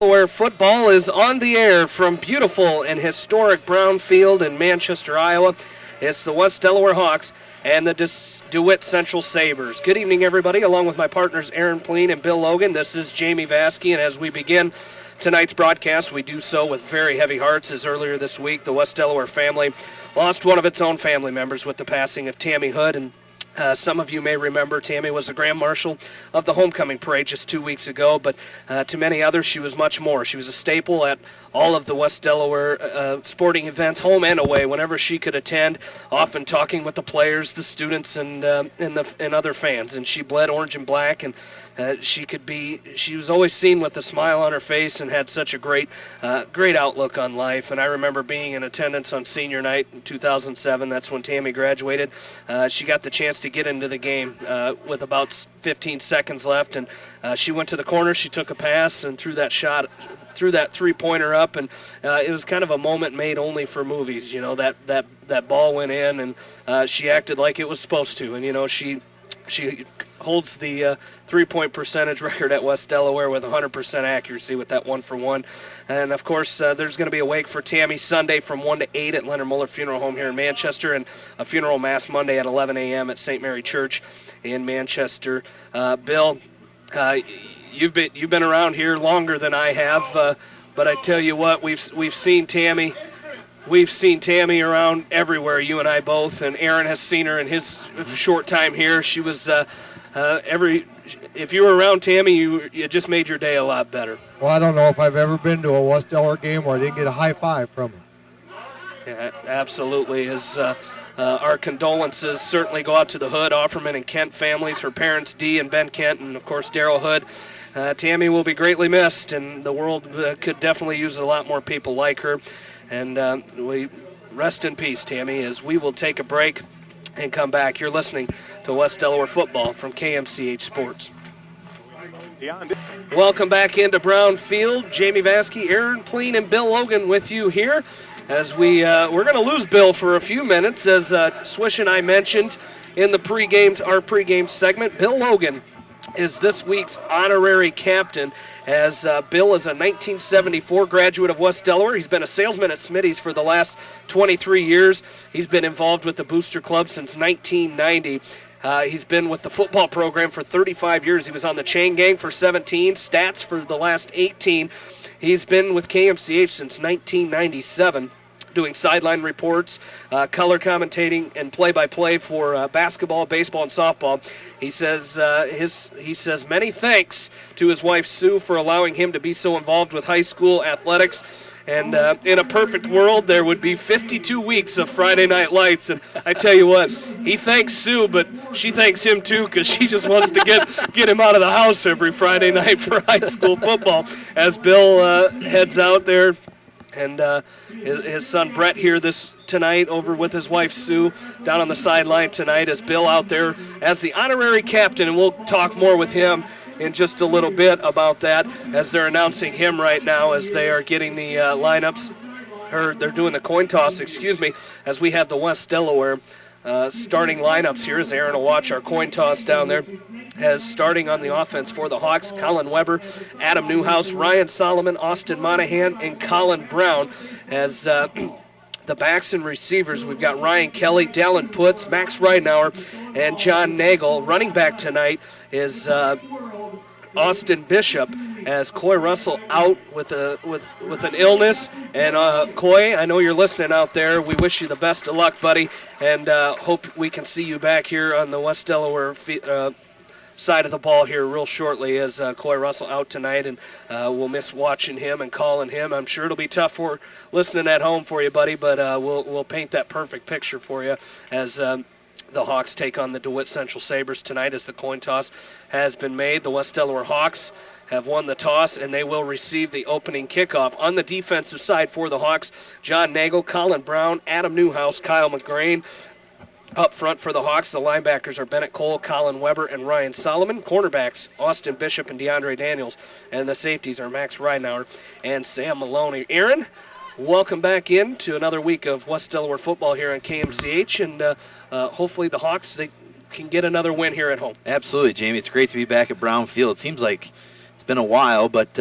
Delaware football is on the air from beautiful and historic Brown Field in Manchester, Iowa. It's the West Delaware Hawks and the Dewitt Central Sabres. Good evening, everybody. Along with my partners Aaron Pleen and Bill Logan, this is Jamie Vasky, and as we begin tonight's broadcast, we do so with very heavy hearts, as earlier this week the West Delaware family lost one of its own family members with the passing of Tammy Hood. And some of you may remember Tammy was the Grand Marshal of the Homecoming Parade just 2 weeks ago, but to many others she was much more. She was a staple at all of the West Delaware sporting events, home and away, whenever she could attend, often talking with the players, the students, and other fans. And she bled orange and black, and she was always seen with a smile on her face and had such a great outlook on life. And I remember being in attendance on senior night in 2007. That's when Tammy graduated. She got the chance to get into the game with about 15 seconds left, and she went to the corner, she took a pass and threw that three-pointer up, and it was kind of a moment made only for movies. You know, that ball went in, and she acted like it was supposed to, and she holds the three-point percentage record at West Delaware with 100% accuracy with that one-for-one. And, of course, there's going to be a wake for Tammy Sunday from 1 to 8 at Leonard Muller Funeral Home here in Manchester, and a funeral mass Monday at 11 a.m. at St. Mary Church in Manchester. Bill, you've been around here longer than I have, but I tell you what, we've seen Tammy. We've seen Tammy around everywhere, you and I both, and Aaron has seen her in his short time here. She was if you were around Tammy, you just made your day a lot better. Well, I don't know if I've ever been to a West Delaware game where I didn't get a high five from her. Yeah, absolutely. Our condolences certainly go out to the Hood, Offerman, and Kent families, her parents, Dee and Ben Kent, and, of course, Daryl Hood. Tammy will be greatly missed, and the world could definitely use a lot more people like her. And we rest in peace, Tammy, as we will take a break and come back. You're listening to West Delaware football from KMCH Sports. Welcome back into Brown Field. Jamie Vasky, Aaron Pleen, and Bill Logan with you here as we're going to lose Bill for a few minutes, as Swish and I mentioned in our pregame segment. Bill Logan is this week's honorary captain, as Bill is a 1974 graduate of West Delaware. He's been a salesman at Smitty's for the last 23 years. He's been involved with the Booster Club since 1990. He's been with the football program for 35 years. He was on the chain gang for 17, stats for the last 18. He's been with KMCH since 1997. Doing sideline reports, color commentating, and play-by-play for basketball, baseball, and softball. He says many thanks to his wife Sue for allowing him to be so involved with high school athletics. And in a perfect world, there would be 52 weeks of Friday Night Lights. And I tell you what, he thanks Sue, but she thanks him too, because she just wants to get him out of the house every Friday night for high school football. As Bill heads out there. And his son Brett here tonight over with his wife Sue down on the sideline tonight, as Bill out there as the honorary captain, and we'll talk more with him in just a little bit about that, as they're announcing him right now as they are getting the lineups, or they're doing the coin toss, as we have the West Delaware starting lineups here, as Aaron will watch our coin toss down there. As starting on the offense for the Hawks, Colin Weber, Adam Newhouse, Ryan Solomon, Austin Monahan, and Colin Brown. As the backs and receivers, we've got Ryan Kelly, Dallin Putz, Max Ridenour, and John Nagel. Running back tonight is Austin Bishop, as Coy Russell out with an illness. And Coy, I know you're listening out there. We wish you the best of luck, buddy, and hope we can see you back here on the West Delaware side of the ball here real shortly, as Coy Russell out tonight, and we'll miss watching him and calling him. I'm sure it'll be tough for listening at home for you, buddy, but we'll paint that perfect picture for you as the Hawks take on the DeWitt Central Sabres tonight, as the coin toss has been made. The West Delaware Hawks have won the toss, and they will receive the opening kickoff. On the defensive side for the Hawks, John Nagel, Colin Brown, Adam Newhouse, Kyle McGrain. Up front for the Hawks, the linebackers are Bennett Cole, Colin Weber, and Ryan Solomon. Cornerbacks, Austin Bishop and DeAndre Daniels. And the safeties are Max Ridenour and Sam Maloney. Aaron, welcome back in to another week of West Delaware football here on KMCH. And hopefully the Hawks, they can get another win here at home. Absolutely, Jamie. It's great to be back at Brown Field. It seems like it's been a while, but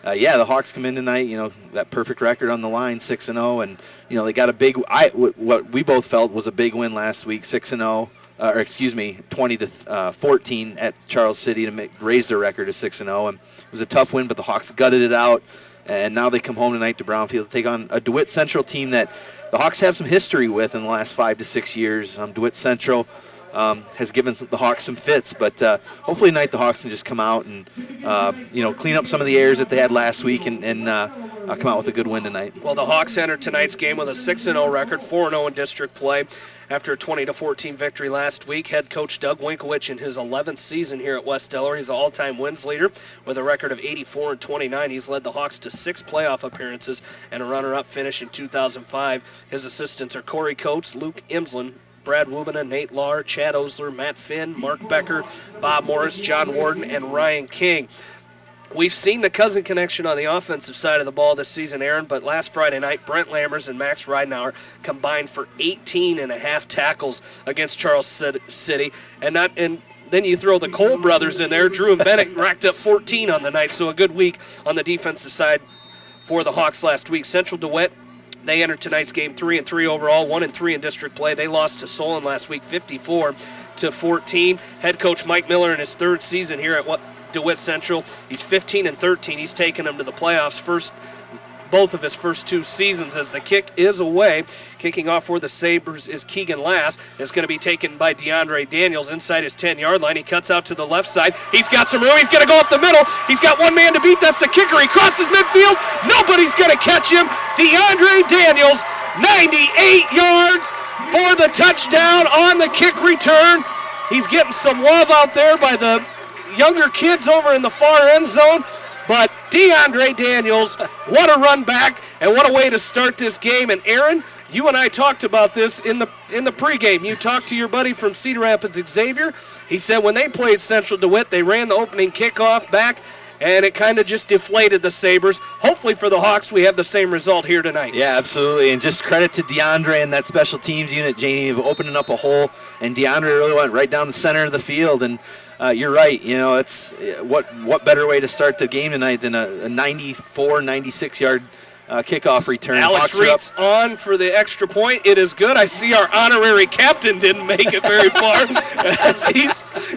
the Hawks come in tonight, that perfect record on the line, 6-0, and they got a big. What we both felt was a big win last week, 6-0. 20-14 at Charles City to raise their record to 6-0, and it was a tough win, but the Hawks gutted it out, and now they come home tonight to Brownfield to take on a DeWitt Central team that the Hawks have some history with in the last 5 to 6 years. DeWitt Central has given the Hawks some fits, but hopefully tonight the Hawks can just come out and clean up some of the errors that they had last week and come out with a good win tonight. Well, the Hawks entered tonight's game with a 6-0 record, 4-0 in district play. After a 20-14 victory last week, head coach Doug Winkowich in his 11th season here at West Delaware. He's the all-time wins leader with a record of 84-29. He's led the Hawks to 6 playoff appearances and a runner-up finish in 2005. His assistants are Corey Coates, Luke Imslin, Brad Wubina, Nate Lahr, Chad Osler, Matt Finn, Mark Becker, Bob Morris, John Warden, and Ryan King. We've seen the cousin connection on the offensive side of the ball this season, Aaron, but last Friday night, Brent Lammers and Max Ridenauer combined for 18.5 tackles against Charles City. And then you throw the Cole brothers in there. Drew and Bennett racked up 14 on the night, so a good week on the defensive side for the Hawks last week. Central DeWitt, they entered tonight's game 3-3 overall, 1-3 in district play. They lost to Solon last week, 54-14. Head coach Mike Miller in his 3rd season here at DeWitt Central. He's 15-13. He's taken them to the playoffs both of his first 2 seasons as the kick is away. Kicking off for the Sabres is Keegan Lass. It's going to be taken by DeAndre Daniels inside his 10-yard line. He cuts out to the left side. He's got some room. He's going to go up the middle. He's got one man to beat. That's the kicker. He crosses midfield. Nobody's going to catch him. DeAndre Daniels, 98 yards for the touchdown on the kick return. He's getting some love out there by the younger kids over in the far end zone, but DeAndre Daniels, what a run back and what a way to start this game. And Aaron, you and I talked about this in the pregame. You talked to your buddy from Cedar Rapids, Xavier. He said when they played Central DeWitt, they ran the opening kickoff back, and it kind of just deflated the Sabres. Hopefully for the Hawks, we have the same result here tonight. Yeah, absolutely. And just credit to DeAndre and that special teams unit, Janie, of opening up a hole. And DeAndre really went right down the center of the field. And you're right. It's what better way to start the game tonight than a 94, 96-yard kickoff return. Alex Reed's on for the extra point. It is good. I see our honorary captain didn't make it very far.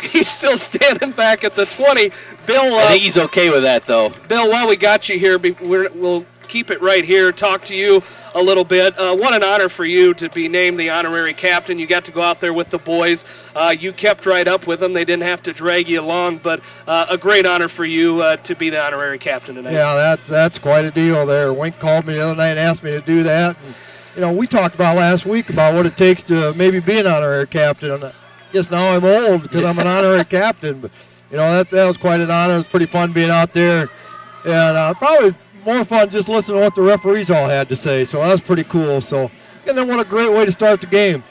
he's still standing back at the 20. Bill, I think he's okay with that, though. Bill, while we got you here, we'll keep it right here, talk to you a little bit. What an honor for you to be named the honorary captain. You got to go out there with the boys. You kept right up with them. They didn't have to drag you along, but a great honor for you to be the honorary captain tonight. Yeah, that's quite a deal there. Wink called me the other night and asked me to do that. And, we talked about last week about what it takes to maybe be an honorary captain. And I guess now I'm old because I'm an honorary captain. But, that was quite an honor. It was pretty fun being out there. And probably more fun just listening to what the referees all had to say. So that was pretty cool. So, and then what a great way to start the game.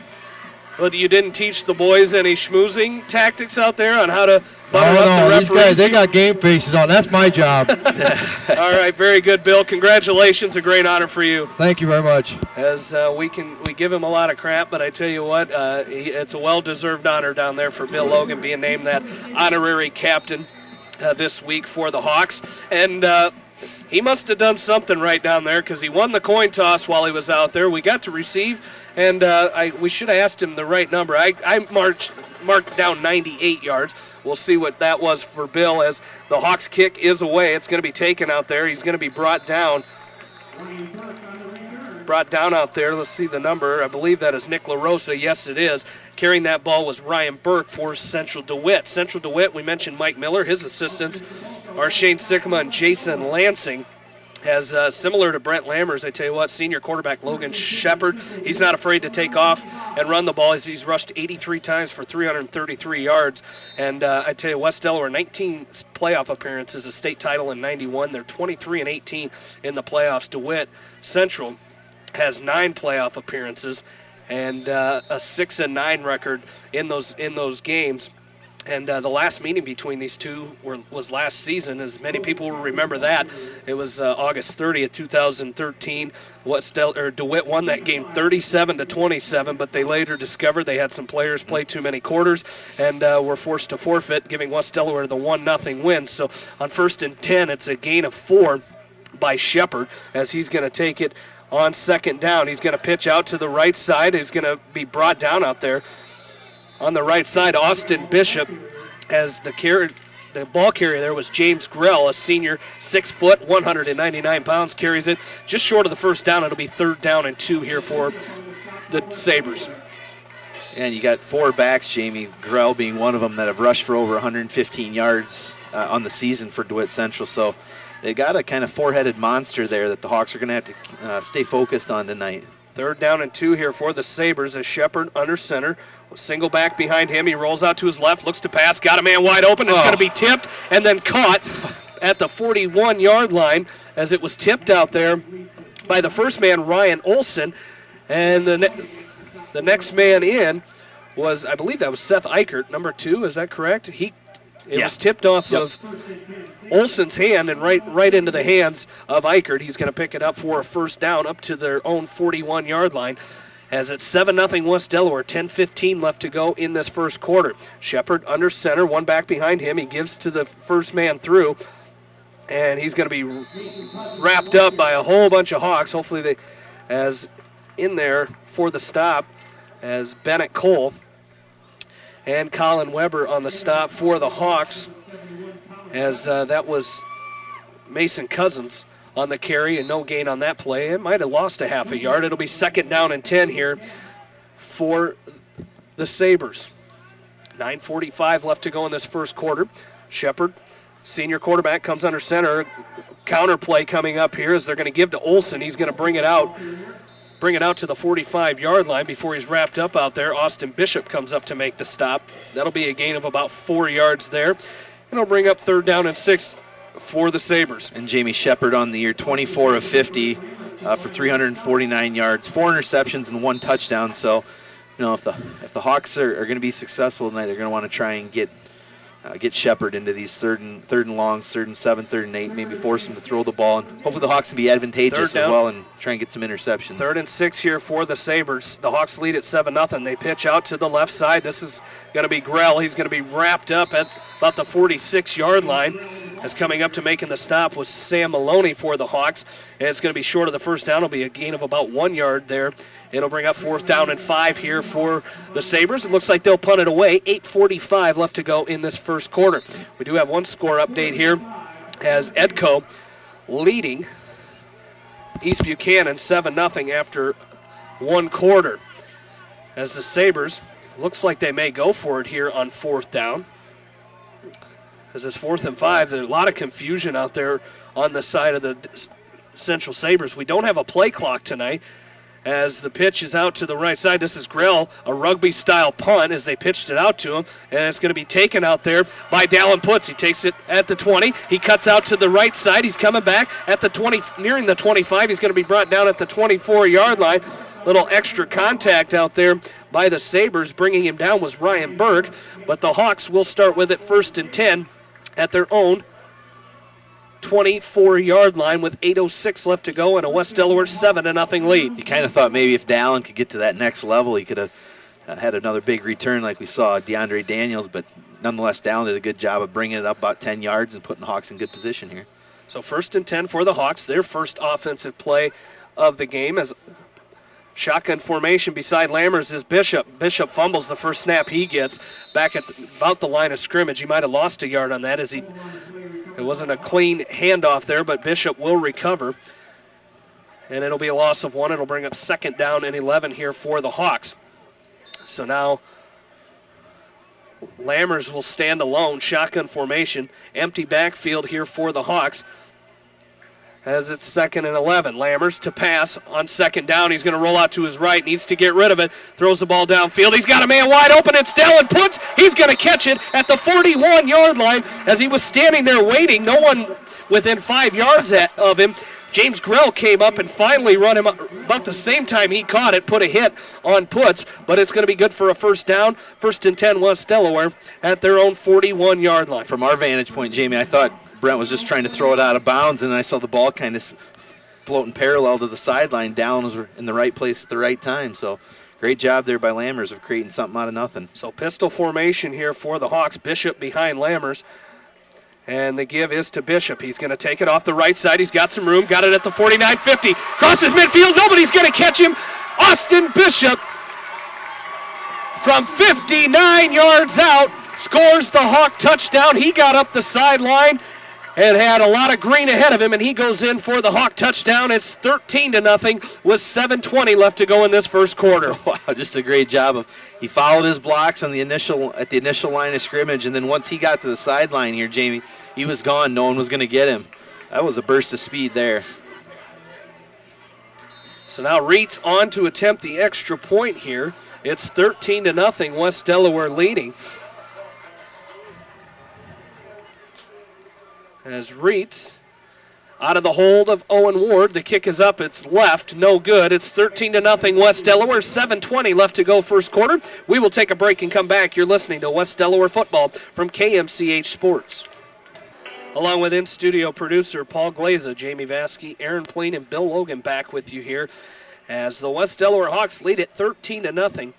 But you didn't teach the boys any schmoozing tactics out there on how to butter up the referees? These guys, they got game faces on. That's my job. All right, very good, Bill. Congratulations. A great honor for you. Thank you very much. As we give him a lot of crap, but I tell you what, it's a well-deserved honor down there for Bill Logan being named that honorary captain this week for the Hawks. And he must have done something right down there because he won the coin toss while he was out there. We got to receive, and we should have asked him the right number. I marked down 98 yards. We'll see what that was for Bill as the Hawks kick is away. It's going to be taken out there. He's going to be brought down out there. Let's see the number. I believe that is Nick LaRosa. Yes, it is. Carrying that ball was Ryan Burke for Central DeWitt. Central DeWitt, we mentioned Mike Miller. His assistants are Shane Sickema and Jason Lansing. As similar to Brent Lammers, I tell you what, senior quarterback Logan Shepard, he's not afraid to take off and run the ball as he's rushed 83 times for 333 yards. And I tell you, West Delaware, 19 playoff appearances, a state title in 91. They're 23-18 in the playoffs. DeWitt Central has 9 playoff appearances and a 6-9 record in those games. And the last meeting between these two was last season, as many people will remember that. It was August 30th, 2013. DeWitt won that game 37-27, but they later discovered they had some players play too many quarters and were forced to forfeit, giving West Delaware the 1-0 win. So on 1st and 10, it's a gain of 4 by Shepard, as he's going to take it on 2nd down. He's going to pitch out to the right side. He's going to be brought down out there. On the right side, Austin Bishop, as the ball carrier there was James Grell, a senior, 6 foot, 199 pounds, carries it just short of the first down. It'll be 3rd down and 2 here for the Sabres. And you got 4 backs, Jamie, Grell being one of them, that have rushed for over 115 yards on the season for DeWitt Central. So they got a kind of 4-headed monster there that the Hawks are going to have to stay focused on tonight. 3rd down and 2 here for the Sabres as Shepard under center. Single back behind him. He rolls out to his left, looks to pass, got a man wide open. It's going to be tipped and then caught at the 41-yard line as it was tipped out there by the first man, Ryan Olson. And the next man in was, I believe that was Seth Eichert, number 2. Is that correct? It was tipped off of Olson's hand and right into the hands of Eichert. He's going to pick it up for a 1st down up to their own 41-yard line. As it's 7-0 West Delaware, 10:15 left to go in this first quarter. Shepard under center, 1 back behind him. He gives to the first man through, and he's going to be wrapped up by a whole bunch of Hawks. Hopefully as in there for the stop as Bennett Cole and Colin Weber on the stop for the Hawks, as that was Mason Cousins on the carry, and no gain on that play. It might have lost a half a yard. It'll be 2nd down and 10 here for the Sabres. 9:45 left to go in this first quarter. Shepard, senior quarterback, comes under center. Counter play coming up here as they're going to give to Olson. He's going to bring it out to the 45-yard line before he's wrapped up out there. Austin Bishop comes up to make the stop. That'll be a gain of about 4 yards there. And it'll bring up 3rd down and 6 for the Sabres. And Jamie Shepard on the year, 24 of 50 for 349 yards, 4 interceptions and 1 touchdown. So, if the Hawks are going to be successful tonight, they're going to want to try and get Shepard into these third and longs, 3rd and 7, 3rd and 8, maybe force him to throw the ball. And hopefully the Hawks can be advantageous as well and try and get some interceptions. 3rd and 6 here for the Sabres. The Hawks lead at 7-0. They pitch out to the left side. This is going to be Grell. He's going to be wrapped up at about the 46-yard line. As coming up to making the stop was Sam Maloney for the Hawks. And it's going to be short of the first down. It'll be a gain of about 1 yard there. It'll bring up 4th down and 5 here for the Sabres. It looks like they'll punt it away. 8:45 left to go in this first quarter. We do have one score update here as Edco leading East Buchanan 7-0 after 1 quarter. As the Sabres, looks like they may go for it here on 4th down. As it's 4th and 5, there's a lot of confusion out there on the side of the Central Sabres. We don't have a play clock tonight as the pitch is out to the right side. This is Grell, a rugby-style punt as they pitched it out to him, and it's going to be taken out there by Dallin Putz. He takes it at the 20. He cuts out to the right side. He's coming back at the 20, nearing the 25. He's going to be brought down at the 24-yard line. Little extra contact out there by the Sabres. Bringing him down was Ryan Berg, but the Hawks will start with it 1st and 10 at their own 24-yard line with 8:06 left to go and a West Delaware 7-0 lead. You kind of thought maybe if Dallin could get to that next level, he could have had another big return like we saw DeAndre Daniels, but nonetheless, Dallin did a good job of bringing it up about 10 yards and putting the Hawks in good position here. So 1st and 10 for the Hawks, their first offensive play of the game as shotgun formation beside Lammers is Bishop. Bishop fumbles the first snap he gets back at about the line of scrimmage. He might have lost a yard on that as it wasn't a clean handoff there, but Bishop will recover. And it'll be a loss of 1. It'll bring up 2nd down and 11 here for the Hawks. So now Lammers will stand alone, shotgun formation, empty backfield here for the Hawks. As it's 2nd and 11. Lammers to pass on 2nd down. He's going to roll out to his right. Needs to get rid of it. Throws the ball downfield. He's got a man wide open. It's Dallin Putz. He's going to catch it at the 41-yard line as he was standing there waiting. No one within 5 yards of him. James Grell came up and finally run him up about the same time he caught it, put a hit on puts, but it's going to be good for a first down. 1st and 10 West Delaware at their own 41-yard line. From our vantage point, Jamie, I thought Brent was just trying to throw it out of bounds, and I saw the ball kind of floating parallel to the sideline. Down was in the right place at the right time, so great job there by Lammers of creating something out of nothing. So pistol formation here for the Hawks. Bishop behind Lammers. And the give is to Bishop. He's going to take it off the right side. He's got some room. Got it at the 49-50. Crosses midfield. Nobody's going to catch him. Austin Bishop from 59 yards out scores the Hawk touchdown. He got up the sideline and had a lot of green ahead of him, and he goes in for the Hawk touchdown. It's 13-0 with 7:20 left to go in this first quarter. Wow, just a great job he followed his blocks on at the initial line of scrimmage, and then once he got to the sideline here, Jamie, he was gone. No one was going to get him. That was a burst of speed there. So now Reitz on to attempt the extra point here. It's 13-0, West Delaware leading. As Reitz out of the hold of Owen Ward. The kick is up. It's left. No good. It's 13-0 West Delaware. 7:20 left to go first quarter. We will take a break and come back. You're listening to West Delaware football from KMCH Sports. Along with in-studio producer Paul Glaza, Jamie Vaskey, Aaron Pleen, and Bill Logan back with you here as the West Delaware Hawks lead at 13-0.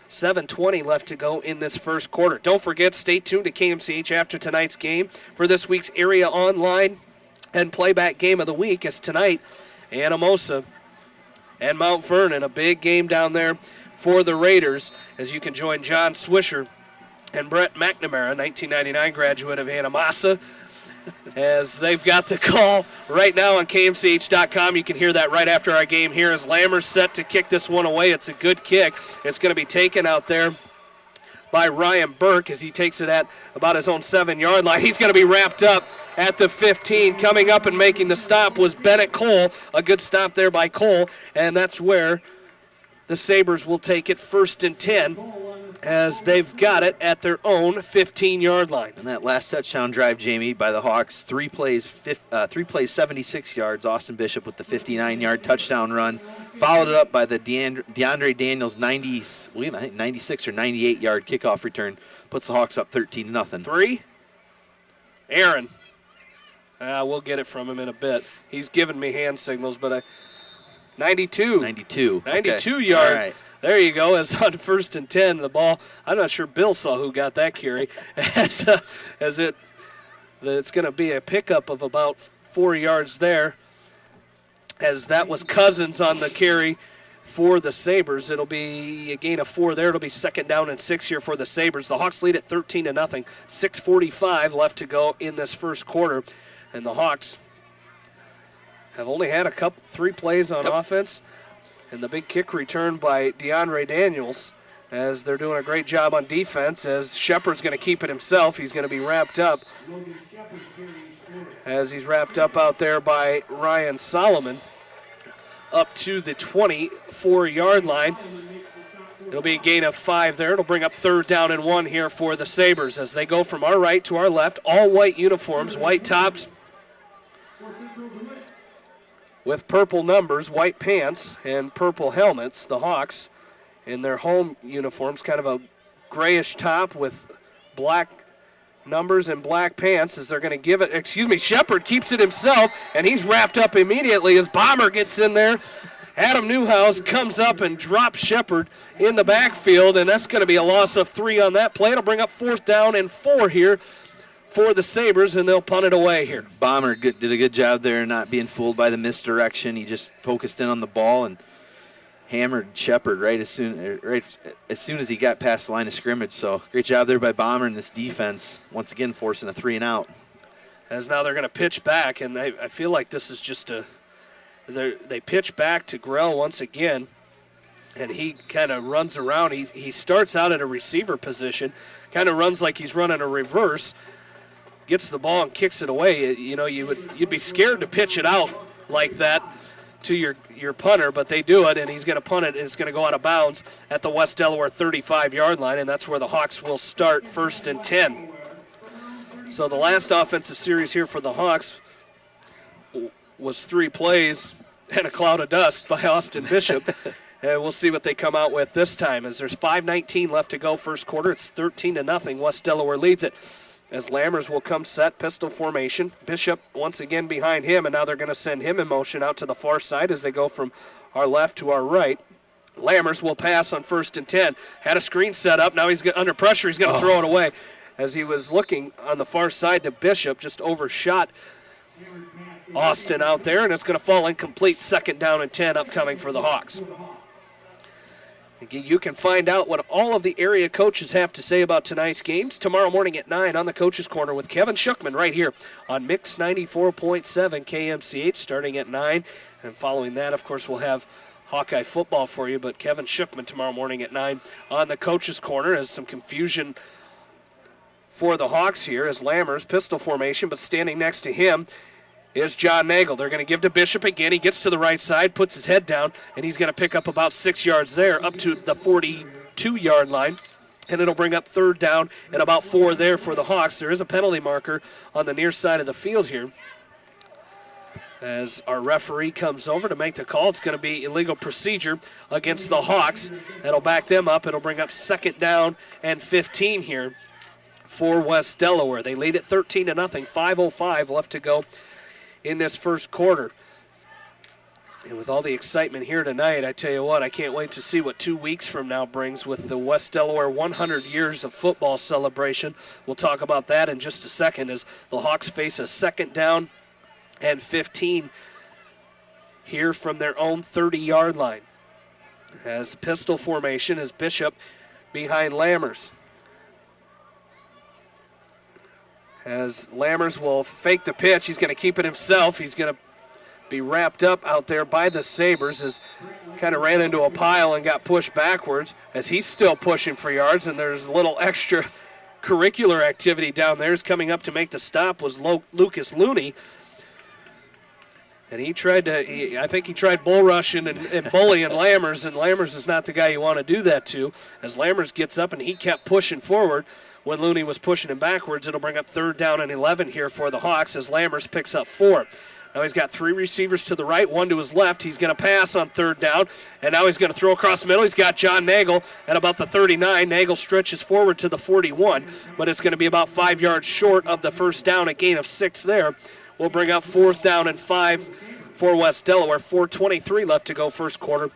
7:20 left to go in this first quarter. Don't forget, stay tuned to KMCH after tonight's game for this week's area online and playback game of the week. As tonight, Anamosa and Mount Vernon, a big game down there for the Raiders, as you can join John Swisher and Brett McNamara, 1999 graduate of Anamosa, as they've got the call right now on KMCH.com. You can hear that right after our game here as Lammers set to kick this one away. It's a good kick. It's going to be taken out there by Ryan Burke as he takes it at about his own 7-yard line. He's going to be wrapped up at the 15. Coming up and making the stop was Bennett Cole. A good stop there by Cole, and that's where the Sabres will take it 1st and 10 as they've got it at their own 15-yard line. And that last touchdown drive, Jamie, by the Hawks, three plays, 76 yards. Austin Bishop with the 59-yard touchdown run. Followed it up by the DeAndre Daniels 96 or 98-yard kickoff return. Puts the Hawks up 13-0. 3. Aaron. We'll get it from him in a bit. He's giving me hand signals, but 92. 92. 92 okay. yard. All right. There you go. As on 1st and 10, the ball. I'm not sure Bill saw who got that carry. It's going to be a pickup of about 4 yards there. As that was Cousins on the carry for the Sabres. It'll be a gain of 4 there. It'll be 2nd down and 6 here for the Sabres. The Hawks lead at 13-0. 6:45 left to go in this first quarter. And the Hawks have only had 3 plays on offense. And the big kick return by DeAndre Daniels as they're doing a great job on defense as Shepard's going to keep it himself. He's going to be wrapped up as he's wrapped up out there by Ryan Solomon up to the 24-yard line. It'll be a gain of 5 there. It'll bring up 3rd down and 1 here for the Sabres as they go from our right to our left. All white uniforms, white tops with purple numbers, white pants, and purple helmets. The Hawks in their home uniforms, kind of a grayish top with black numbers and black pants as they're going to give it. Shepard keeps it himself, and he's wrapped up immediately as Bomber gets in there. Adam Newhouse comes up and drops Shepard in the backfield, and that's going to be a loss of 3 on that play. It'll bring up 4th down and 4 here for the Sabres, and they'll punt it away here. Bomber did a good job there not being fooled by the misdirection. He just focused in on the ball and hammered Shepard right as soon as he got past the line of scrimmage. So great job there by Bomber and this defense, once again forcing a 3 and out. As now they're going to pitch back, and I feel like this is just they pitch back to Grell once again, and he kind of runs around. He starts out at a receiver position, kind of runs like he's running a reverse, gets the ball and kicks it away. You'd be scared to pitch it out like that to your punter, but they do it, and he's going to punt it, and it's going to go out of bounds at the West Delaware 35-yard line, and that's where the Hawks will start 1st and 10. So the last offensive series here for the Hawks was 3 plays and a cloud of dust by Austin Bishop. And we'll see what they come out with this time. As there's 5:19 left to go first quarter, it's 13-0. West Delaware leads it. As Lammers will come set, pistol formation. Bishop once again behind him, and now they're going to send him in motion out to the far side as they go from our left to our right. Lammers will pass on 1st and 10. Had a screen set up. Now he's under pressure. He's going to throw it away. As he was looking on the far side to Bishop, just overshot Austin out there, and it's going to fall incomplete. 2nd down and 10 upcoming for the Hawks. You can find out what all of the area coaches have to say about tonight's games tomorrow morning at 9 on the Coaches Corner with Kevin Shookman right here on Mix 94.7 KMCH starting at 9. And following that, of course, we'll have Hawkeye football for you, but Kevin Shookman tomorrow morning at 9 on the Coaches Corner. Has some confusion for the Hawks here as Lammers pistol formation, but standing next to him is John Nagel. They're going to give to Bishop again. He gets to the right side, puts his head down, and he's going to pick up about 6 yards there up to the 42-yard line. And it'll bring up 3rd down and about 4 there for the Hawks. There is a penalty marker on the near side of the field here. As our referee comes over to make the call, it's going to be illegal procedure against the Hawks. That'll back them up. It'll bring up 2nd down and 15 here for West Delaware. They lead at 13-0, 5:05 left to go in this first quarter. And with all the excitement here tonight, I tell you what, I can't wait to see what 2 weeks from now brings with the West Delaware 100 years of football celebration. We'll talk about that in just a second as the Hawks face a 2nd down and 15 here from their own 30-yard line. As pistol formation is Bishop behind Lammers. As Lammers will fake the pitch, he's going to keep it himself. He's going to be wrapped up out there by the Sabres as kind of ran into a pile and got pushed backwards as he's still pushing for yards, and there's a little extra curricular activity down there. Is coming up to make the stop was Lucas Looney. And he tried to, I think he tried bull rushing and bullying Lammers, and Lammers is not the guy you want to do that to. As Lammers gets up and he kept pushing forward when Looney was pushing him backwards, it'll bring up 3rd down and 11 here for the Hawks as Lammers picks up 4. Now he's got 3 receivers to the right, 1 to his left. He's going to pass on 3rd down, and now he's going to throw across the middle. He's got John Nagel at about the 39. Nagel stretches forward to the 41, but it's going to be about 5 yards short of the 1st down, a gain of 6 there. We'll bring up 4th down and 5 for West Delaware. 4:23 left to go first quarter,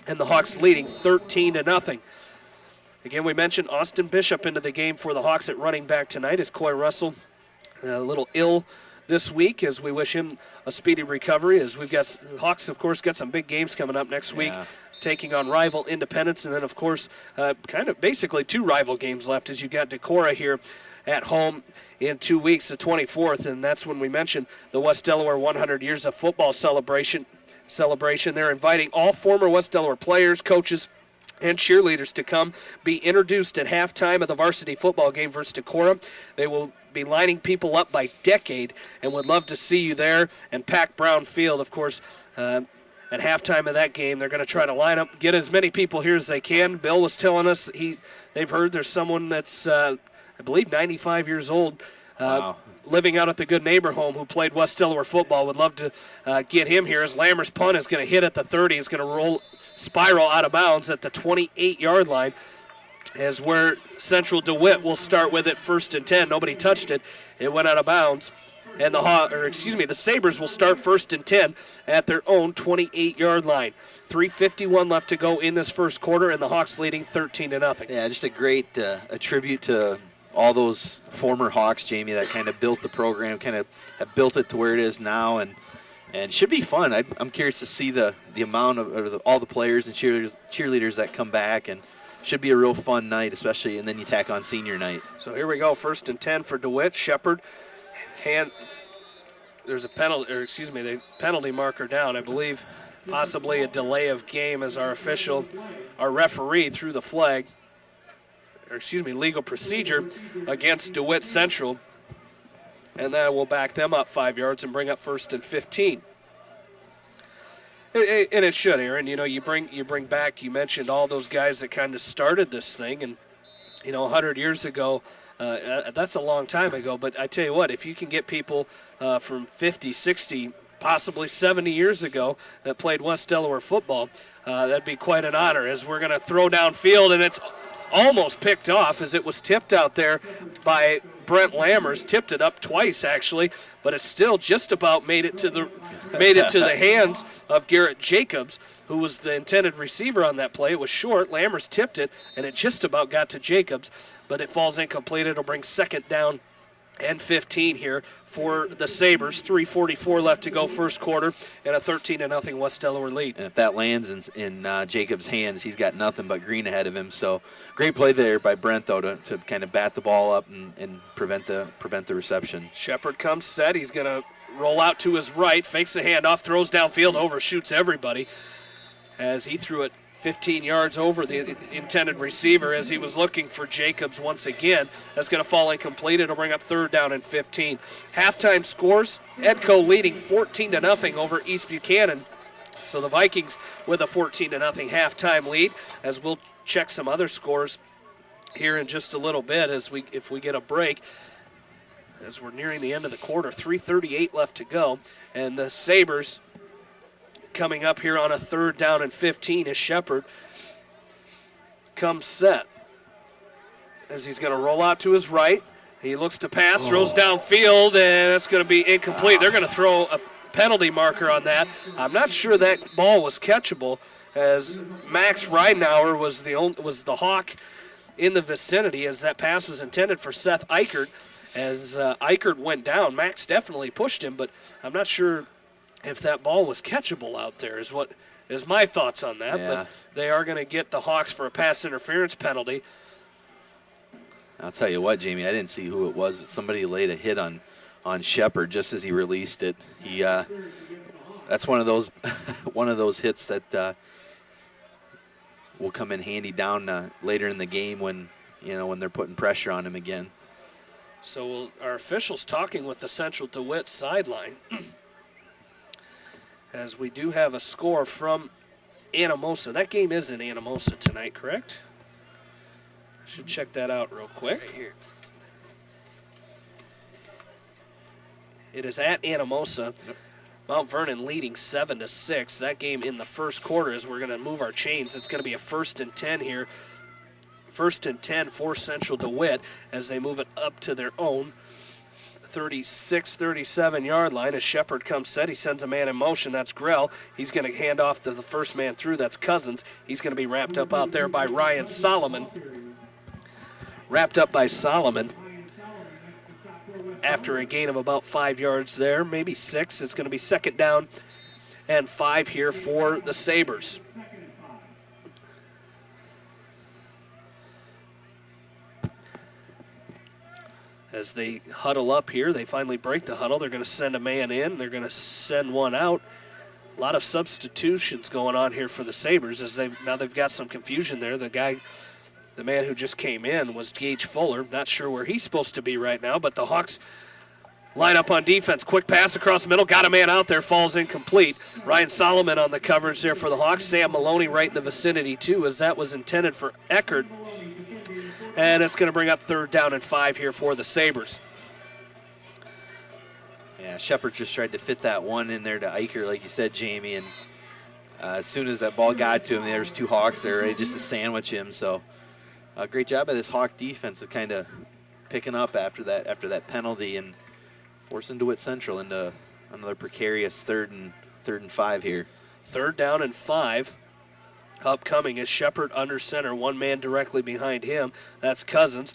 and the Hawks leading 13-0. Again, we mentioned Austin Bishop into the game for the Hawks at running back tonight as Coy Russell a little ill this week, as we wish him a speedy recovery, as we've got Hawks, of course, got some big games coming up next week, taking on rival Independence, and then, of course, kind of basically 2 rival games left as you got Decorah here at home in 2 weeks, the 24th, and that's when we mentioned the West Delaware 100 Years of Football celebration. They're inviting all former West Delaware players, coaches, and cheerleaders to come be introduced at halftime of the varsity football game versus Decorah. They will be lining people up by decade and would love to see you there and pack Brown Field, of course. At halftime of that game, they're going to try to line up, get as many people here as they can. Bill was telling us that they've heard there's someone that's, I believe, 95 years old, living out at the Good Neighbor Home who played West Delaware football. Would love to get him here as Lammers' punt is going to hit at the 30. It's going to spiral out of bounds at the 28-yard line, as where Central Dewitt will start with it 1st and 10. Nobody touched it. It went out of bounds. And the Sabres will start 1st and 10 at their own 28-yard line. 3:51 left to go in this first quarter, and the Hawks leading 13-0. Yeah, just a great a tribute to all those former Hawks, Jamie, that kind of built the program, kind of have built it to where it is now, and should be fun. I'm curious to see the amount of all the players and cheerleaders that come back, and should be a real fun night, especially, and then you tack on senior night. So here we go, 1st and 10 for DeWitt. Shepard, there's a the penalty marker down, I believe, possibly a delay of game as our referee threw the flag, legal procedure against DeWitt Central. And that will back them up 5 yards and bring up 1st and 15. And it should, Aaron. You know, you bring back, you mentioned all those guys that kind of started this thing. And, 100 years ago, that's a long time ago. But I tell you what, if you can get people from 50, 60, possibly 70 years ago that played West Delaware football. That'd be quite an honor, as we're going to throw downfield, and it's almost picked off as it was tipped out there by Brent Lammers. Tipped it up twice, actually, but it still just about made it to the hands of Garrett Jacobs, who was the intended receiver on that play. It was short. Lammers tipped it, and it just about got to Jacobs, but it falls incomplete. It'll bring second down and 15 here for the Sabres. 3:44 left to go first quarter, and a 13-0 West Delaware lead. And if that lands in Jacobs' hands, he's got nothing but green ahead of him. So great play there by Brent, though, to kind of bat the ball up and prevent the reception. Shepard comes set. He's going to roll out to his right, fakes the handoff, throws downfield, overshoots everybody as he threw it 15 yards over the intended receiver as he was looking for Jacobs once again. That's going to fall incomplete. It'll bring up third down and 15. Halftime scores, Edco leading 14-0 over East Buchanan. So the Vikings with a 14-0 halftime lead, as we'll check some other scores here in just a little bit if we get a break. As we're nearing the end of the quarter, 3:38 left to go, and the Sabres coming up here on a third down and 15 as Shepard comes set. As he's going to roll out to his right. He looks to pass, throws downfield, and it's going to be incomplete. They're going to throw a penalty marker on that. I'm not sure that ball was catchable, as Max Ridenour was the Hawk in the vicinity, as that pass was intended for Seth Eichert. As Eichert went down, Max definitely pushed him, but I'm not sure if that ball was catchable out there is my thoughts on that. Yeah. But they are going to get the Hawks for a pass interference penalty. I'll tell you what, Jamie, I didn't see who it was, but somebody laid a hit on Shepard just as he released it. He that's one of those hits that will come in handy down later in the game when they're putting pressure on him again. So our officials talking with the Central DeWitt sideline. As we do have a score from Anamosa. That game is in Anamosa tonight, correct? I should check that out real quick. Right here. It is at Anamosa. Yep. Mount Vernon leading 7-6. That game in the first quarter, as we're going to move our chains. It's going to be a 1st and 10 here. 1st and 10 for Central DeWitt as they move it up to their own 36-37 yard line. As Shepard comes set, he sends a man in motion. That's Grell. He's going to hand off to the first man through. That's Cousins. He's going to be wrapped up out there by Ryan Solomon. Wrapped up by Solomon after a gain of about 5 yards there, maybe 6. It's going to be second down and 5 here for the Sabres. As they huddle up here, they finally break the huddle. They're going to send a man in. They're going to send one out. A lot of substitutions going on here for the Sabres as they've got some confusion there. The man who just came in was Gage Fuller. Not sure where he's supposed to be right now, but the Hawks line up on defense. Quick pass across the middle. Got a man out there. Falls incomplete. Ryan Solomon on the coverage there for the Hawks. Sam Maloney right in the vicinity too, as that was intended for Eckert. And it's going to bring up third down and 5 here for the Sabres. Yeah, Shepard just tried to fit that one in there to Eicher, like you said, Jamie. And as soon as that ball got to him, there was 2 Hawks there ready just to sandwich him. So great job by this Hawk defense of kind of picking up after that penalty and forcing DeWitt Central into another precarious third and 5 here. Third down and 5. Upcoming is Shepard under center, one man directly behind him. That's Cousins.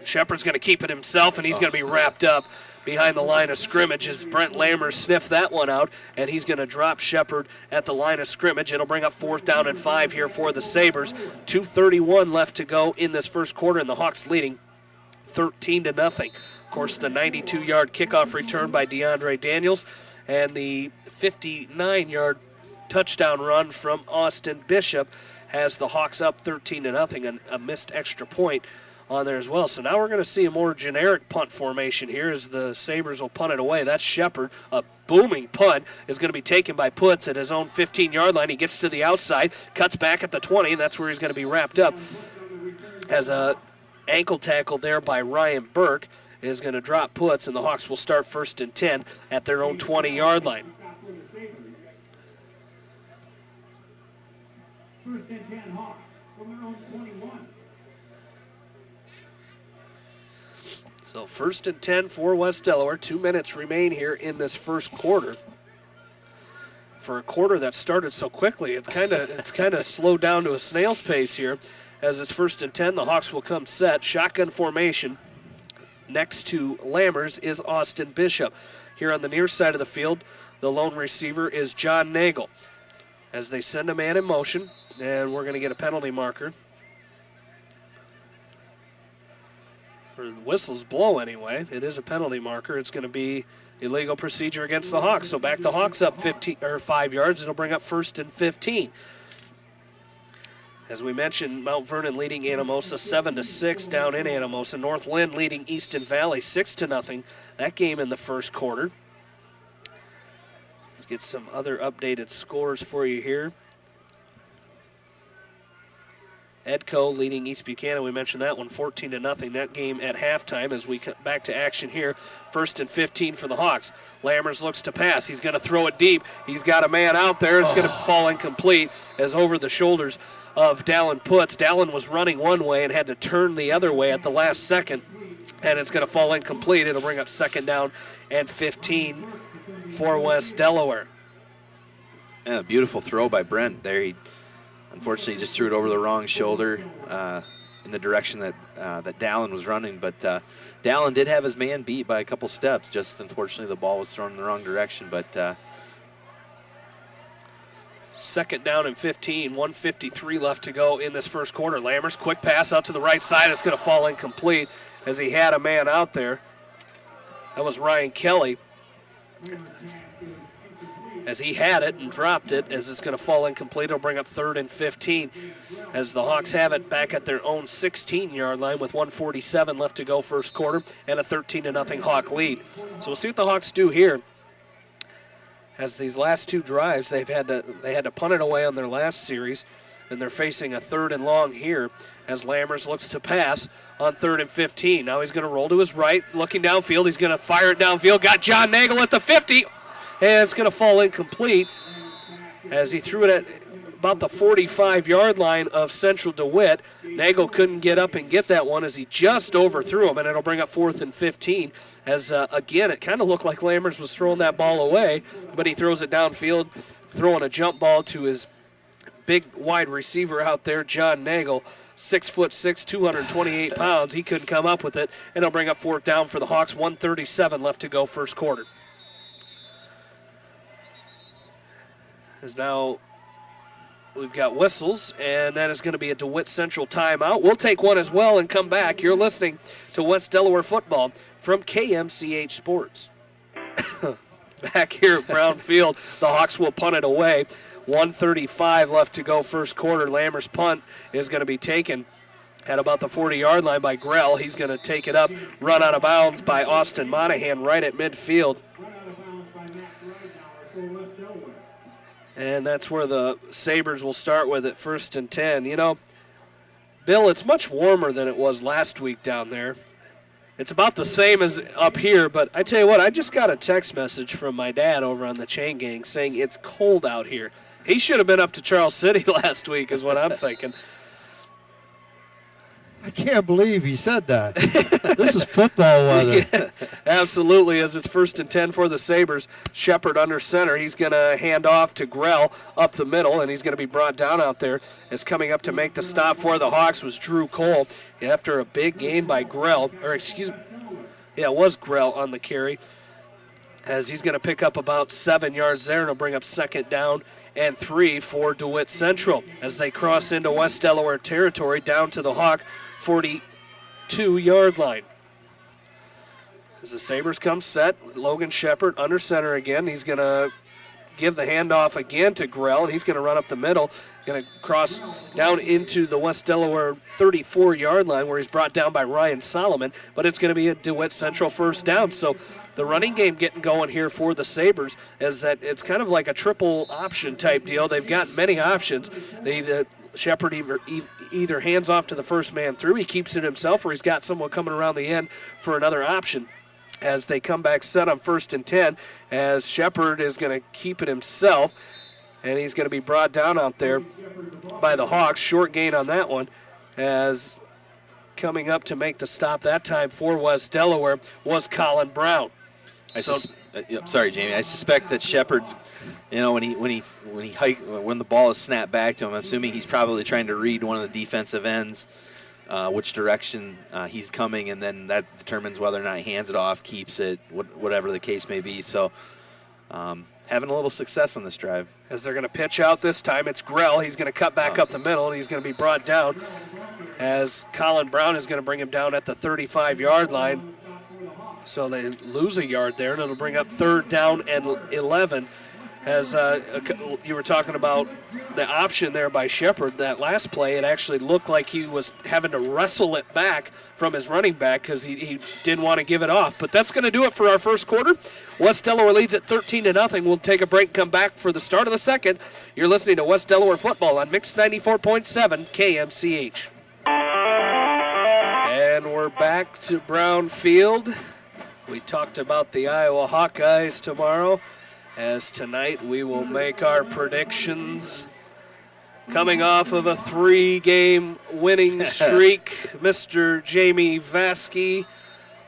Shepard's going to keep it himself, and he's going to be wrapped up behind the line of scrimmage as Brent Lammers sniffed that one out, and he's going to drop Shepard at the line of scrimmage. It'll bring up 4th down and 5 here for the Sabres. 2:31 left to go in this first quarter, and the Hawks leading 13-0. Of course, the 92-yard kickoff return by DeAndre Daniels and the 59-yard touchdown run from Austin Bishop has the Hawks up 13-0, and a missed extra point on there as well. So now we're going to see a more generic punt formation here as the Sabres will punt it away. That's Shepard. A booming punt is going to be taken by Putz at his own 15-yard line. He gets to the outside, cuts back at the 20, and that's where he's going to be wrapped up as a ankle tackle there by Ryan Burke. is going to drop puts, and the Hawks will start 1st and 10 at their own 20-yard line. First and 10 Hawks from their own 21. So 1st and 10 for West Delaware. 2 minutes remain here in this first quarter. For a quarter that started so quickly, it's kind of slowed down to a snail's pace here. As it's 1st and 10, the Hawks will come set, shotgun formation. Next to Lammers is Austin Bishop. Here on the near side of the field, the lone receiver is John Nagel. As they send a man in motion, and we're going to get a penalty marker. Or the whistles blow anyway. It is a penalty marker. It's going to be illegal procedure against the Hawks. So back the Hawks up 5 yards. It'll bring up 1st and 15. As we mentioned, Mount Vernon leading Anamosa 7-6 down in Anamosa. North Lynn leading Easton Valley 6-0. That game in the first quarter. Let's get some other updated scores for you here. Edco leading East Buchanan. We mentioned that one 14-0. That game at halftime as we cut back to action here. 1st and 15 for the Hawks. Lammers looks to pass. He's going to throw it deep. He's got a man out there. It's going to fall incomplete as over the shoulders of Dallin Putz. Dallin was running one way and had to turn the other way at the last second, and it's going to fall incomplete. It'll bring up 2nd down and 15 for West Delaware. Yeah, beautiful throw by Brent there. He unfortunately just threw it over the wrong shoulder in the direction that Dallin was running. But Dallin did have his man beat by a couple steps. Just unfortunately the ball was thrown in the wrong direction. But 2nd down and 15, 1:53 left to go in this first quarter. Lammers, quick pass out to the right side. It's going to fall incomplete as he had a man out there. That was Ryan Kelly. As he had it and dropped it, as it's going to fall incomplete, it'll bring up 3rd and 15 as the Hawks have it back at their own 16-yard line with 1:47 left to go first quarter and a 13-0 Hawk lead. So we'll see what the Hawks do here. As these last 2 drives, they had to punt it away on their last series, and they're facing a 3rd and long here as Lammers looks to pass on 3rd and 15. Now he's going to roll to his right, looking downfield. He's going to fire it downfield. Got John Nagel at the 50. And it's going to fall incomplete as he threw it at about the 45-yard line of Central DeWitt. Nagel couldn't get up and get that one as he just overthrew him, and it'll bring up 4th and 15 as, again, it kind of looked like Lammers was throwing that ball away, but he throws it downfield, throwing a jump ball to his big wide receiver out there, John Nagel, 6'6", 228 pounds. He couldn't come up with it, and it'll bring up 4th down for the Hawks, 1:37 left to go first quarter. As now we've got whistles, and that is going to be a DeWitt Central timeout. We'll take one as well and come back. You're listening to West Delaware football from KMCH Sports. Back here at Brown Field, the Hawks will punt it away. 1:35 left to go first quarter. Lammers' punt is going to be taken at about the 40-yard line by Grell. He's going to take it up, run out of bounds by Austin Monahan right at midfield. And that's where the Sabres will start with it, 1st and 10. You know, Bill, it's much warmer than it was last week down there. It's about the same as up here, but I tell you what, I just got a text message from my dad over on the Chain Gang saying it's cold out here. He should have been up to Charles City last week is what I'm thinking. I can't believe he said that. This is football weather. Yeah, absolutely, as it's 1st and 10 for the Sabres. Shepard under center. He's going to hand off to Grell up the middle, and he's going to be brought down out there. As coming up to make the stop for the Hawks was Drew Cole after a big gain by Grell. It was Grell on the carry. As he's going to pick up about 7 yards there, and he'll bring up 2nd down and 3 for DeWitt Central. As they cross into West Delaware territory down to the Hawk 42-yard line. As the Sabres come set, Logan Shepard under center again. He's going to give the handoff again to Grell, and he's going to run up the middle. Going to cross down into the West Delaware 34-yard line where he's brought down by Ryan Solomon, but it's going to be a DeWitt Central 1st down. So the running game getting going here for the Sabres is that it's kind of like a triple option type deal. They've got many options. The Shepard either hands off to the first man through, he keeps it himself, or he's got someone coming around the end for another option. As they come back set on 1st and 10, as Shepard is going to keep it himself, and he's going to be brought down out there by the Hawks. Short gain on that one, as coming up to make the stop that time for West Delaware was Colin Brown. Sorry, Jamie. I suspect that Shepard's, when the ball is snapped back to him, I'm assuming he's probably trying to read one of the defensive ends, which direction he's coming, and then that determines whether or not he hands it off, keeps it, whatever the case may be. So having a little success on this drive. As they're going to pitch out this time, it's Grell. He's going to cut back up the middle, and he's going to be brought down, as Colin Brown is going to bring him down at the 35-yard line. So they lose a yard there, and it'll bring up 3rd down and 11. As you were talking about the option there by Shepard, that last play, it actually looked like he was having to wrestle it back from his running back because he didn't want to give it off. But that's going to do it for our first quarter. West Delaware leads at 13-0. We'll take a break and come back for the start of the second. You're listening to West Delaware football on Mix 94.7 KMCH. And we're back to Brown Field. We talked about the Iowa Hawkeyes tomorrow, as tonight we will make our predictions. Coming off of a 3-game winning streak, Mr. Jamie Vasky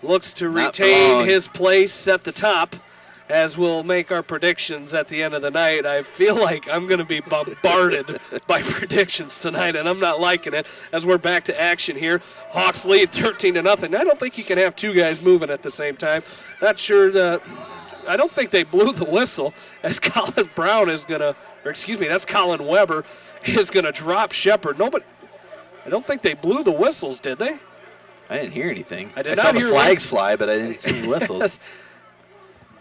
looks to retain his place at the top, as we'll make our predictions at the end of the night. I feel like I'm going to be bombarded by predictions tonight, and I'm not liking it, as we're back to action here. Hawks lead 13-0. I don't think you can have two guys moving at the same time. Not sure I don't think they blew the whistle, as Colin Brown is going to, that's Colin Weber, is going to drop Shepard. No, but I don't think they blew the whistles, did they? I didn't hear anything. I saw the flags fly, but I didn't see any whistles.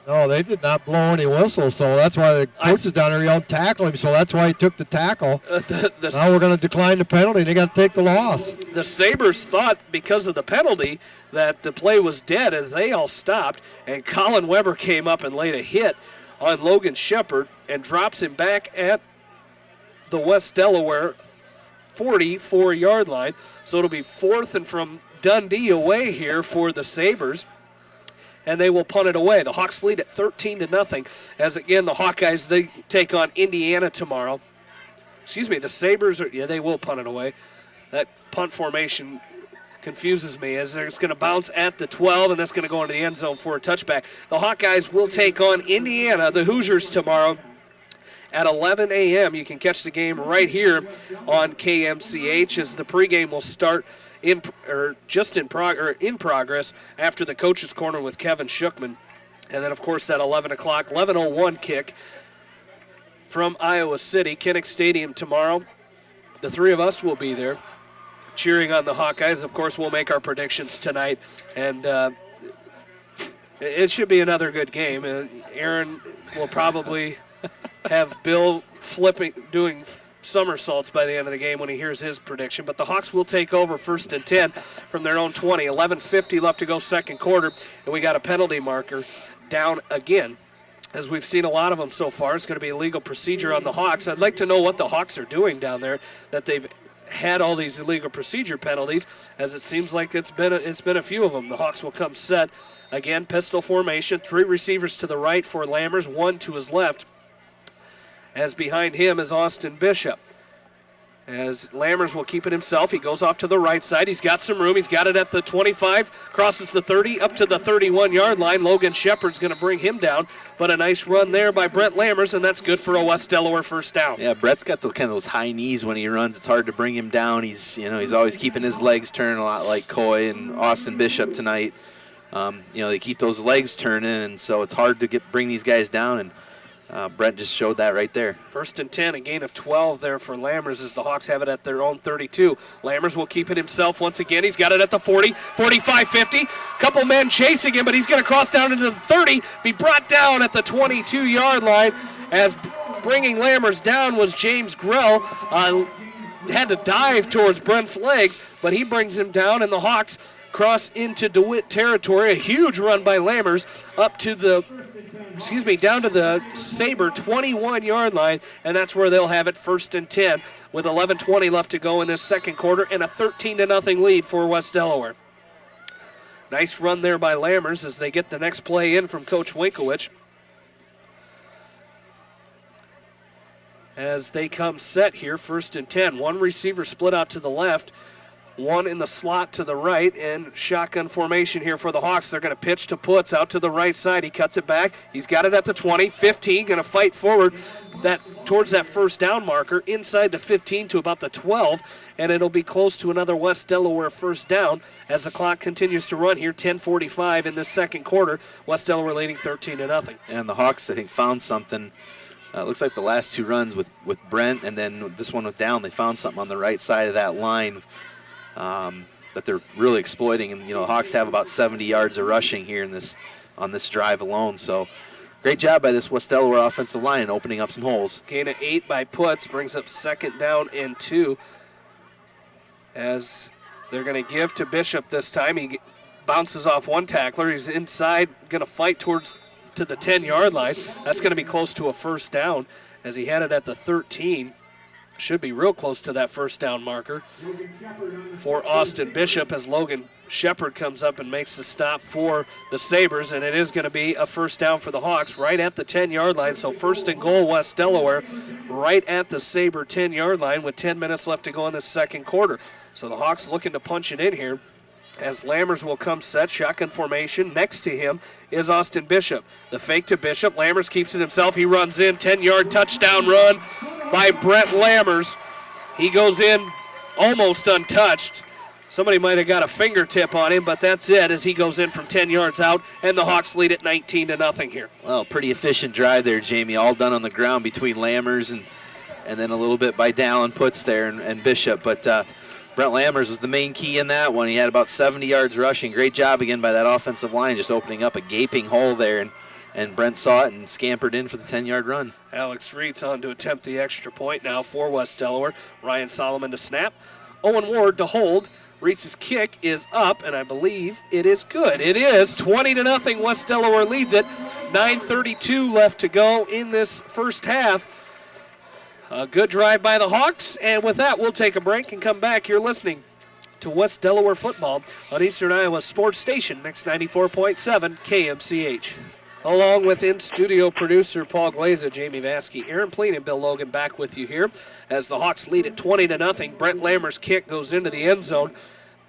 No, they did not blow any whistles, so that's why the coaches down there yelled tackle him, so that's why he took the tackle. Now we're going to decline the penalty, and they got to take the loss. The Sabres thought, because of the penalty, that the play was dead, as they all stopped, and Colin Weber came up and laid a hit on Logan Shepard and drops him back at the West Delaware 44-yard line. So it'll be 4th and from Dundee away here for the Sabres, and they will punt it away. The Hawks lead at 13-0, as again the Hawkeyes, they take on Indiana tomorrow. The Sabres they will punt it away. That punt formation confuses me, as it's going to bounce at the 12, and that's going to go into the end zone for a touchback. The Hawkeyes will take on Indiana, the Hoosiers, tomorrow at 11 a.m. You can catch the game right here on KMCH, as the pregame will start in progress after the coach's corner with Kevin Shookman. And then, of course, that 11 o'clock, 11:01 kick from Iowa City, Kinnick Stadium tomorrow. The three of us will be there cheering on the Hawkeyes. Of course, we'll make our predictions tonight, and it should be another good game. Aaron will probably have Bill doing somersaults by the end of the game when he hears his prediction. But the Hawks will take over 1st and 10 from their own 20. 11:50 left to go second quarter, and we got a penalty marker down again. As we've seen a lot of them so far, it's going to be a legal procedure on the Hawks. I'd like to know what the Hawks are doing down there, that they've had all these illegal procedure penalties, as it seems like it's been a few of them. The Hawks will come set again, pistol formation, 3 receivers to the right for Lammers, 1 to his left, as behind him is Austin Bishop. As Lammers will keep it himself, he goes off to the right side. He's got some room. He's got it at the 25, crosses the 30, up to the 31-yard line. Logan Shepard's going to bring him down, but a nice run there by Brett Lammers, and that's good for a West Delaware first down. Yeah, Brett's got those high knees when he runs. It's hard to bring him down. He's always keeping his legs turned, a lot like Coy and Austin Bishop tonight. They keep those legs turning, and so it's hard to bring these guys down, and Brent just showed that right there. 1st and 10, a gain of 12 there for Lammers, as the Hawks have it at their own 32. Lammers will keep it himself once again. He's got it at the 40, 45, 50. Couple men chasing him, but he's going to cross down into the 30, be brought down at the 22-yard line, as bringing Lammers down was James Grell. Had to dive towards Brent's legs, but he brings him down, and the Hawks cross into DeWitt territory. A huge run by Lammers up to the, down to the Sabre 21-yard line, and that's where they'll have it 1st and 10 with 11:20 left to go in this second quarter and a 13-0 lead for West Delaware. Nice run there by Lammers as they get the next play in from Coach Winkowicz. As they come set here, 1st and 10. One receiver split out to the left, one in the slot to the right, and shotgun formation here for the Hawks. They're going to pitch to Putz out to the right side. He cuts it back. He's got it at the 20, 15, going to fight forward towards that first down marker, inside the 15 to about the 12, and it'll be close to another West Delaware first down as the clock continues to run here, 10:45 in this second quarter. West Delaware leading 13-0. And the Hawks, I think, found something. Looks like the last two runs with Brent and then this one with Down, they found something on the right side of that line that they're really exploiting. And, the Hawks have about 70 yards of rushing here on this drive alone. So great job by this West Delaware offensive line opening up some holes. Gain of 8 by Putz brings up 2nd down and 2 as they're going to give to Bishop this time. He bounces off one tackler. He's inside, going to fight to the 10-yard line. That's going to be close to a first down as he had it at the 13. Should be real close to that first down marker for Austin Bishop as Logan Shepard comes up and makes the stop for the Sabres, and it is going to be a first down for the Hawks right at the 10-yard line. So 1st and goal, West Delaware, right at the Sabre 10-yard line with 10 minutes left to go in the second quarter. So the Hawks looking to punch it in here as Lammers will come set, shotgun formation. Next to him is Austin Bishop. The fake to Bishop. Lammers keeps it himself. He runs in, 10-yard touchdown run by Brett Lammers. He goes in almost untouched. Somebody might have got a fingertip on him, but that's it as he goes in from 10 yards out, and the Hawks lead it 19-0 here. Well, pretty efficient drive there, Jamie. All done on the ground between Lammers and then a little bit by Dallin Putz there and Bishop. But Brent Lammers was the main key in that one. He had about 70 yards rushing. Great job again by that offensive line, just opening up a gaping hole there. And Brent saw it and scampered in for the 10-yard run. Alex Reed's on to attempt the extra point now for West Delaware. Ryan Solomon to snap. Owen Ward to hold. Reed's kick is up, and I believe it is good. It is 20-0. West Delaware leads it. 9:32 left to go in this first half. A good drive by the Hawks, and with that, we'll take a break and come back. You're listening to West Delaware football on Eastern Iowa Sports Station, next 94.7 KMCH. Along with in-studio producer Paul Glaza, Jamie Vaskey, Aaron Pleen, and Bill Logan back with you here as the Hawks lead at 20-0. Brent Lammers' kick goes into the end zone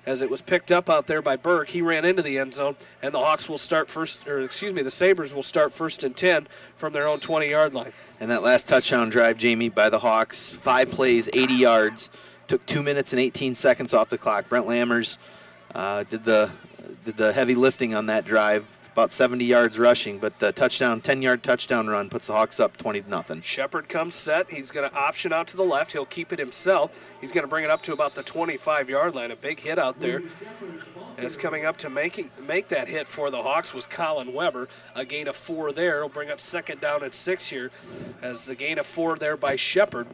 as it was picked up out there by Burke. He ran into the end zone, and the Hawks will start the Sabres will start 1st and 10 from their own 20-yard line. And that last touchdown drive, Jamie, by the Hawks, 5 plays, 80 yards, took 2 minutes and 18 seconds off the clock. Brent Lammers did the heavy lifting on that drive. About 70 yards rushing, but the 10-yard touchdown run puts the Hawks up 20-0. Shepard comes set. He's going to option out to the left. He'll keep it himself. He's going to bring it up to about the 25-yard line. A big hit out there. And it's coming up to make that hit for the Hawks was Colin Weber. A gain of 4 there. He'll bring up 2nd down and 6 here as the gain of 4 there by Shepard.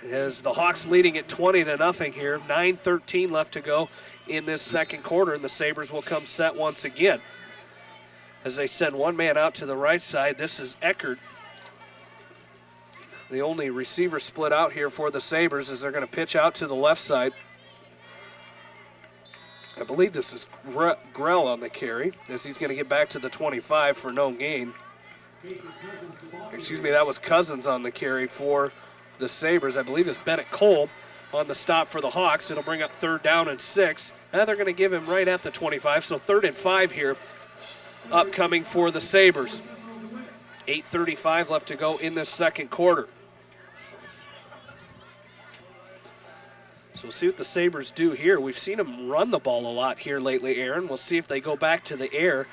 As the Hawks leading at 20-0 here. 9:13 left to go in this second quarter, and the Sabres will come set once again. As they send one man out to the right side, this is Eckert. The only receiver split out here for the Sabres as they're going to pitch out to the left side. I believe this is Grell on the carry as he's going to get back to the 25 for no gain. That was Cousins on the carry for the Sabres. I believe it's Bennett Cole on the stop for the Hawks. It'll bring up 3rd down and 6. And they're going to give him right at the 25, so 3rd and 5 here. Upcoming for the Sabres. 8:35 left to go in this second quarter. So we'll see what the Sabres do here. We've seen them run the ball a lot here lately, Aaron. We'll see if they go back to the air.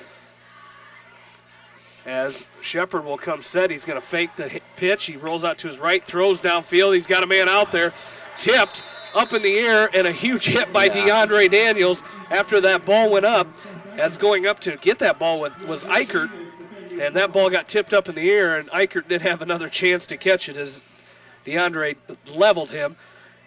As Shepard will come set, he's going to fake the pitch. He rolls out to his right, throws downfield. He's got a man out there, tipped up in the air, and a huge hit by DeAndre Daniels after that ball went up. As going up to get that ball was Eichert, and that ball got tipped up in the air, and Eichert did have another chance to catch it as DeAndre leveled him.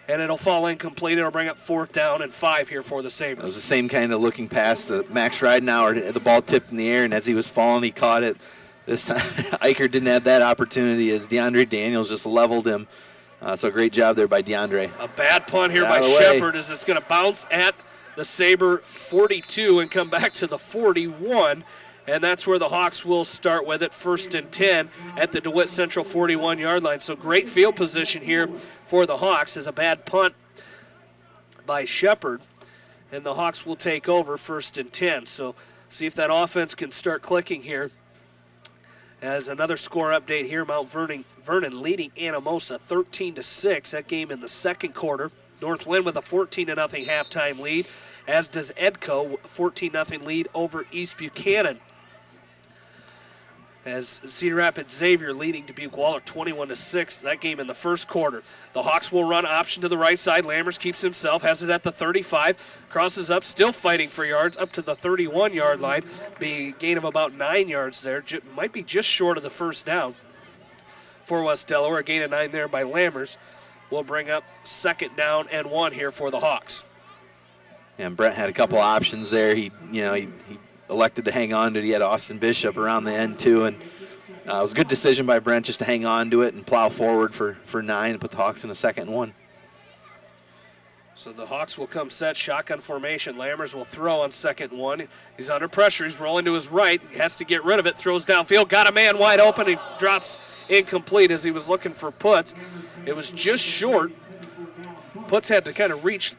and it'll fall incomplete. It'll bring up 4th down and 5 here for the It was Sabres. the same kind of looking pass that Max Ridenauer, the ball tipped in the air, and as he was falling, he caught it. This time, Eicher didn't have that opportunity as DeAndre Daniels just leveled him. So great job there by DeAndre. A bad punt here Get by out of the way. Shepard as it's going to bounce at the Sabre 42 and come back to the 41. And that's where the Hawks will start with it, 1st and 10 at the DeWitt Central 41-yard line. So great field position here for the Hawks as a bad punt by Shepard. And the Hawks will take over 1st and 10. So see if that offense can start clicking here. As another score update here, Mount Vernon leading Anamosa 13-6. That game in the second quarter. Northland with a 14-0 halftime lead, as does Edco, 14-0 lead over East Buchanan. As Cedar Rapids Xavier leading Dubuque Waller 21-6. That game in the first quarter. The Hawks will run option to the right side. Lammers keeps himself, has it at the 35, crosses up, still fighting for yards up to the 31-yard line. Be a gain of about 9 yards there. Might be just short of the first down for West Delaware. A gain of 9 there by Lammers. Will bring up 2nd down and 1 here for the Hawks. And Brett had a couple options there. He elected to hang on to it. He had Austin Bishop around the end too, and it was a good decision by Brent just to hang on to it and plow forward for 9 and put the Hawks in a 2nd and 1. So the Hawks will come set, shotgun formation. Lammers will throw on 2nd and 1. He's under pressure. He's rolling to his right. He has to get rid of it. Throws downfield. Got a man wide open. He drops incomplete as he was looking for Putz. It was just short. Putz had to kind of reach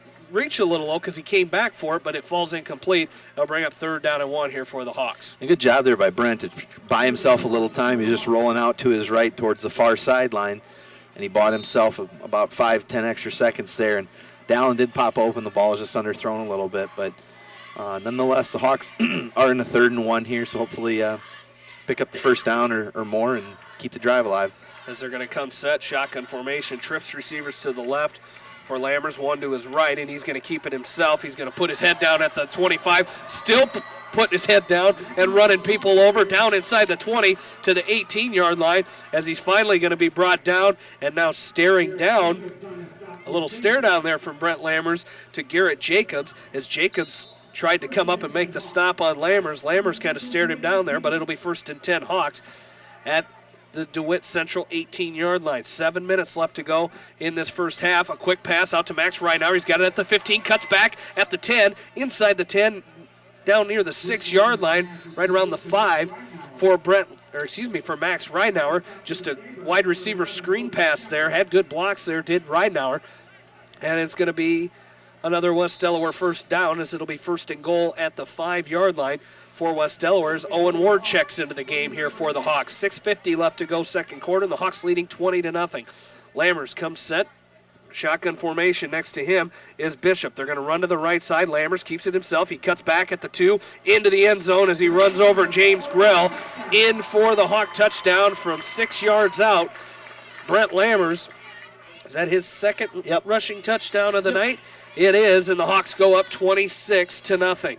a little low because he came back for it, but it falls incomplete. They'll bring up 3rd down and 1 here for the Hawks. A good job there by Brent to buy himself a little time. He's just rolling out to his right towards the far sideline, and he bought himself about 5-10 extra seconds there. And Dallin did pop open. The ball was just underthrown a little bit, but nonetheless, the Hawks are in a 3rd and 1 here, so hopefully pick up the 1st down or more and keep the drive alive. As they're going to come set, shotgun formation, trips receivers to the left for Lammers, 1 to his right, and he's going to keep it himself. He's going to put his head down at the 25, still putting his head down and running people over down inside the 20 to the 18-yard line as he's finally going to be brought down and now staring down. A little stare down there from Brent Lammers to Garrett Jacobs as Jacobs tried to come up and make the stop on Lammers. Lammers kind of stared him down there, but it'll be 1st and 10 Hawks at the DeWitt Central 18-yard line. 7 minutes left to go in this first half. A quick pass out to Max Ridenauer. He's got it at the 15, cuts back at the 10, inside the 10, down near the 6-yard line, right around the 5 for Max Ridenauer. Just a wide receiver screen pass there. Had good blocks there, did Ridenauer. And it's going to be another West Delaware 1st down as it'll be 1st and goal at the 5-yard line for West Delaware as Owen Ward checks into the game here for the Hawks. 6:50 left to go second quarter, and the Hawks leading 20-0. Lammers comes set. Shotgun formation next to him is Bishop. They're going to run to the right side. Lammers keeps it himself. He cuts back at the 2 into the end zone as he runs over James Grell in for the Hawk touchdown from 6 yards out. Brent Lammers, is that his 2nd rushing touchdown of the night? It is, and the Hawks go up 26-0.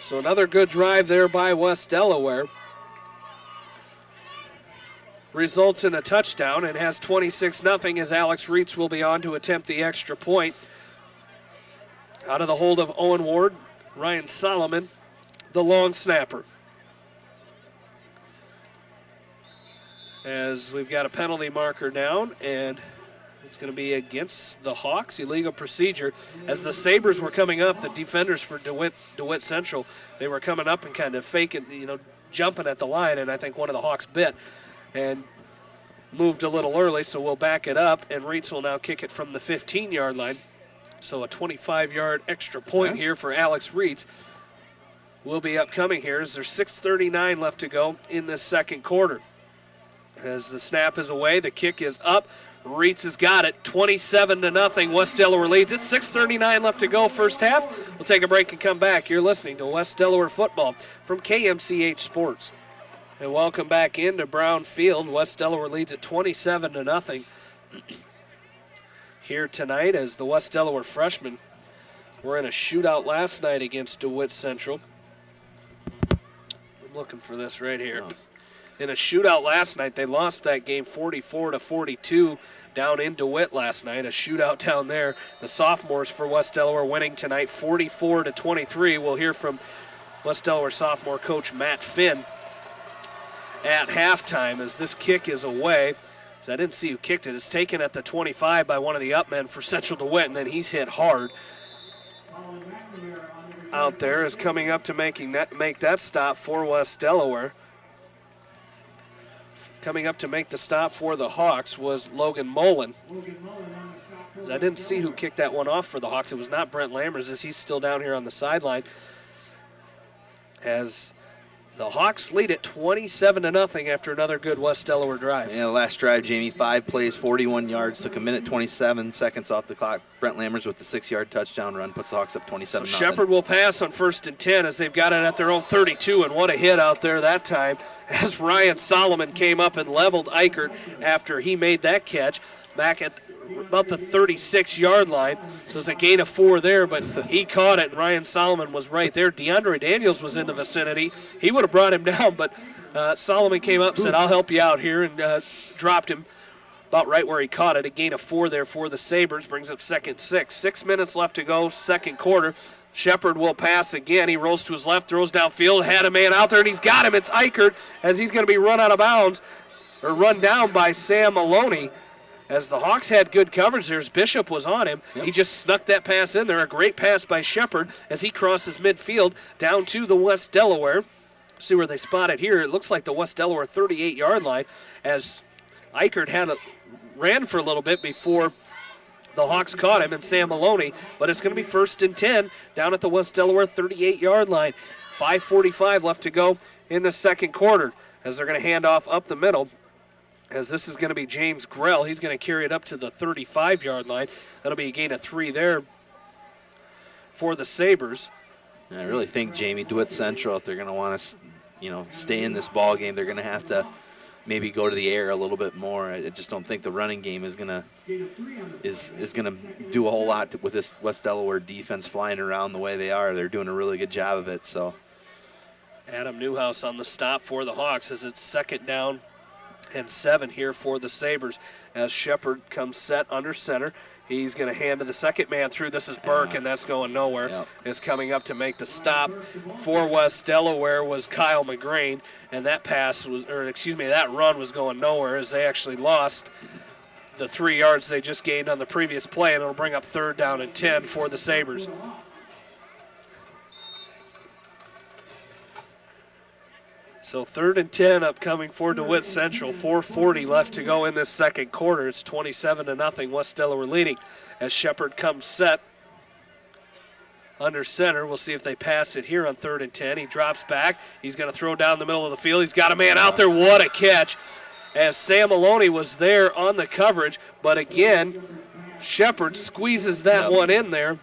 So another good drive there by West Delaware. Results in a touchdown and has 26-0 as Alex Reitz will be on to attempt the extra point. Out of the hold of Owen Ward, Ryan Solomon, the long snapper. As we've got a penalty marker down, and it's going to be against the Hawks, illegal procedure. As the Sabres were coming up, the defenders for DeWitt Central, they were coming up and kind of faking, jumping at the line, and I think one of the Hawks bit and moved a little early, so we'll back it up, and Reitz will now kick it from the 15-yard line. So a 25-yard extra point here for Alex Reitz will be upcoming here as there's 6:39 left to go in this second quarter. As the snap is away, the kick is up. Reitz has got it, 27-0. West Delaware leads it. 6:39 left to go first half. We'll take a break and come back. You're listening to West Delaware football from KMCH Sports. And welcome back into Brown Field. West Delaware leads at 27-0 here tonight as the West Delaware freshmen were in a shootout last night against DeWitt Central. I'm looking for this right here. in a shootout last night. They lost that game 44-42 down in DeWitt last night. A shootout down there. The sophomores for West Delaware winning tonight 44-23. We'll hear from West Delaware sophomore coach Matt Finn at halftime as this kick is away. So I didn't see who kicked it. It's taken at the 25 by one of the upmen for Central DeWitt, and then he's hit hard. Out there is coming up to make that stop for West Delaware. Coming up to make the stop for the Hawks was Logan Mullen. I didn't see who kicked that one off for the Hawks. It was not Brent Lammers, as he's still down here on the sideline. As the Hawks lead it 27-0 after another good West Delaware drive. Yeah, the last drive, Jamie, 5 plays, 41 yards, took a minute 27 seconds off the clock. Brent Lammers with the 6-yard touchdown run puts the Hawks up 27-0. So Shepherd will pass on 1st and 10 as they've got it at their own 32, and what a hit out there that time as Ryan Solomon came up and leveled Eichert after he made that catch back at about the 36-yard line. So it's a gain of 4 there, but he caught it, and Ryan Solomon was right there. DeAndre Daniels was in the vicinity. He would have brought him down, but Solomon came up and said, I'll help you out here, and dropped him about right where he caught it. A gain of 4 there for the Sabres, brings up 2nd and 6. 6 minutes left to go, second quarter. Shepherd will pass again. He rolls to his left, throws downfield, had a man out there, and he's got him. It's Eichert as he's going to be run out of bounds, or run down by Sam Maloney. As the Hawks had good coverage there, as Bishop was on him, He just snuck that pass in there. A great pass by Shepherd as he crosses midfield down to the West Delaware. See where they spot it here. It looks like the West Delaware 38-yard line as Eichert ran for a little bit before the Hawks caught him and Sam Maloney, but it's going to be 1st and 10 down at the West Delaware 38-yard line. 5:45 left to go in the second quarter as they're going to hand off up the middle. As this is going to be James Grell. He's going to carry it up to the 35-yard line. That'll be a gain of 3 there for the Sabres. I really think, Jamie, DeWitt Central, if they're going to want to, stay in this ball game, they're going to have to maybe go to the air a little bit more. I just don't think the running game is going to do a whole lot with this West Delaware defense flying around the way they are. They're doing a really good job of it. So Adam Newhouse on the stop for the Hawks as it's 2nd down and 7 here for the Sabres as Shepherd comes set under center. He's going to hand to the second man through. This is Burke, and that's going nowhere. Yep. Is coming up to make the stop for West Delaware was Kyle McGrain, and that that run was going nowhere as they actually lost the 3 yards they just gained on the previous play, and it'll bring up 3rd down and 10 for the Sabres. So 3rd and 10 upcoming for DeWitt Central. 4:40 left to go in this second quarter. It's 27-0, West Delaware leading as Shepherd comes set under center. We'll see if they pass it here on 3rd and 10. He drops back. He's going to throw down the middle of the field. He's got a man out there. What a catch as Sam Maloney was there on the coverage. But again, Shepherd squeezes that one in there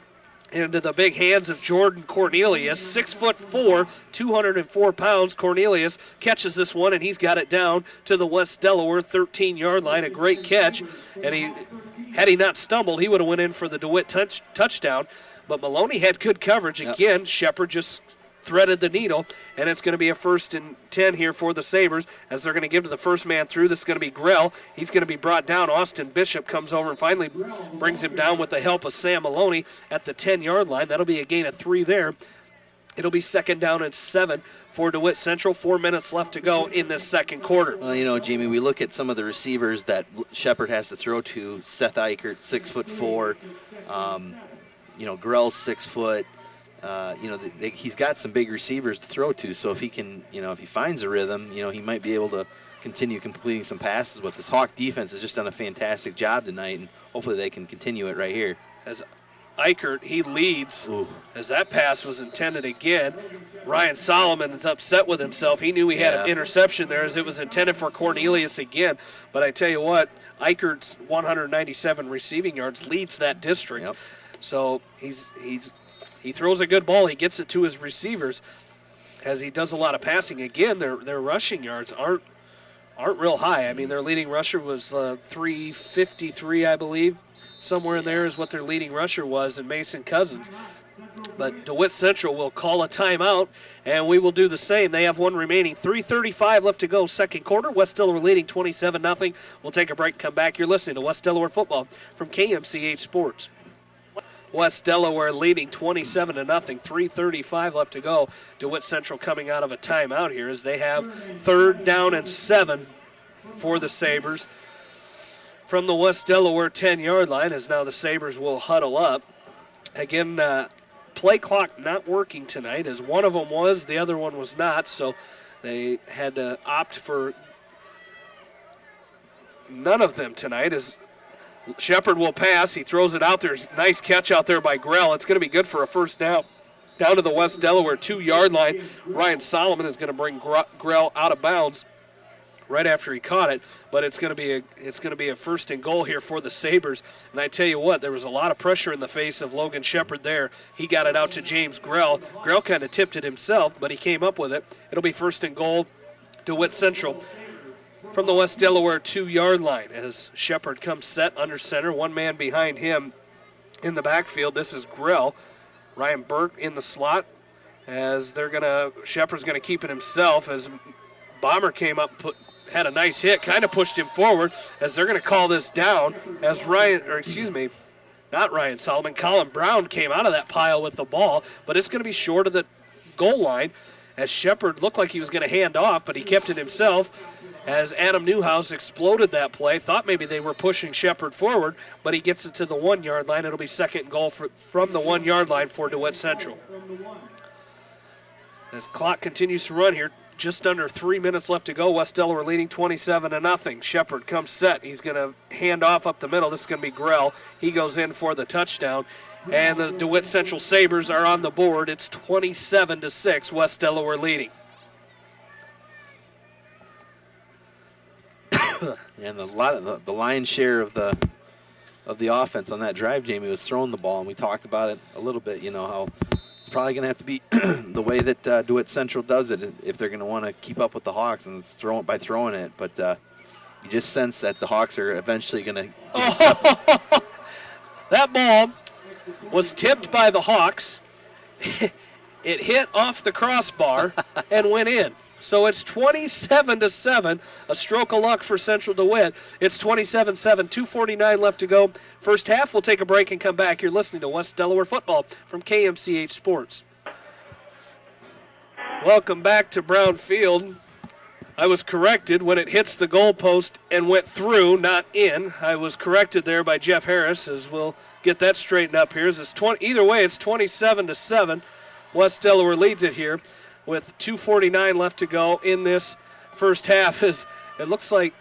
into the big hands of Jordan Cornelius. 6'4", 204 pounds. Cornelius catches this one, and he's got it down to the West Delaware 13-yard line. A great catch, and had he not stumbled, he would have went in for the DeWitt touchdown. But Maloney had good coverage. Again, Shepherd just threaded the needle, and it's going to be a 1st and 10 here for the Sabres as they're going to give to the first man through. This is going to be Grell. He's going to be brought down. Austin Bishop comes over and finally brings him down with the help of Sam Maloney at the 10-yard line. That'll be a gain of 3 there. It'll be 2nd down and 7 for DeWitt Central. 4 minutes left to go in this second quarter. Well, Jamie, we look at some of the receivers that Shepherd has to throw to. Seth Eichert, 6'4". Grell's 6 foot. He's got some big receivers to throw to, so if he can, if he finds a rhythm, he might be able to continue completing some passes with this. Hawk defense has just done a fantastic job tonight, and hopefully they can continue it right here. As Eichert, he leads. Ooh. As that pass was intended again. Ryan Solomon is upset with himself. He knew he had an interception there as it was intended for Cornelius again. But I tell you what, Eichert's 197 receiving yards leads that district. Yep. So he throws a good ball. He gets it to his receivers as he does a lot of passing. Again, their rushing yards aren't real high. I mean, their leading rusher was 353, I believe. Somewhere in there is what their leading rusher was, and Mason Cousins. But DeWitt Central will call a timeout, and we will do the same. They have one remaining. 3:35 left to go, second quarter. West Delaware leading 27-0. We'll take a break and come back. You're listening to West Delaware football from KMCH Sports. West Delaware leading 27-0. 3:35 left to go. DeWitt Central coming out of a timeout here as they have 3rd down and 7 for the Sabres. From the West Delaware 10-yard line, as now the Sabres will huddle up. Again, play clock not working tonight, as one of them was, the other one was not, so they had to opt for none of them tonight. As Shepard will pass, he throws it out there. Nice catch out there by Grell. It's going to be good for a first down. Down to the West Delaware 2-yard line. Ryan Solomon is going to bring Grell out of bounds right after he caught it, but it's going to be a first and goal here for the Sabres. And I tell you what, there was a lot of pressure in the face of Logan Shepard there. He got it out to James Grell. Grell kind of tipped it himself, but he came up with it. It'll be first and goal, DeWitt Central from the West Delaware 2-yard line as Shepard comes set under center, one man behind him in the backfield. This is Grell. Ryan Burke in the slot as Shepard's going to keep it himself as Bomber came up and had a nice hit, kind of pushed him forward as they're going to call this down as not Ryan Solomon, Colin Brown came out of that pile with the ball, but it's going to be short of the goal line as Shepard looked like he was going to hand off, but he kept it himself as Adam Newhouse exploded that play. Thought maybe they were pushing Shepard forward, but he gets it to the 1-yard line. It'll be second and goal from the 1-yard line for DeWitt Central. As clock continues to run here, just under 3 minutes left to go. West Delaware leading 27-0. Shepard comes set. He's going to hand off up the middle. This is going to be Grell. He goes in for the touchdown. And the DeWitt Central Sabres are on the board. It's 27-6. West Delaware leading. And the lion's share of the offense on that drive, Jamie, was throwing the ball, and we talked about it a little bit. You know how it's probably going to have to be the way that DeWitt Central does it if they're going to want to keep up with the Hawks, and it's by throwing it. But you just sense that the Hawks are eventually going to. That ball was tipped by the Hawks. It hit off the crossbar and went in. So it's 27-7, a stroke of luck for Central DeWitt. It's 27-7, 2:49 left to go. First half, we'll take a break and come back. You're listening to West Delaware football from KMCH Sports. Welcome back to Brown Field. I was corrected when it hits the goalpost and went through, not in. I was corrected there by Jeff Harris, as we'll get that straightened up here. Either way, it's 27-7. West Delaware leads it here with 2:49 left to go in this first half. As it looks like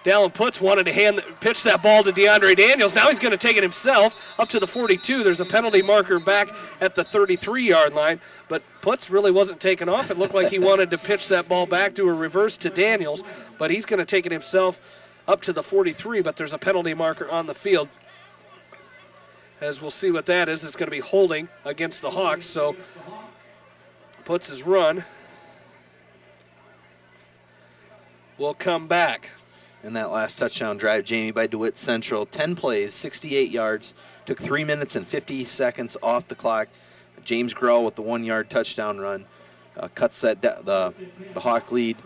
Dallin Putz wanted to pitch that ball to DeAndre Daniels. Now he's going to take it himself up to the 42. There's a penalty marker back at the 33-yard line, but Putz really wasn't taken off. It looked like he wanted to pitch that ball back to a reverse to Daniels, but he's going to take it himself up to the 43, but there's a penalty marker on the field. As we'll see what that is, it's going to be holding against the Hawks, so Putz's run will come back. And that last touchdown drive, Jamie, by DeWitt Central, 10 plays, 68 yards, took 3 minutes and 50 seconds off the clock. James Grell with the 1-yard touchdown run cuts the Hawk lead.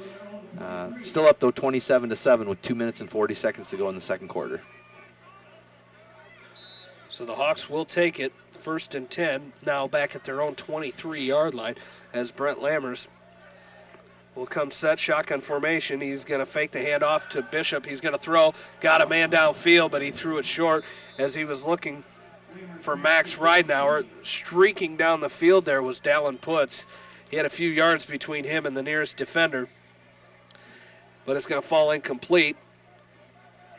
Still up, though, 27-7 with 2 minutes and 40 seconds to go in the second quarter. So the Hawks will take it, 1st and 10, now back at their own 23-yard line as Brent Lammers will come set, shotgun formation. He's going to fake the handoff to Bishop. He's going to throw, got a man downfield, but he threw it short as he was looking for Max Ridenauer. Streaking down the field there was Dallin Putz. He had a few yards between him and the nearest defender, but it's going to fall incomplete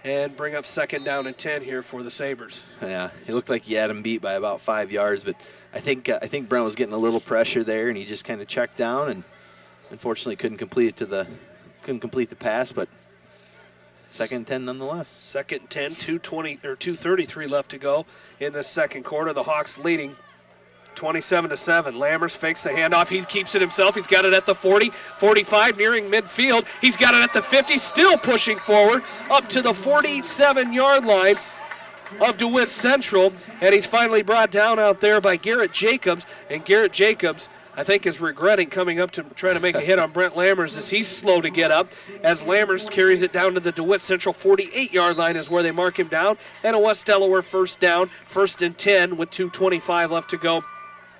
and bring up 2nd down and 10 here for the Sabres. Yeah, he looked like he had him beat by about 5 yards, but I think Brent was getting a little pressure there, and he just kind of checked down and unfortunately couldn't complete the pass, but 2nd and 10 nonetheless. 2nd and 10, 2:33 left to go in the second quarter. The Hawks leading 27-7. Lammers fakes the handoff. He keeps it himself. He's got it at the 40, 45, nearing midfield. He's got it at the 50, still pushing forward up to the 47-yard line. of DeWitt Central, and he's finally brought down out there by Garrett Jacobs, and Garrett Jacobs, I think, is regretting coming up to try to make a hit on Brent Lammers as he's slow to get up, as Lammers carries it down to the DeWitt Central 48-yard line is where they mark him down, and a West Delaware first down, 1st and 10 with 2:25 left to go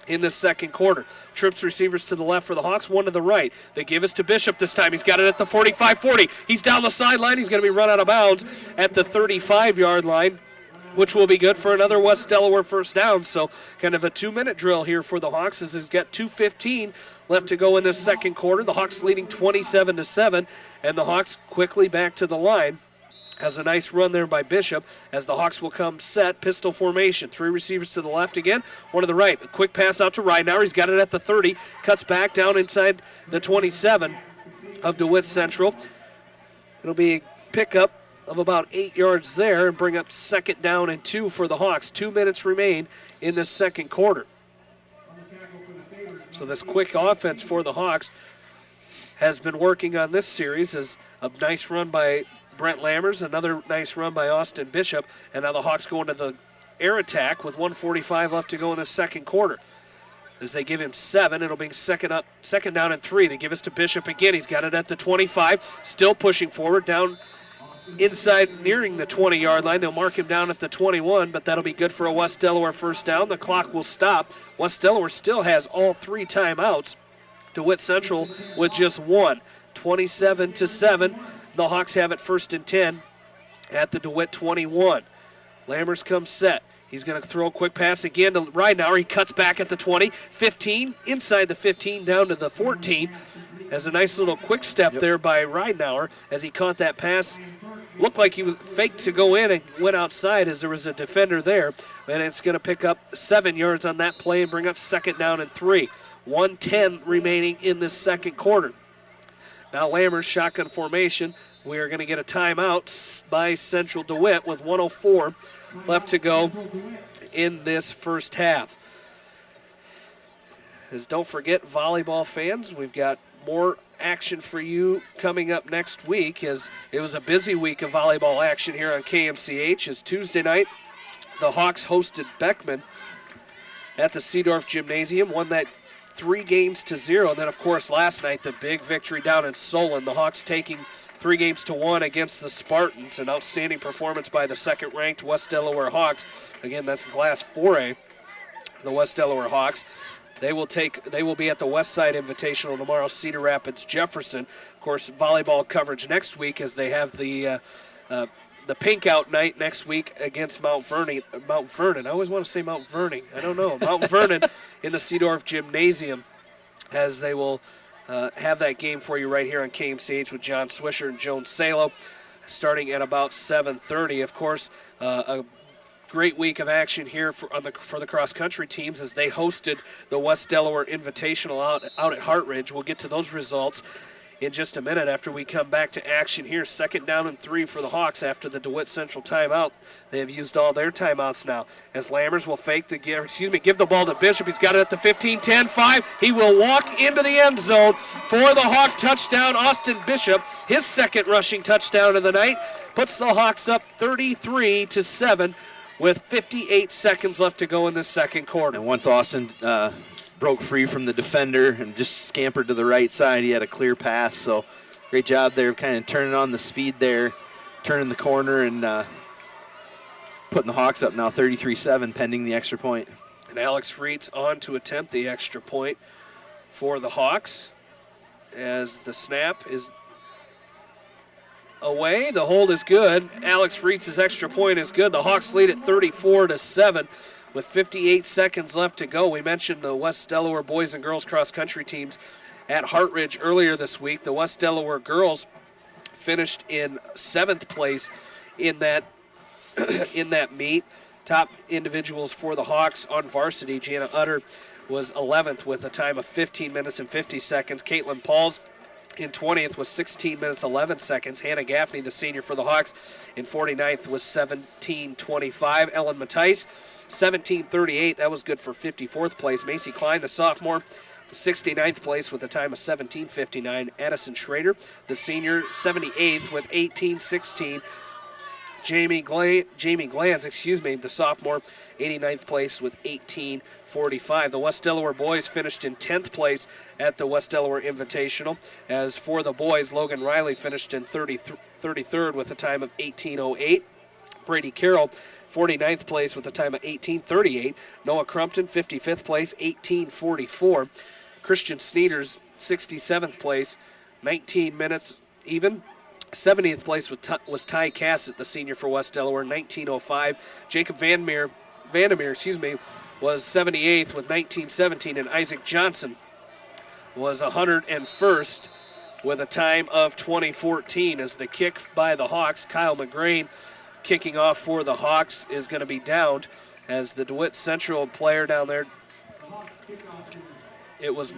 in the second quarter. Trips receivers to the left for the Hawks, one to the right. They give us to Bishop this time. He's got it at the 45-40. He's down the sideline. He's going to be run out of bounds at the 35-yard line, which will be good for another West Delaware first down. So kind of a 2-minute drill here for the Hawks as he's got 2:15 left to go in this second quarter. The Hawks leading 27-7, and the Hawks quickly back to the line. Has a nice run there by Bishop as the Hawks will come set, pistol formation. 3 receivers to the left again, 1 to the right. A quick pass out to Ridenauer. He's got it at the 30, cuts back down inside the 27 of DeWitt Central. It'll be a pickup of about 8 yards there and bring up 2nd down and 2 for the Hawks. 2 minutes remain in the second quarter. So this quick offense for the Hawks has been working on this series as a nice run by Brent Lammers, another nice run by Austin Bishop, and now the Hawks go into the air attack with 1:45 left to go in the second quarter. As they give him 7, it'll be second down and 3. They give us to Bishop again. He's got it at the 25, still pushing forward down inside nearing the 20-yard line. They'll mark him down at the 21, but that'll be good for a West Delaware first down. The clock will stop. West Delaware still has all 3 timeouts. DeWitt Central with just 1. 27-7. The Hawks have it 1st and 10 at the DeWitt 21. Lammers comes set. He's going to throw a quick pass again to Ridenauer. He cuts back at the 20, 15, inside the 15 down to the 14. As a nice little quick step there by Ridenauer as he caught that pass. Looked like he was faked to go in and went outside as there was a defender there. And it's going to pick up 7 yards on that play and bring up 2nd down and 3. 1:10 remaining in this second quarter. Now Lammers shotgun formation. We are going to get a timeout by Central DeWitt with 1:04 left to go in this first half. As don't forget, volleyball fans, we've got more action for you coming up next week, as it was a busy week of volleyball action here on KMCH. As Tuesday night, the Hawks hosted Beckman at the Seedorf Gymnasium, won that 3-0. And then, of course, last night, the big victory down in Solon. The Hawks taking 3-1 against the Spartans. An outstanding performance by the 2nd-ranked West Delaware Hawks. Again, that's Class 4A, the West Delaware Hawks. They will be at the West Side Invitational tomorrow, Cedar Rapids, Jefferson. Of course, volleyball coverage next week as they have the pink out night next week against Mount Vernon. I always want to say Mount Vernon. I don't know. Mount Vernon in the Seedorf Gymnasium, as they will have that game for you right here on KMCH with John Swisher and Joan Salo, starting at about 7:30. Of course, a great week of action here for the cross-country teams as they hosted the West Delaware Invitational out at Hartridge. We'll get to those results in just a minute after we come back to action here. 2nd down and 3 for the Hawks after the DeWitt Central timeout. They have used all their timeouts now. As Lammers will give the ball to Bishop. He's got it at the 15, 10, 5. He will walk into the end zone for the Hawk touchdown. Austin Bishop, his 2nd rushing touchdown of the night, puts the Hawks up 33-7 with 58 seconds left to go in the second quarter. And once Austin broke free from the defender and just scampered to the right side, he had a clear pass. So great job there of kind of turning on the speed there, turning the corner, and putting the Hawks up now 33-7 pending the extra point. And Alex Reitz on to attempt the extra point for the Hawks as the snap is away. The hold is good. Alex Reitz's extra point is good. The Hawks lead at 34-7 with 58 seconds left to go. We mentioned the West Delaware boys and girls cross-country teams at Hartridge earlier this week. The West Delaware girls finished in 7th place in that meet. Top individuals for the Hawks on varsity, Jana Utter was 11th with a time of 15 minutes and 50 seconds. Caitlin Pauls in 20th with 16 minutes 11 seconds. Hannah Gaffney, the senior for the Hawks, in 49th was 17:25. Ellen Mattice, 17:38. That was good for 54th place. Macy Klein, the sophomore, 69th place with a time of 17:59. Addison Schrader, the senior, 78th with 18:16. Jamie Glanz, the sophomore, 89th place with 18:45. The West Delaware boys finished in 10th place at the West Delaware Invitational. As for the boys, Logan Riley finished in 33rd with a time of 18:08. Brady Carroll, 49th place with a time of 18:38. Noah Crumpton, 55th place, 18:44. Christian Sneeders, 67th place, 19 minutes even. 70th place was Ty Cassett, the senior for West Delaware, 19:05. Jacob Vandermeer, was 78th with 19:17, and Isaac Johnson was 101st with a time of 20:14. As the kick by the Hawks, Kyle McGrain kicking off for the Hawks is going to be downed, as the DeWitt Central player down there, it was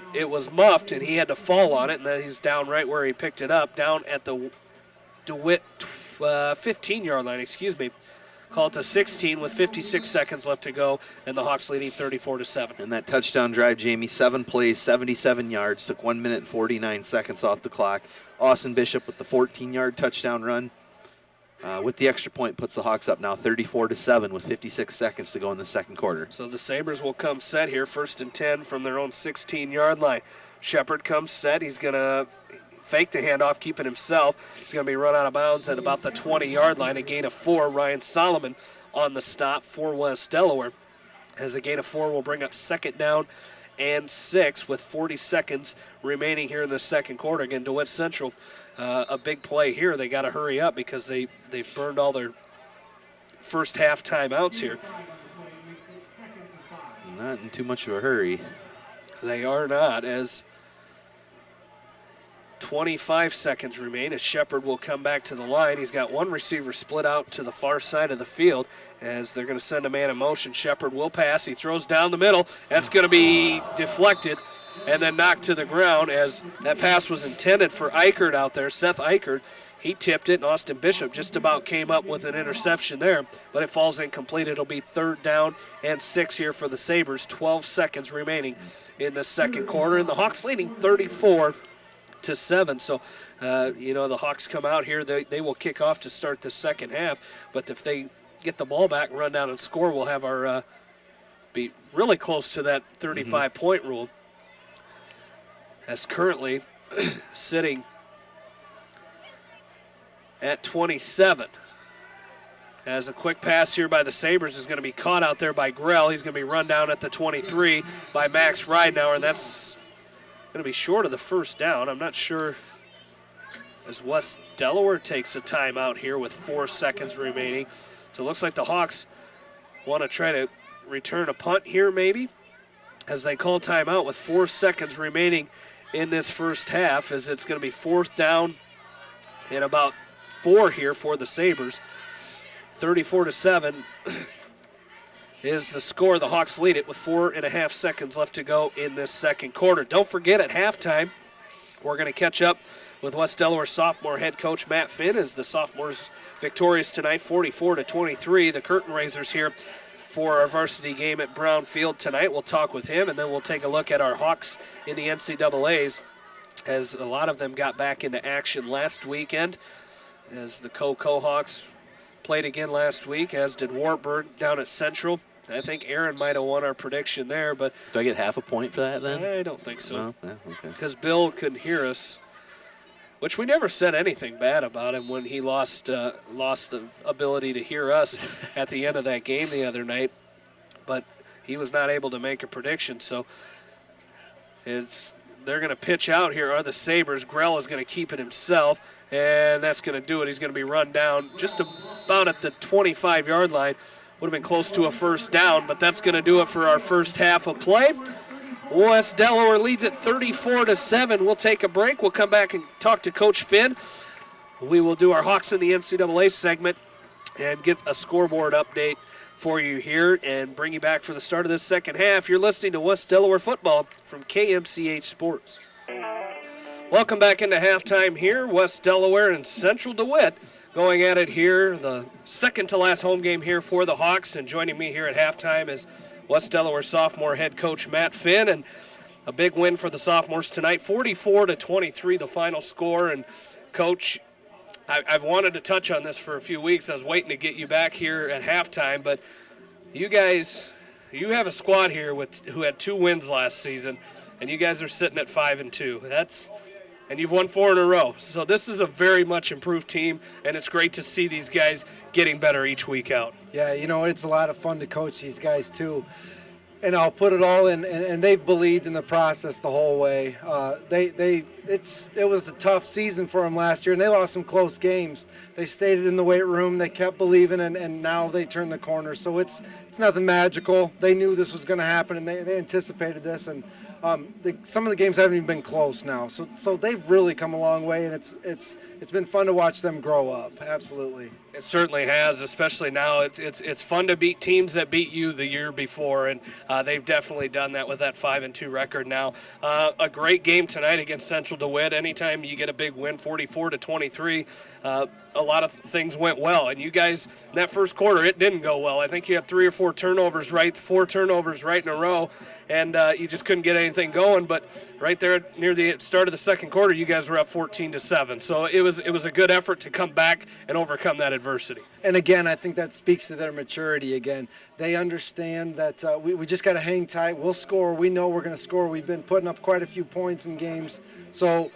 muffed and he had to fall on it, and then he's down right where he picked it up, down at the DeWitt 15-yard line, Called to 16 with 56 seconds left to go, and the Hawks leading 34-7. And that touchdown drive, Jamie, 7 plays, 77 yards, took 1 minute and 49 seconds off the clock. Austin Bishop with the 14-yard touchdown run. With the extra point, puts the Hawks up now 34-7 with 56 seconds to go in the second quarter. So the Sabres will come set here, 1st and 10 from their own 16-yard line. Shepard comes set. He's going to fake the handoff, keep it himself. He's going to be run out of bounds at about the 20-yard line. A gain of 4. Ryan Solomon on the stop for West Delaware. As a gain of 4 will bring up 2nd down and 6 with 40 seconds remaining here in the second quarter. Again, DeWitt Central, a big play here. They got to hurry up because they've burned all their first half timeouts here. Not in too much of a hurry. They are not, as 25 seconds remain as Shepard will come back to the line. He's got one receiver split out to the far side of the field as they're going to send a man in motion. Shepard will pass. He throws down the middle. That's going to be deflected and then knocked to the ground, as that pass was intended for Eichert out there, Seth Eichert. He tipped it, and Austin Bishop just about came up with an interception there, but it falls incomplete. It'll be 3rd down and 6 here for the Sabres. 12 seconds remaining in the second quarter, and the Hawks leading 34-7. So, the Hawks come out here. They will kick off to start the second half, but if they get the ball back, run down and score, we'll have our be really close to that 35-point rule. As currently sitting at 27. As a quick pass here by the Sabres is going to be caught out there by Grell. He's going to be run down at the 23 by Max Ridenauer, and that's going to be short of the first down. I'm not sure, as West Delaware takes a timeout here with 4 seconds remaining. So it looks like the Hawks want to try to return a punt here maybe, as they call timeout with 4 seconds remaining in this first half, as it's going to be 4th down and about 4 here for the Sabres. 34-7 is the score. The Hawks lead it with 4.5 seconds left to go in this second quarter. Don't forget, at halftime, we're going to catch up with West Delaware sophomore head coach Matt Finn, as the sophomores victorious tonight, 44-23. The curtain raisers here for our varsity game at Brown Field tonight. We'll talk with him, and then we'll take a look at our Hawks in the NCAAs, as a lot of them got back into action last weekend, as the Cocoa Hawks played again last week, as did Wartburg down at Central. I think Aaron might have won our prediction there, but do I get half a point for that then? I don't think so. No? Yeah, okay. Because Bill couldn't hear us, which we never said anything bad about him when he lost the ability to hear us at the end of that game the other night. But he was not able to make a prediction, so they're going to pitch out here are the Sabres. Grell is going to keep it himself, and that's going to do it. He's going to be run down just about at the 25-yard line. Would have been close to a first down, but that's going to do it for our first half of play. West Delaware leads it 34-7. We'll take a break. We'll come back and talk to Coach Finn. We will do our Hawks in the NCAA segment and get a scoreboard update for you here and bring you back for the start of this second half. You're listening to West Delaware football from KMCH Sports. Welcome back into halftime here. West Delaware and Central DeWitt going at it here. The second to last home game here for the Hawks, and joining me here at halftime is West Delaware sophomore head coach Matt Finn, and a big win for the sophomores tonight, 44-23 the final score. And Coach, I've wanted to touch on this for a few weeks. I was waiting to get you back here at halftime, but you guys, you have a squad here who had 2 wins last season, and you guys are sitting at 5-2. And you've won 4 in a row. So this is a very much improved team, and it's great to see these guys getting better each week out. Yeah, it's a lot of fun to coach these guys too. And I'll put it all in, and they've believed in the process the whole way. It was a tough season for them last year, and they lost some close games. They stayed in the weight room, they kept believing, and now they turned the corner. So it's nothing magical. They knew this was going to happen, and they anticipated this. And some of the games haven't even been close now. So they've really come a long way, and it's been fun to watch them grow up. Absolutely. It certainly has, especially now. It's fun to beat teams that beat you the year before, and they've definitely done that with that 5-2 record now. A great game tonight against Central DeWitt. Anytime you get a big win, 44-23, a lot of things went well. And you guys, in that first quarter, it didn't go well. I think you had 3 or 4 turnovers right in a row, and you just couldn't get anything going. But right there near the start of the second quarter, you guys were up 14-7. So it was a good effort to come back and overcome that adversity. And again, I think that speaks to their maturity again. They understand that we just got to hang tight. We'll score. We know we're going to score. We've been putting up quite a few points in games. So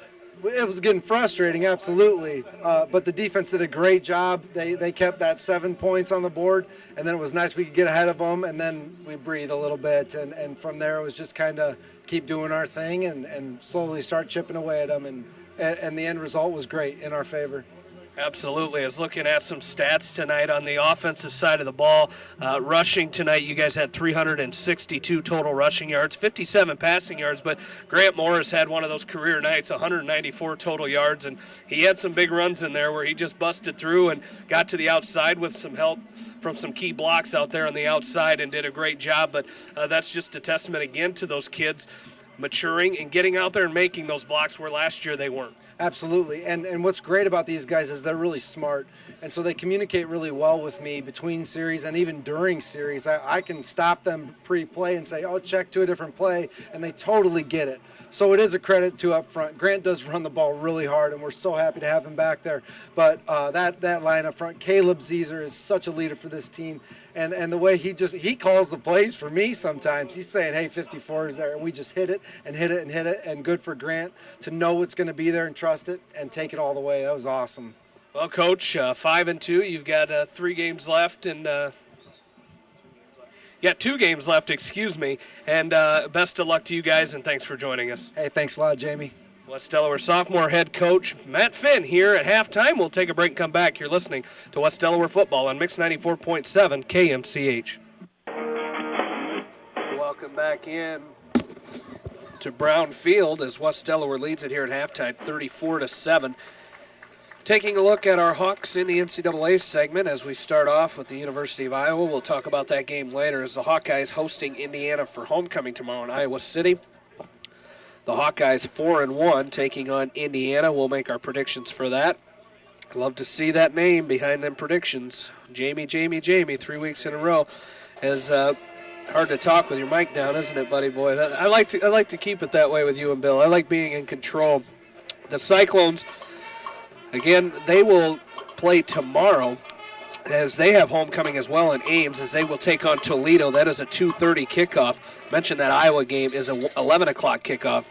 it was getting frustrating, absolutely. But the defense did a great job. They kept that 7 points on the board, and then it was nice we could get ahead of them, and then we breathe a little bit. And from there, it was just kind of keep doing our thing and slowly start chipping away at them. And the end result was great in our favor. Absolutely. I was looking at some stats tonight on the offensive side of the ball. Rushing tonight, you guys had 362 total rushing yards, 57 passing yards, but Grant Morris had one of those career nights, 194 total yards, and he had some big runs in there where he just busted through and got to the outside with some help from some key blocks out there on the outside and did a great job. But that's just a testament again to those kids maturing and getting out there and making those blocks where last year they weren't. Absolutely. And what's great about these guys is they're really smart. And so they communicate really well with me between series and even during series. I can stop them pre-play and say, oh, check to a different play, and they totally get it. So it is a credit to up front. Grant does run the ball really hard, and we're so happy to have him back there. But that line up front, Caleb Zeezer is such a leader for this team. And the way he calls the plays for me sometimes. He's saying, hey, 54 is there, and we just hit it and hit it and hit it. And good for Grant to know it's going to be there and trust it and take it all the way. That was awesome. Well, Coach, 5-2. You've got 3 games left, and got 2 games left, excuse me. And best of luck to you guys, and thanks for joining us. Hey, thanks a lot, Jamie. West Delaware sophomore head coach Matt Finn here at halftime. We'll take a break and come back. You're listening to West Delaware football on Mix 94.7 KMCH. Welcome back in to Brown Field as West Delaware leads it here at halftime, 34-7. Taking a look at our Hawks in the NCAA segment as we start off with the University of Iowa. We'll talk about that game later as the Hawkeyes hosting Indiana for homecoming tomorrow in Iowa City. The Hawkeyes 4-1 taking on Indiana. We'll make our predictions for that. Love to see that name behind them predictions. Jamie, 3 weeks in a row. Is hard to talk with your mic down, isn't it, buddy boy? I like to keep it that way with you and Bill. I like being in control. The Cyclones, again, they will play tomorrow as they have homecoming as well in Ames as they will take on Toledo. That is a 2:30 kickoff. Mentioned that Iowa game is a 11 o'clock kickoff.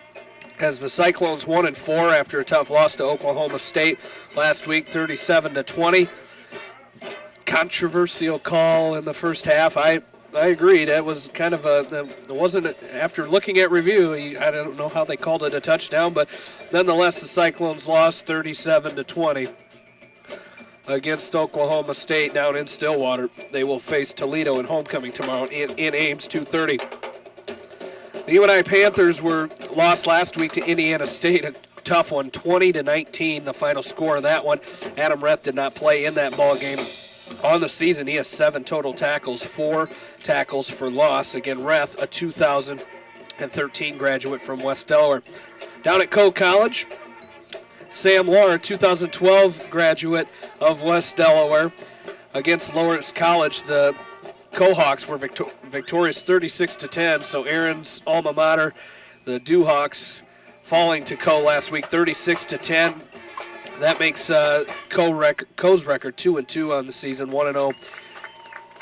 As the Cyclones 1-4 after a tough loss to Oklahoma State last week, 37-20. Controversial call in the first half. I agree. That was kind of after looking at review, I don't know how they called it a touchdown, but nonetheless, the Cyclones lost 37-20 against Oklahoma State down in Stillwater. They will face Toledo in homecoming tomorrow in Ames, 2:30. The UNI Panthers were lost last week to Indiana State, a tough one, 20-19, the final score of that one. Adam Reth did not play in that ball game. On the season, he has 7 total tackles, 4 tackles for loss. Again, Reth, a 2013 graduate from West Delaware. Down at Coe College, Sam Lahr, 2012 graduate of West Delaware. Against Lawrence College, the Cohawks were victorious 36-10, so Aaron's alma mater, the Dewhawks, falling to Coe last week 36-10. That makes Coe's record 2-2 on the season, 1-0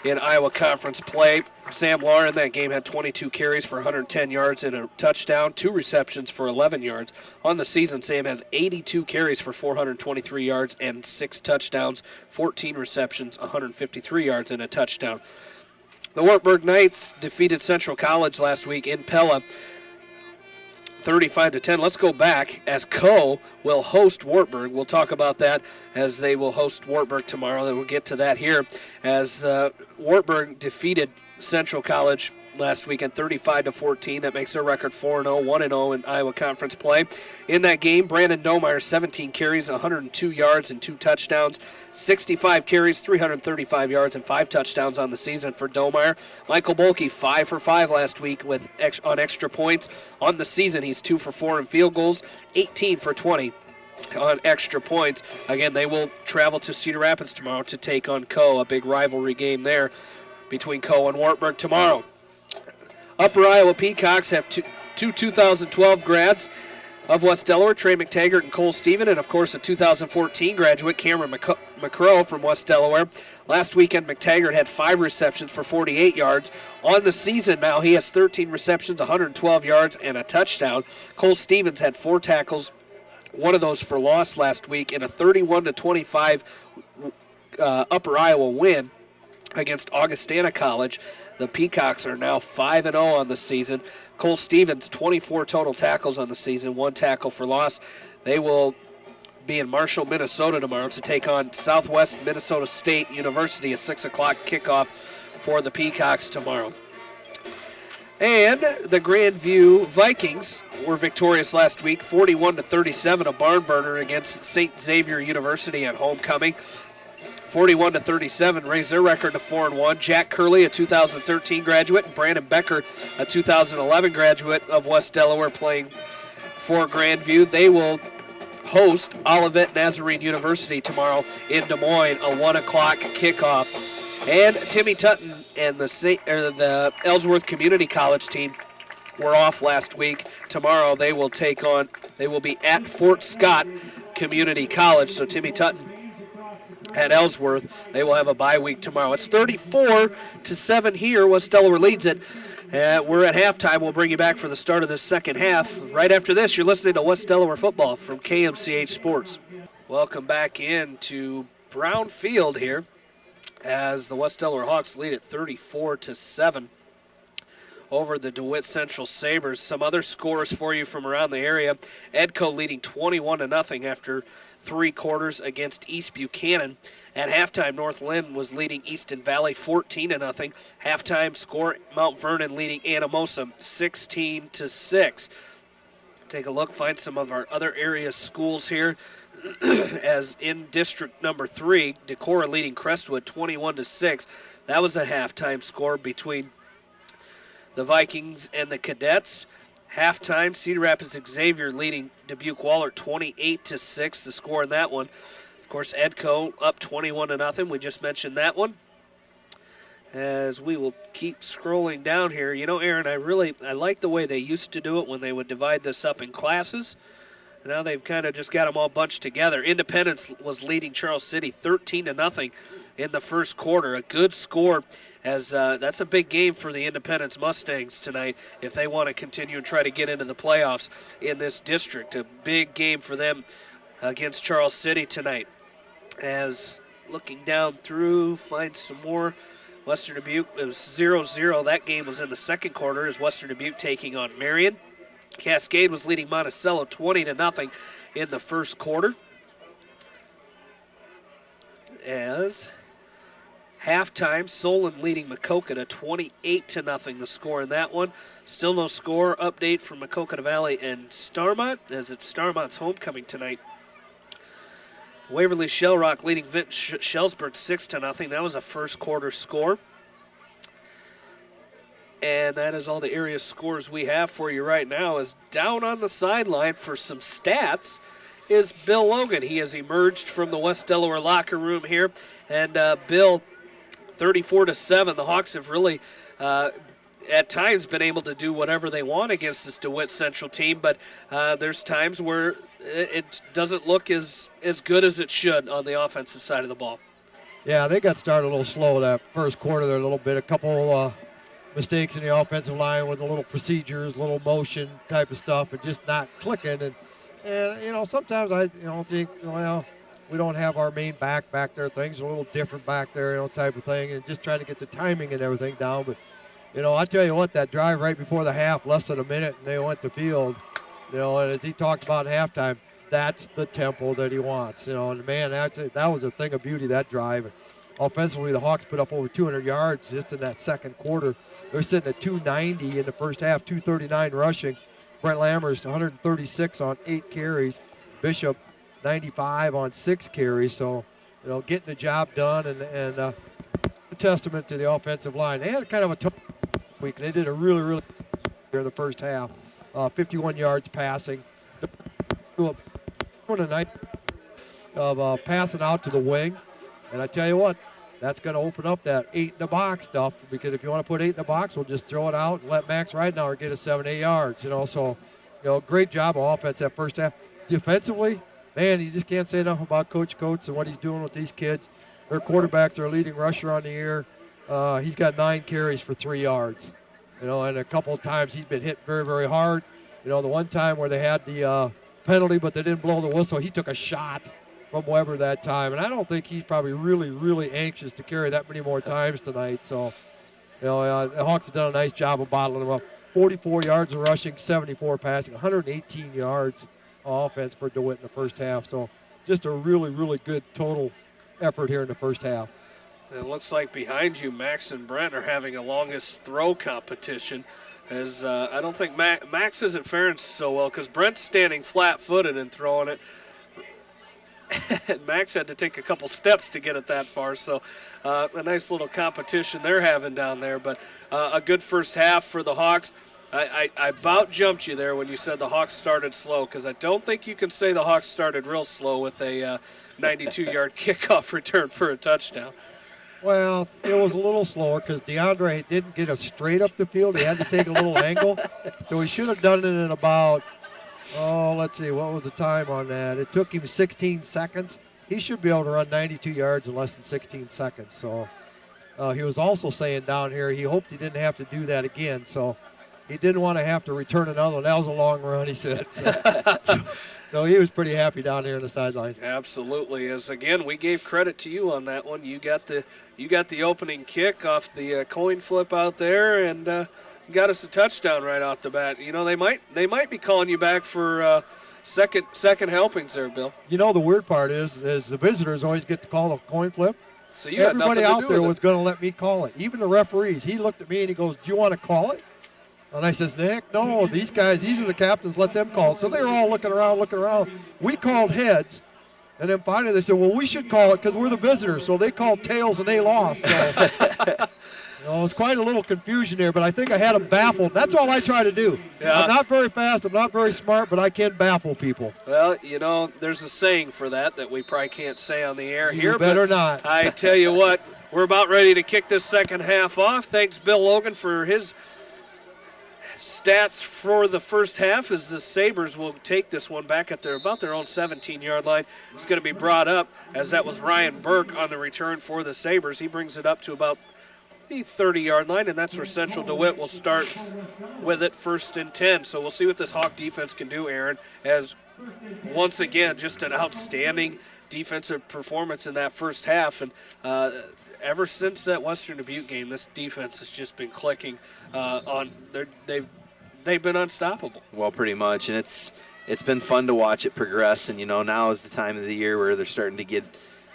in Iowa Conference play. Sam Lahr in that game had 22 carries for 110 yards and a touchdown, 2 receptions for 11 yards. On the season, Sam has 82 carries for 423 yards and 6 touchdowns, 14 receptions, 153 yards and a touchdown. The Wartburg Knights defeated Central College last week in Pella, 35-10. Let's go back as Coe will host Wartburg. We'll talk about that as they will host Wartburg tomorrow. We'll get to that here as Wartburg defeated Central College last weekend 35-14. That makes their record 4-0, 1-0 in Iowa Conference play. In that game, Brandon Domeyer, 17 carries, 102 yards and 2 touchdowns. 65 carries, 335 yards and 5 touchdowns on the season for Domeyer. Michael Bolke, 5 for 5 last week on extra points. On the season, he's 2 for 4 in field goals, 18 for 20 on extra points. Again, they will travel to Cedar Rapids tomorrow to take on Coe, a big rivalry game there between Coe and Wartburg tomorrow. Upper Iowa Peacocks have two 2012 grads of West Delaware, Trey McTaggart and Cole Stephen, and of course a 2014 graduate, Cameron McCrow from West Delaware. Last weekend, McTaggart had 5 receptions for 48 yards. On the season now, he has 13 receptions, 112 yards, and a touchdown. Cole Stevens had 4 tackles, one of those for loss last week, in a 31-25 Upper Iowa win against Augustana College. The Peacocks are now 5-0 on the season. Cole Stevens, 24 total tackles on the season, 1 tackle for loss. They will be in Marshall, Minnesota tomorrow to take on Southwest Minnesota State University, a 6 o'clock kickoff for the Peacocks tomorrow. And the Grandview Vikings were victorious last week, 41-37, a barn burner against St. Xavier University at homecoming. 41-37, raised their record to 4-1. Jack Curley, a 2013 graduate, and Brandon Becker, a 2011 graduate of West Delaware, playing for Grandview. They will host Olivet Nazarene University tomorrow in Des Moines, a 1 o'clock kickoff. And Timmy Tutton and the Ellsworth Community College team were off last week. Tomorrow they will be at Fort Scott Community College. So Timmy Tutton at Ellsworth, they will have a bye week tomorrow. It's 34-7 here. West Delaware leads it. We're at halftime. We'll bring you back for the start of this second half. Right after this, you're listening to West Delaware football from KMCH Sports. Welcome back in to Brown Field here as the West Delaware Hawks lead at 34-7 over the DeWitt Central Sabres. Some other scores for you from around the area. Edco leading 21-0 after 3 quarters against East Buchanan. At halftime, North Lynn was leading Easton Valley 14-0. Halftime score, Mount Vernon leading Anamosa 16-6. Take a look, find some of our other area schools here. As in district number 3, Decorah leading Crestwood 21-6. That was a halftime score between the Vikings and the Cadets. Halftime, Cedar Rapids Xavier leading Dubuque Wahlert 28-6, the score in that one. Of course, Edco up 21-0. We just mentioned that one. As we will keep scrolling down here, you know, Aaron, I like the way they used to do it when they would divide this up in classes. Now they've kind of just got them all bunched together. Independence was leading Charles City 13-0 in the first quarter. A good score, as that's a big game for the Independence Mustangs tonight if they want to continue and try to get into the playoffs in this district. A big game for them against Charles City tonight. As looking down through, find some more. Western Dubuque, it was 0-0. That game was in the second quarter as Western Dubuque taking on Marion. Cascade was leading Monticello 20-0 in the first quarter. As halftime, Solon leading Maquoketa 28-0, the score in that one. Still no score update from Maquoketa Valley and Starmont, as it's Starmont's homecoming tonight. Waverly Shell Rock leading Shellsburg 6-0. That was a first quarter score. And that is all the area scores we have for you right now. Is down on the sideline for some stats is Bill Logan. He has emerged from the West Delaware locker room here. And Bill, 34-7. The Hawks have really at times been able to do whatever they want against this DeWitt Central team, but there's times where it doesn't look as good as it should on the offensive side of the ball. Yeah, they got started a little slow that first quarter there a little bit. A couple mistakes in the offensive line with a little procedures, little motion type of stuff, and just not clicking. And sometimes I think, well, we don't have our main back there. Things are a little different back there, type of thing, and just trying to get the timing and everything down. But, I tell you what, that drive right before the half, less than a minute, and they went to field, and as he talked about in halftime, that's the tempo that he wants, and man, that was a thing of beauty, that drive. And offensively, the Hawks put up over 200 yards just in that second quarter. They're sitting at 290 in the first half, 239 rushing. Brent Lammers, 136 on 8 carries. Bishop, 95 on 6 carries. So, getting the job done and a testament to the offensive line. They had kind of a tough week. They did a really, really good in the first half. 51 yards passing. A night of passing out to the wing. And I tell you what, that's going to open up that 8 in the box stuff, because if you want to put 8 in the box, we'll just throw it out and let Max Ridenauer get us 7-8 yards, So, great job of offense that first half. Defensively, man, you just can't say enough about Coach Coates and what he's doing with these kids. Their quarterback's their leading rusher on the year. He's got 9 carries for 3 yards, and a couple of times he's been hit very, very hard. The one time where they had the penalty, but they didn't blow the whistle, he took a shot from Weber that time, and I don't think he's probably really, really anxious to carry that many more times tonight. So, the Hawks have done a nice job of bottling him up. 44 yards of rushing, 74 passing, 118 yards of offense for DeWitt in the first half. So, just a really, really good total effort here in the first half. It looks like behind you, Max and Brent are having a longest throw competition. As I don't think Max isn't faring so well, because Brent's standing flat-footed and throwing it. And Max had to take a couple steps to get it that far. So a nice little competition they're having down there. But a good first half for the Hawks. I about jumped you there when you said the Hawks started slow, because I don't think you can say the Hawks started real slow with a 92-yard kickoff return for a touchdown. Well, it was a little slower because DeAndre didn't get us straight up the field. He had to take a little angle. So he should have done it in about, let's see, what was the time on that? It took him 16 seconds. He should be able to run 92 yards in less than 16 seconds. So he was also saying down here he hoped he didn't have to do that again. So he didn't want to have to return another one. That was a long run, he said. So he was pretty happy down here on the sideline. Absolutely. As again, we gave credit to you on that one. You got the opening kick off the coin flip out there, and got us a touchdown right off the bat. They might be calling you back for second helpings there, Bill. The weird part is the visitors always get to call the coin flip. So you had nothing to do with it. Everybody out there was going to let me call it. Even the referees. He looked at me and he goes, "Do you want to call it?" And I says, "Nick, no, these are the captains, let them call." So they were all looking around. We called heads, and then finally they said, "Well, we should call it because we're the visitors." So they called tails and they lost. So, it was quite a little confusion there, but I think I had them baffled. That's all I try to do. Yeah. I'm not very fast, I'm not very smart, but I can baffle people. Well, there's a saying for that we probably can't say on the air here. You better not. I tell you what, we're about ready to kick this second half off. Thanks, Bill Logan, for his stats for the first half, as the Sabres will take this one back at about their own 17-yard line. It's going to be brought up, as that was Ryan Burke on the return for the Sabres. He brings it up to about the 30-yard line, and that's where Central DeWitt will start with it, 1st and 10. So we'll see what this Hawk defense can do, Aaron, as once again, just an outstanding defensive performance in that first half. And ever since that Western Dubuque game, this defense has just been clicking they've been unstoppable. Well, pretty much, and it's been fun to watch it progress. And now is the time of the year where they're starting to get,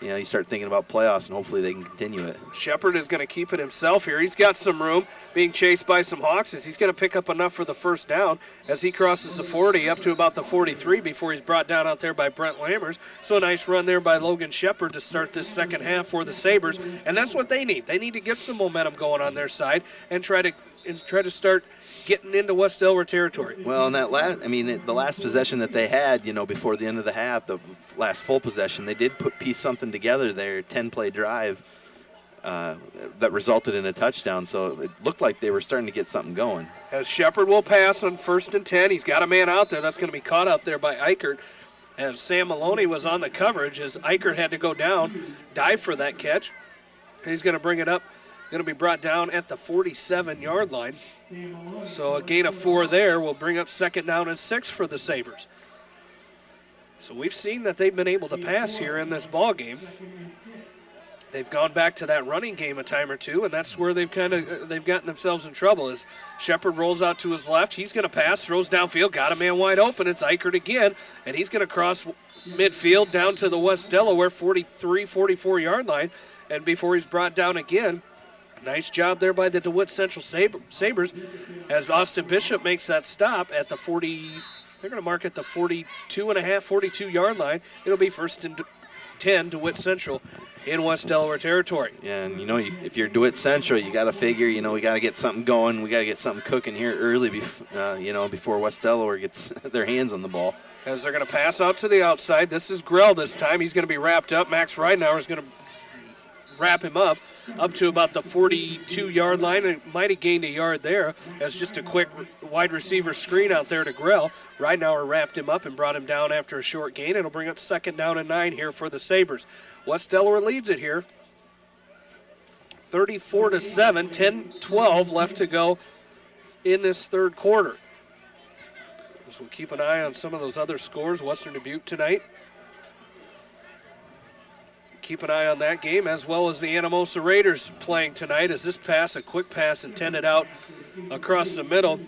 you start thinking about playoffs, and hopefully they can continue it. Shepard is going to keep it himself here. He's got some room, being chased by some Hawks, as he's going to pick up enough for the first down as he crosses the 40 up to about the 43 before he's brought down out there by Brent Lammers. So a nice run there by Logan Shepard to start this second half for the Sabres, and that's what they need. They need to get some momentum going on their side and try to start getting into West Delaware territory. Well, and the last possession that they had, before the end of the half, the last full possession, they did piece something together there, 10-play drive. that resulted in a touchdown. So it looked like they were starting to get something going. As Shepard will pass on 1st and 10. He's got a man out there. That's going to be caught out there by Eichert. As Sam Maloney was on the coverage, as Eichert had to go down, dive for that catch. He's going to bring it up. Going to be brought down at the 47-yard line. So a gain of 4 there will bring up 2nd down and 6 for the Sabres. So we've seen that they've been able to pass here in this ball game. They've gone back to that running game a time or two, and that's where they've gotten themselves in trouble. As Shepard rolls out to his left, he's going to pass, throws downfield, got a man wide open. It's Eichert again, and he's going to cross midfield down to the West Delaware 43, 44-yard line. And before he's brought down again, nice job there by the DeWitt Central Sabres as Austin Bishop makes that stop at the 40. They're going to mark at the 42-yard line. It'll be 1st and 10 DeWitt Central in West Delaware territory. Yeah, and if you're DeWitt Central, you got to figure, we got to get something going. We got to get something cooking here early, before West Delaware gets their hands on the ball. As they're going to pass out to the outside. This is Grell this time. He's going to be wrapped up. Max Ridenour is going to wrap him up to about the 42-yard line. It might have gained a yard there as just a quick wide receiver screen out there to Grell. Ridenour wrapped him up and brought him down after a short gain. It'll bring up 2nd down and 9 here for the Sabres. West Delaware leads it here. 34-7, 10-12 left to go in this 3rd quarter. So we'll keep an eye on some of those other scores. Western Dubuque tonight. Keep an eye on that game, as well as the Anamosa Raiders playing tonight, as this pass, a quick pass intended out across the middle,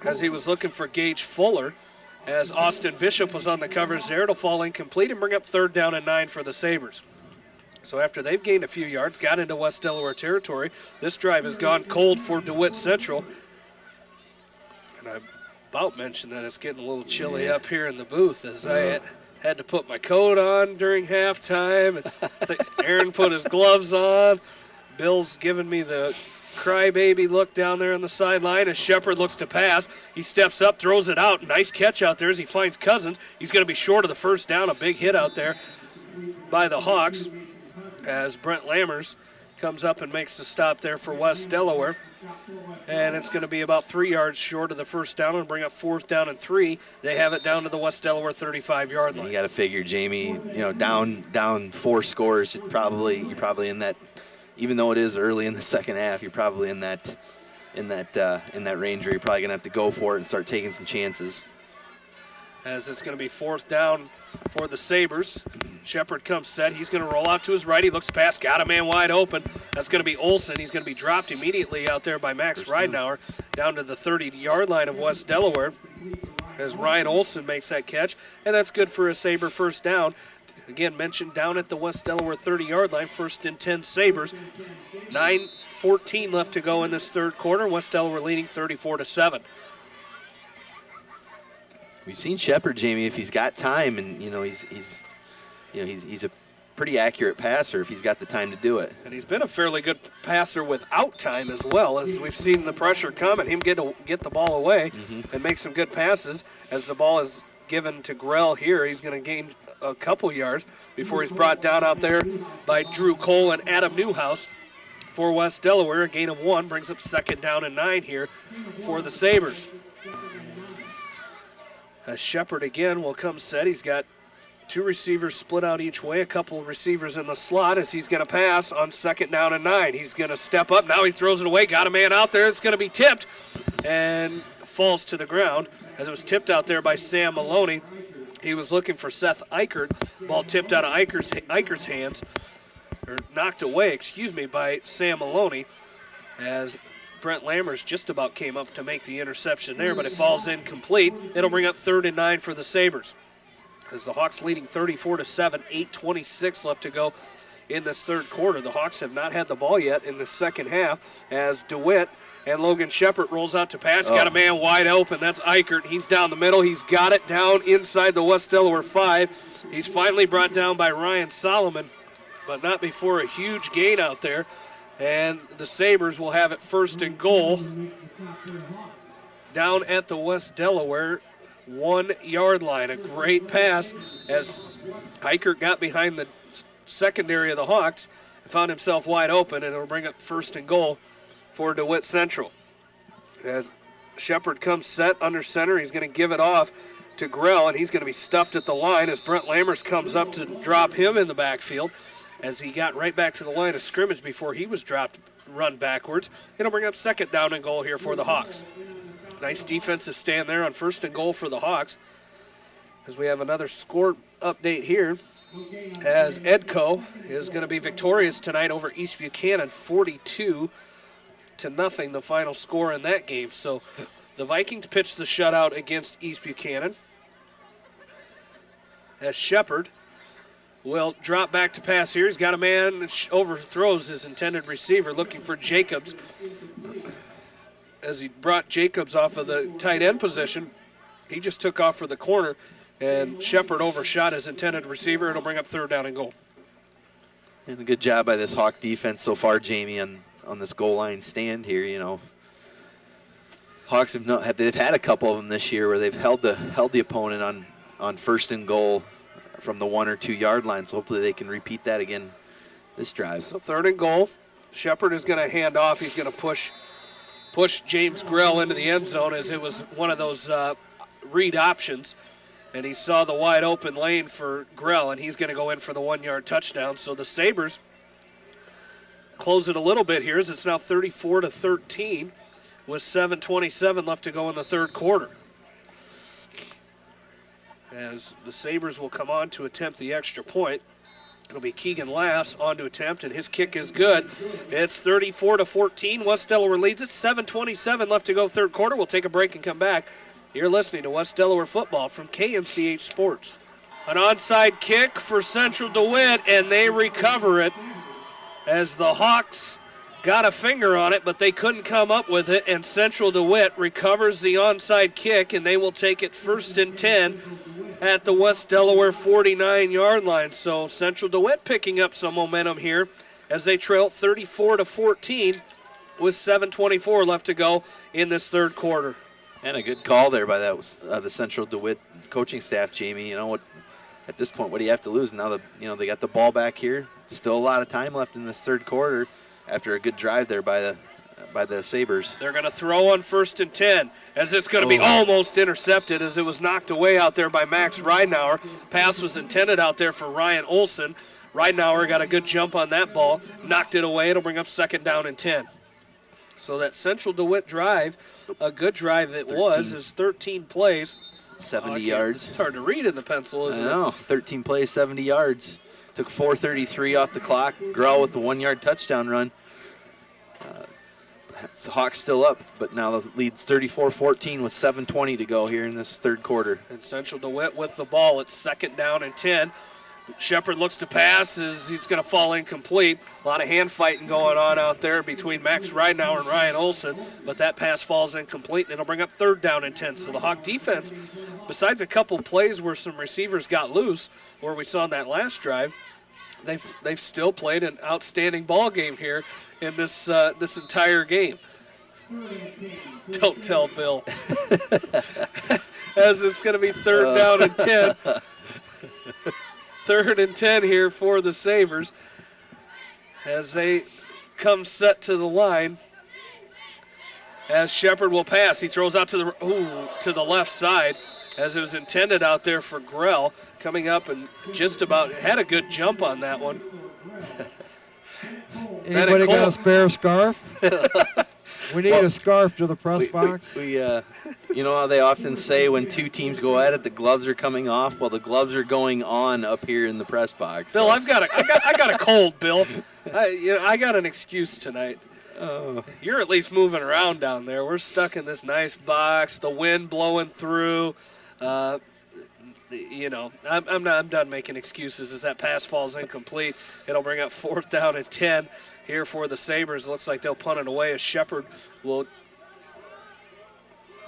as he was looking for Gage Fuller, as Austin Bishop was on the coverage there. It'll fall incomplete and bring up 3rd down and 9 for the Sabres. So after they've gained a few yards, got into West Delaware territory, this drive has gone cold for DeWitt Central. And I about mentioned that it's getting a little chilly up here in the booth, as I had to put my coat on during halftime. Aaron put his gloves on. Bill's giving me the crybaby look down there on the sideline as Shepard looks to pass. He steps up, throws it out. Nice catch out there as he finds Cousins. He's going to be short of the 1st down. A big hit out there by the Hawks as Brent Lammers comes up and makes the stop there for West Delaware. And it's going to be about 3 yards short of the 1st down and bring up 4th down and 3. They have it down to the West Delaware 35-yard line. You got to figure, Jamie, down 4 scores. You're probably in that. Even though it is early in the second half, you're probably in that range where you're probably going to have to go for it and start taking some chances. As it's going to be 4th down for the Sabres. Shepard comes set. He's going to roll out to his right. He looks past, got a man wide open. That's going to be Olsen. He's going to be dropped immediately out there by Max Ridenour down to the 30-yard line of West Delaware as Ryan Olsen makes that catch. And that's good for a Sabre 1st down. Again, mentioned down at the West Delaware 30-yard line, 1st and 10 Sabres. 9:14 left to go in this 3rd quarter. West Delaware leading 34-7. We've seen Shepard, Jamie, if he's got time, and he's a pretty accurate passer if he's got the time to do it. And he's been a fairly good passer without time as well, as we've seen the pressure come and him get the ball away and make some good passes. As the ball is given to Grell here, he's going to gain a couple yards before he's brought down out there by Drew Cole and Adam Newhouse for West Delaware. A gain of 1 brings up 2nd down and 9 here for the Sabres. As Shepard again will come set. He's got 2 receivers split out each way, a couple of receivers in the slot as he's going to pass on 2nd down and 9. He's going to step up. Now he throws it away. Got a man out there. It's going to be tipped and falls to the ground as it was tipped out there by Sam Maloney. He was looking for Seth Eichert. Ball tipped out of Eichert's hands, or knocked away, by Sam Maloney as Brent Lammers just about came up to make the interception there, but it falls incomplete. It'll bring up 3rd and 9 for the Sabres. As the Hawks leading 34-7, 8:26 left to go in this 3rd quarter. The Hawks have not had the ball yet in the second half as DeWitt and Logan Shepard rolls out to pass. Got a man wide open. That's Eichert. He's down the middle. He's got it down inside the West Delaware 5. He's finally brought down by Ryan Solomon, but not before a huge gain out there. And the Sabres will have it 1st and goal down at the West Delaware 1-yard line. A great pass as Eichert got behind the secondary of the Hawks found himself wide open, and it'll bring up 1st and goal for DeWitt Central. As Shepard comes set under center, he's going to give it off to Grell, and he's going to be stuffed at the line as Brent Lammers comes up to drop him in the backfield as he got right back to the line of scrimmage before he was dropped, run backwards. It'll bring up 2nd down and goal here for the Hawks. Nice defensive stand there on 1st and goal for the Hawks. As we have another score update here, as Edco is going to be victorious tonight over East Buchanan, 42-0, the final score in that game. So the Vikings pitched the shutout against East Buchanan. As Shepard will drop back to pass here. He's got a man that overthrows his intended receiver, looking for Jacobs. As he brought Jacobs off of the tight end position, he just took off for the corner, and Shepard overshot his intended receiver. It'll bring up 3rd down and goal. And a good job by this Hawk defense so far, Jamie, on this goal line stand here. You know, Hawks they've had a couple of them this year where they've held the opponent on 1st and goal from the 1 or 2 yard line. So hopefully they can repeat that again this drive. So 3rd and goal. Shepard is going to hand off. He's going to push James Grell into the end zone, as it was one of those read options. And he saw the wide open lane for Grell, and he's going to go in for the 1-yard touchdown. So the Sabres close it a little bit here, as it's now 34-13 with 7:27 left to go in the 3rd quarter. As the Sabres will come on to attempt the extra point. It'll be Keegan Lass on to attempt, and his kick is good. It's 34-14. West Delaware leads it. 7:27 left to go 3rd quarter. We'll take a break and come back. You're listening to West Delaware football from KMCH Sports. An onside kick for Central DeWitt, and they recover it as the Hawks got a finger on it, but they couldn't come up with it, and Central DeWitt recovers the onside kick, and they will take it 1st and 10 at the West Delaware 49-yard line. So Central DeWitt picking up some momentum here as they trail 34-14 with 7:24 left to go in this 3rd quarter. And a good call there by the Central DeWitt coaching staff, Jamie. You know what? At this point, what do you have to lose? Now they got the ball back here. Still a lot of time left in this 3rd quarter after a good drive there by the Sabres. They're going to throw on 1st and 10, as it's going to be almost intercepted, as it was knocked away out there by Max Ridenauer. Pass was intended out there for Ryan Olson. Ridenauer got a good jump on that ball, knocked it away. It'll bring up 2nd down and 10. So that Central DeWitt drive, a good drive it 13. Is 13 plays. 70 yards. It's hard to read in the pencil, isn't it? I know. 13 plays, 70 yards. Took 4:33 off the clock. Grell with the 1-yard touchdown run. Hawks still up, but now the lead's 34-14 with 7:20 to go here in this 3rd quarter. And Central DeWitt with the ball. It's 2nd down and 10. Shepard looks to pass as he's going to fall incomplete. A lot of hand fighting going on out there between Max Ridenauer and Ryan Olson, but that pass falls incomplete, and it'll bring up 3rd down and 10. So the Hawk defense, besides a couple plays where some receivers got loose, where we saw in that last drive, they've still played an outstanding ball game here in this this entire game. Don't tell Bill. As it's going to be 3rd down and 10. 3rd and 10 here for the Sabres as they come set to the line. As Shepard will pass, he throws out to the left side, as it was intended out there for Grell, coming up and just about had a good jump on that one. Anybody got a spare scarf? We need a scarf to the press box. We you know how they often say when 2 teams go at it, the gloves are coming off? Well, the gloves are going on up here in the press box. Bill, so. I got a cold, Bill. I got an excuse tonight. You're at least moving around down there. We're stuck in this nice box, the wind blowing through. I'm done making excuses as that pass falls incomplete. It'll bring up 4th down and 10 here for the Sabres. Looks like they'll punt it away as Shepard will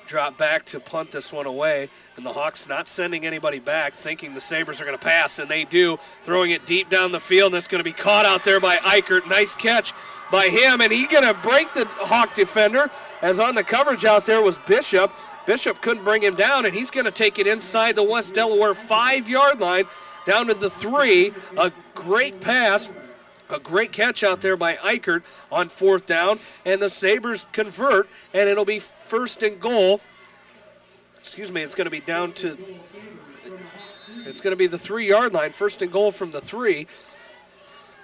drop back to punt this one away. And the Hawks not sending anybody back, thinking the Sabres are going to pass, and they do. Throwing it deep down the field, and it's going to be caught out there by Eichert. Nice catch by him, and he's going to break the Hawk defender, as on the coverage out there was Bishop. Bishop couldn't bring him down, and he's going to take it inside the West Delaware 5-yard line down to the 3. A great pass A great catch out there by Eichert on 4th down, and the Sabres convert, and it'll be 1st and goal. Excuse me, it's going to be down to, it's going to be the 3-yard line, 1st and goal from the 3.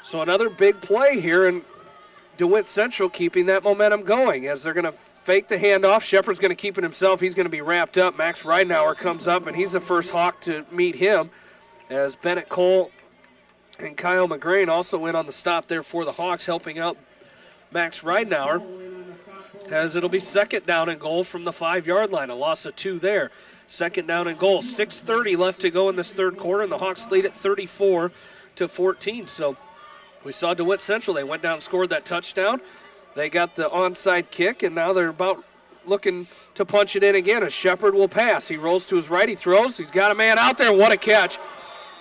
So another big play here, and DeWitt Central keeping that momentum going as they're going to fake the handoff. Shepard's going to keep it himself. He's going to be wrapped up. Max Ridenour comes up, and he's the first Hawk to meet him as Bennett Cole and Kyle McGrain also in on the stop there for the Hawks, helping out Max Ridenour, as it'll be 2nd down and goal from the 5-yard line. A loss of 2 there. 2nd down and goal. 6:30 left to go in this 3rd quarter, and the Hawks lead at 34-14. So we saw DeWitt Central. They went down and scored that touchdown. They got the onside kick, and now they're about looking to punch it in again. As Shepard will pass. He rolls to his right. He throws. He's got a man out there. What a catch.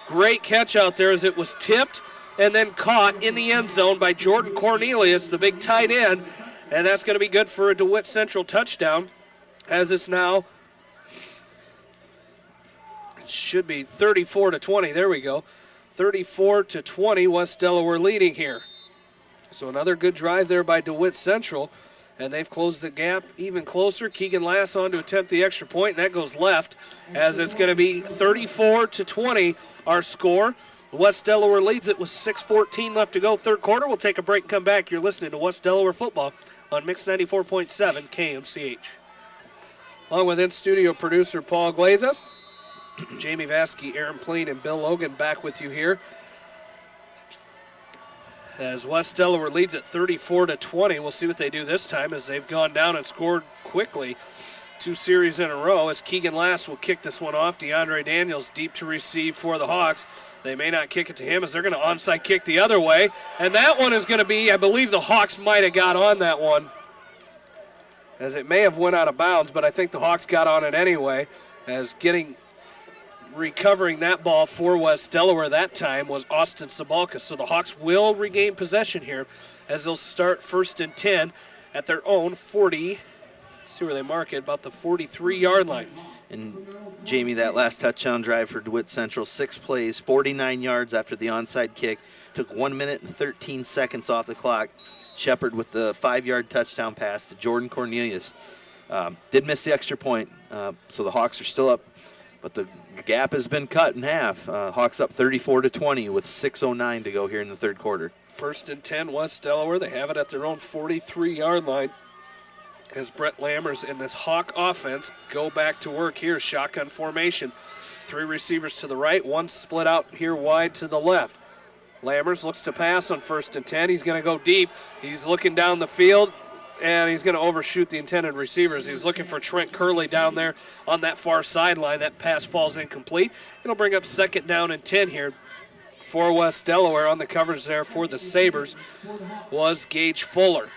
Great catch out there as it was tipped and then caught in the end zone by Jordan Cornelius, the big tight end. And that's going to be good for a DeWitt Central touchdown, as it's now, it should be 34-20. There we go. 34-20, West Delaware leading here. So another good drive there by DeWitt Central, and they've closed the gap even closer. Keegan Lass on to attempt the extra point, and that goes left, as it's going to be 34-20, our score. West Delaware leads it with 6:14 left to go, 3rd quarter. We'll take a break and come back. You're listening to West Delaware football on Mix 94.7 KMCH. Along with in-studio producer Paul Glaza, Jamie Vasky, Aaron Pleen, and Bill Logan back with you here, as West Delaware leads at 34-20. We'll see what they do this time, as they've gone down and scored quickly 2 series in a row, as Keegan Lass will kick this one off. DeAndre Daniels deep to receive for the Hawks. They may not kick it to him, as they're going to onside kick the other way. And that one is going to be, I believe the Hawks might have got on that one, as it may have went out of bounds, but I think the Hawks got on it anyway, as recovering that ball for West Delaware that time was Austin Sabalka. So the Hawks will regain possession here, as they'll start 1st and 10 at their own 40. See where they mark it, about the 43-yard line. And Jamie, that last touchdown drive for DeWitt Central, 6 plays, 49 yards after the onside kick, took 1 minute and 13 seconds off the clock. Shepard with the 5-yard touchdown pass to Jordan Cornelius. Did miss the extra point, so the Hawks are still up, but the gap has been cut in half. Hawks up 34-20 with 6:09 to go here in the 3rd quarter. 1st and 10, West Delaware. They have it at their own 43-yard line, as Brett Lammers and this Hawk offense go back to work here. Shotgun formation. 3 receivers to the right, 1 split out here wide to the left. Lammers looks to pass on 1st and 10. He's going to go deep. He's looking down the field, and he's going to overshoot the intended receivers. He was looking for Trent Curley down there on that far sideline. That pass falls incomplete. It'll bring up 2nd down and 10 here for West Delaware. On the coverage there for the Sabres was Gage Fuller,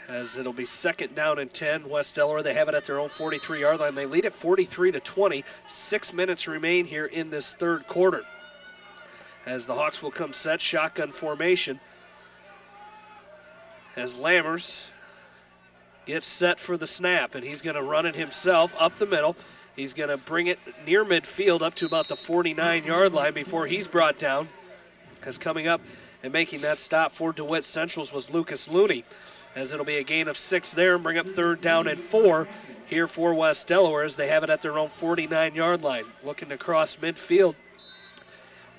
as it'll be 2nd down and 10. West Delaware, they have it at their own 43-yard line. They lead at 43-20. 6 minutes remain here in this 3rd quarter, as the Hawks will come set, shotgun formation, as Lammers gets set for the snap, and he's going to run it himself up the middle. He's going to bring it near midfield up to about the 49-yard line before he's brought down, as coming up and making that stop for DeWitt Central's was Lucas Looney, as it'll be a gain of 6 there and bring up 3rd down and 4 here for West Delaware, as they have it at their own 49-yard line. Looking to cross midfield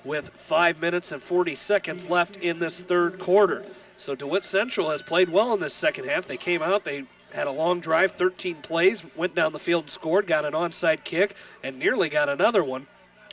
with 5 minutes and 40 seconds left in this 3rd quarter. So DeWitt Central has played well in this 2nd half. They came out, they had a long drive, 13 plays, went down the field and scored, got an onside kick, and nearly got another one.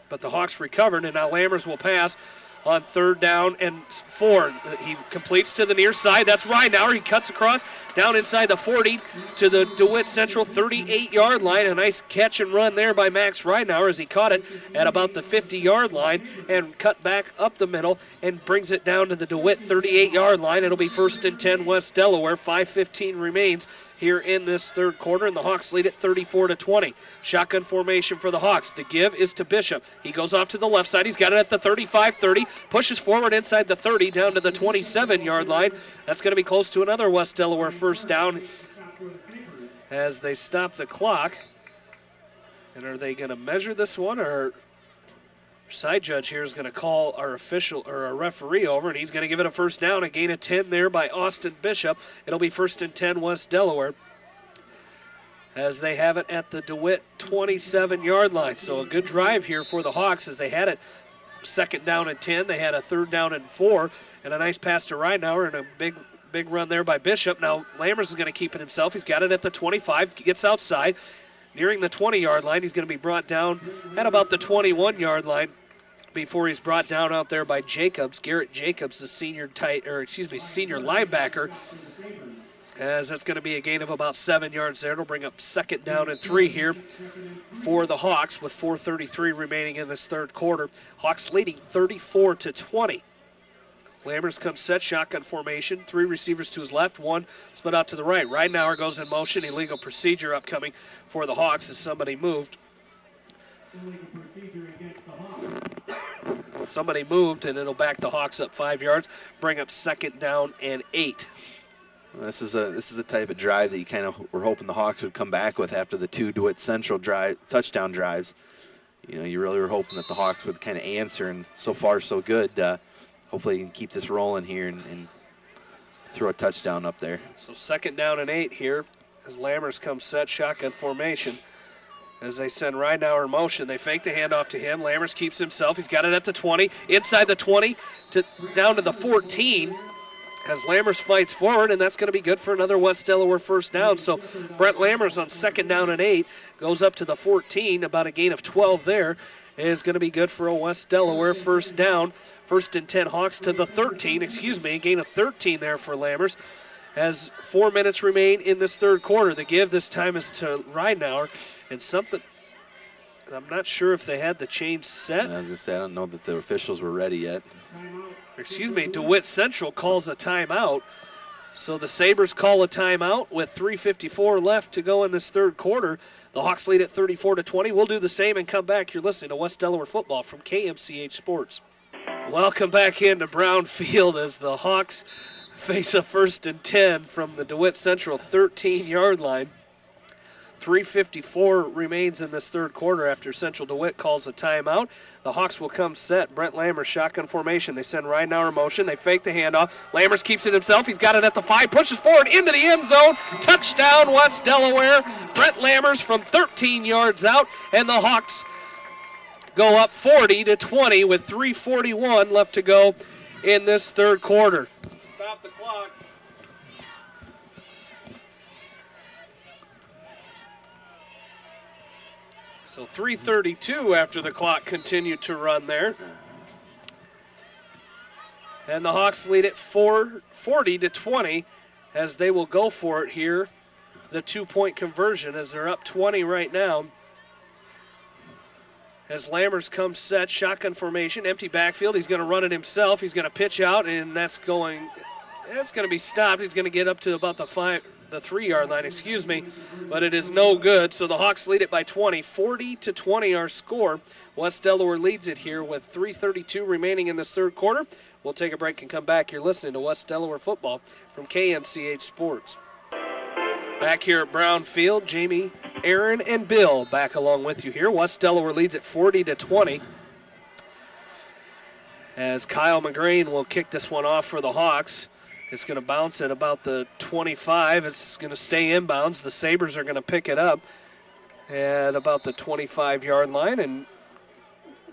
But the Hawks recovered, and now Lammers will pass on 3rd down and 4. He completes to the near side. That's Ridenour. He cuts across down inside the 40 to the DeWitt Central 38-yard line. A nice catch and run there by Max Ridenour, as he caught it at about the 50-yard line and cut back up the middle and brings it down to the DeWitt 38-yard line. It'll be 1st and 10 West Delaware. 5:15 remains here in this 3rd quarter, and the Hawks lead at 34-20. Shotgun formation for the Hawks. The give is to Bishop. He goes off to the left side. He's got it at the 35-30, pushes forward inside the 30 down to the 27-yard line. That's going to be close to another West Delaware 1st down, as they stop the clock. And are they going to measure this one, or Side judge here is going to call our official or our referee over, and he's going to give it a first down. A gain of 10 there by Austin Bishop. It'll be 1st and 10 West Delaware, as they have it at the DeWitt 27-yard line. So a good drive here for the Hawks, as they had it 2nd down and 10. They had a 3rd down and 4, and a nice pass to Ridenauer and a big run there by Bishop. Now Lammers is going to keep it himself. He's got it at the 25, gets outside. Nearing the 20-yard line, he's going to be brought down at about the 21-yard line before he's brought down out there by Jacobs. Garrett Jacobs, the senior linebacker, as that's going to be a gain of about 7 yards there. It'll bring up 2nd down and 3 here for the Hawks with 4:33 remaining in this 3rd quarter. Hawks leading 34-20. Lammers comes set, shotgun formation. 3 receivers to his left, 1 split out to the right. Ridenauer goes in motion. Illegal procedure upcoming for the Hawks as somebody moved. Somebody moved, and it'll back the Hawks up 5 yards, bring up 2nd down and 8. This is a type of drive that you kind of were hoping the Hawks would come back with after the 2 DeWitt Central touchdown drives. You know, you really were hoping that the Hawks would kind of answer, and so far so good. Hopefully you can keep this rolling here and throw a touchdown up there. So 2nd down and 8 here as Lammers comes set, shotgun formation. As they send Ridenauer in motion, they fake the handoff to him. Lammers keeps himself. He's got it at the 20, inside the 20, down to the 14. As Lammers fights forward, and that's going to be good for another West Delaware first down. So Brett Lammers on 2nd down and 8 goes up to the 14, about a gain of 12 there. Is going to be good for a West Delaware first down. 1st and 10 Hawks to the 13, a gain of 13 there for Lammers. As 4 minutes remain in this 3rd quarter. The give this time is to Ridenauer, and something, I'm not sure if they had the change set. I was going to say, I don't know that the officials were ready yet. DeWitt Central calls a timeout. So the Sabres call a timeout with 3:54 left to go in this 3rd quarter. The Hawks lead at 34-20. We'll do the same and come back. You're listening to West Delaware football from KMCH Sports. Welcome back into Brown Field as the Hawks face a 1st and 10 from the DeWitt Central 13-yard line. 3:54 remains in this 3rd quarter after Central DeWitt calls a timeout. The Hawks will come set. Brent Lammers, shotgun formation. They send Ridenauer in motion. They fake the handoff. Lammers keeps it himself. He's got it at the 5, pushes forward into the end zone. Touchdown, West Delaware. Brent Lammers from 13 yards out, and the Hawks go up 40-20 with 3:41 left to go in this 3rd quarter. Stop the clock. So 3:32 after the clock continued to run there. And the Hawks lead it 40-20 as they will go for it here. The 2-point conversion as they're up 20 right now. As Lammers comes set, shotgun formation, empty backfield. He's going to run it himself. He's going to pitch out, and that's going to be stopped. He's going to get up to about the 3-yard line, but it is no good. So the Hawks lead it by 20, 40-20 our score. West Delaware leads it here with 3:32 remaining in this 3rd quarter. We'll take a break and come back. You're listening to West Delaware football from KMCH Sports. Back here at Brown Field, Jamie, Aaron, and Bill back along with you here. West Delaware leads it 40-20. As Kyle McGrain will kick this one off for the Hawks. It's going to bounce at about the 25. It's going to stay inbounds. The Sabres are going to pick it up at about the 25-yard line and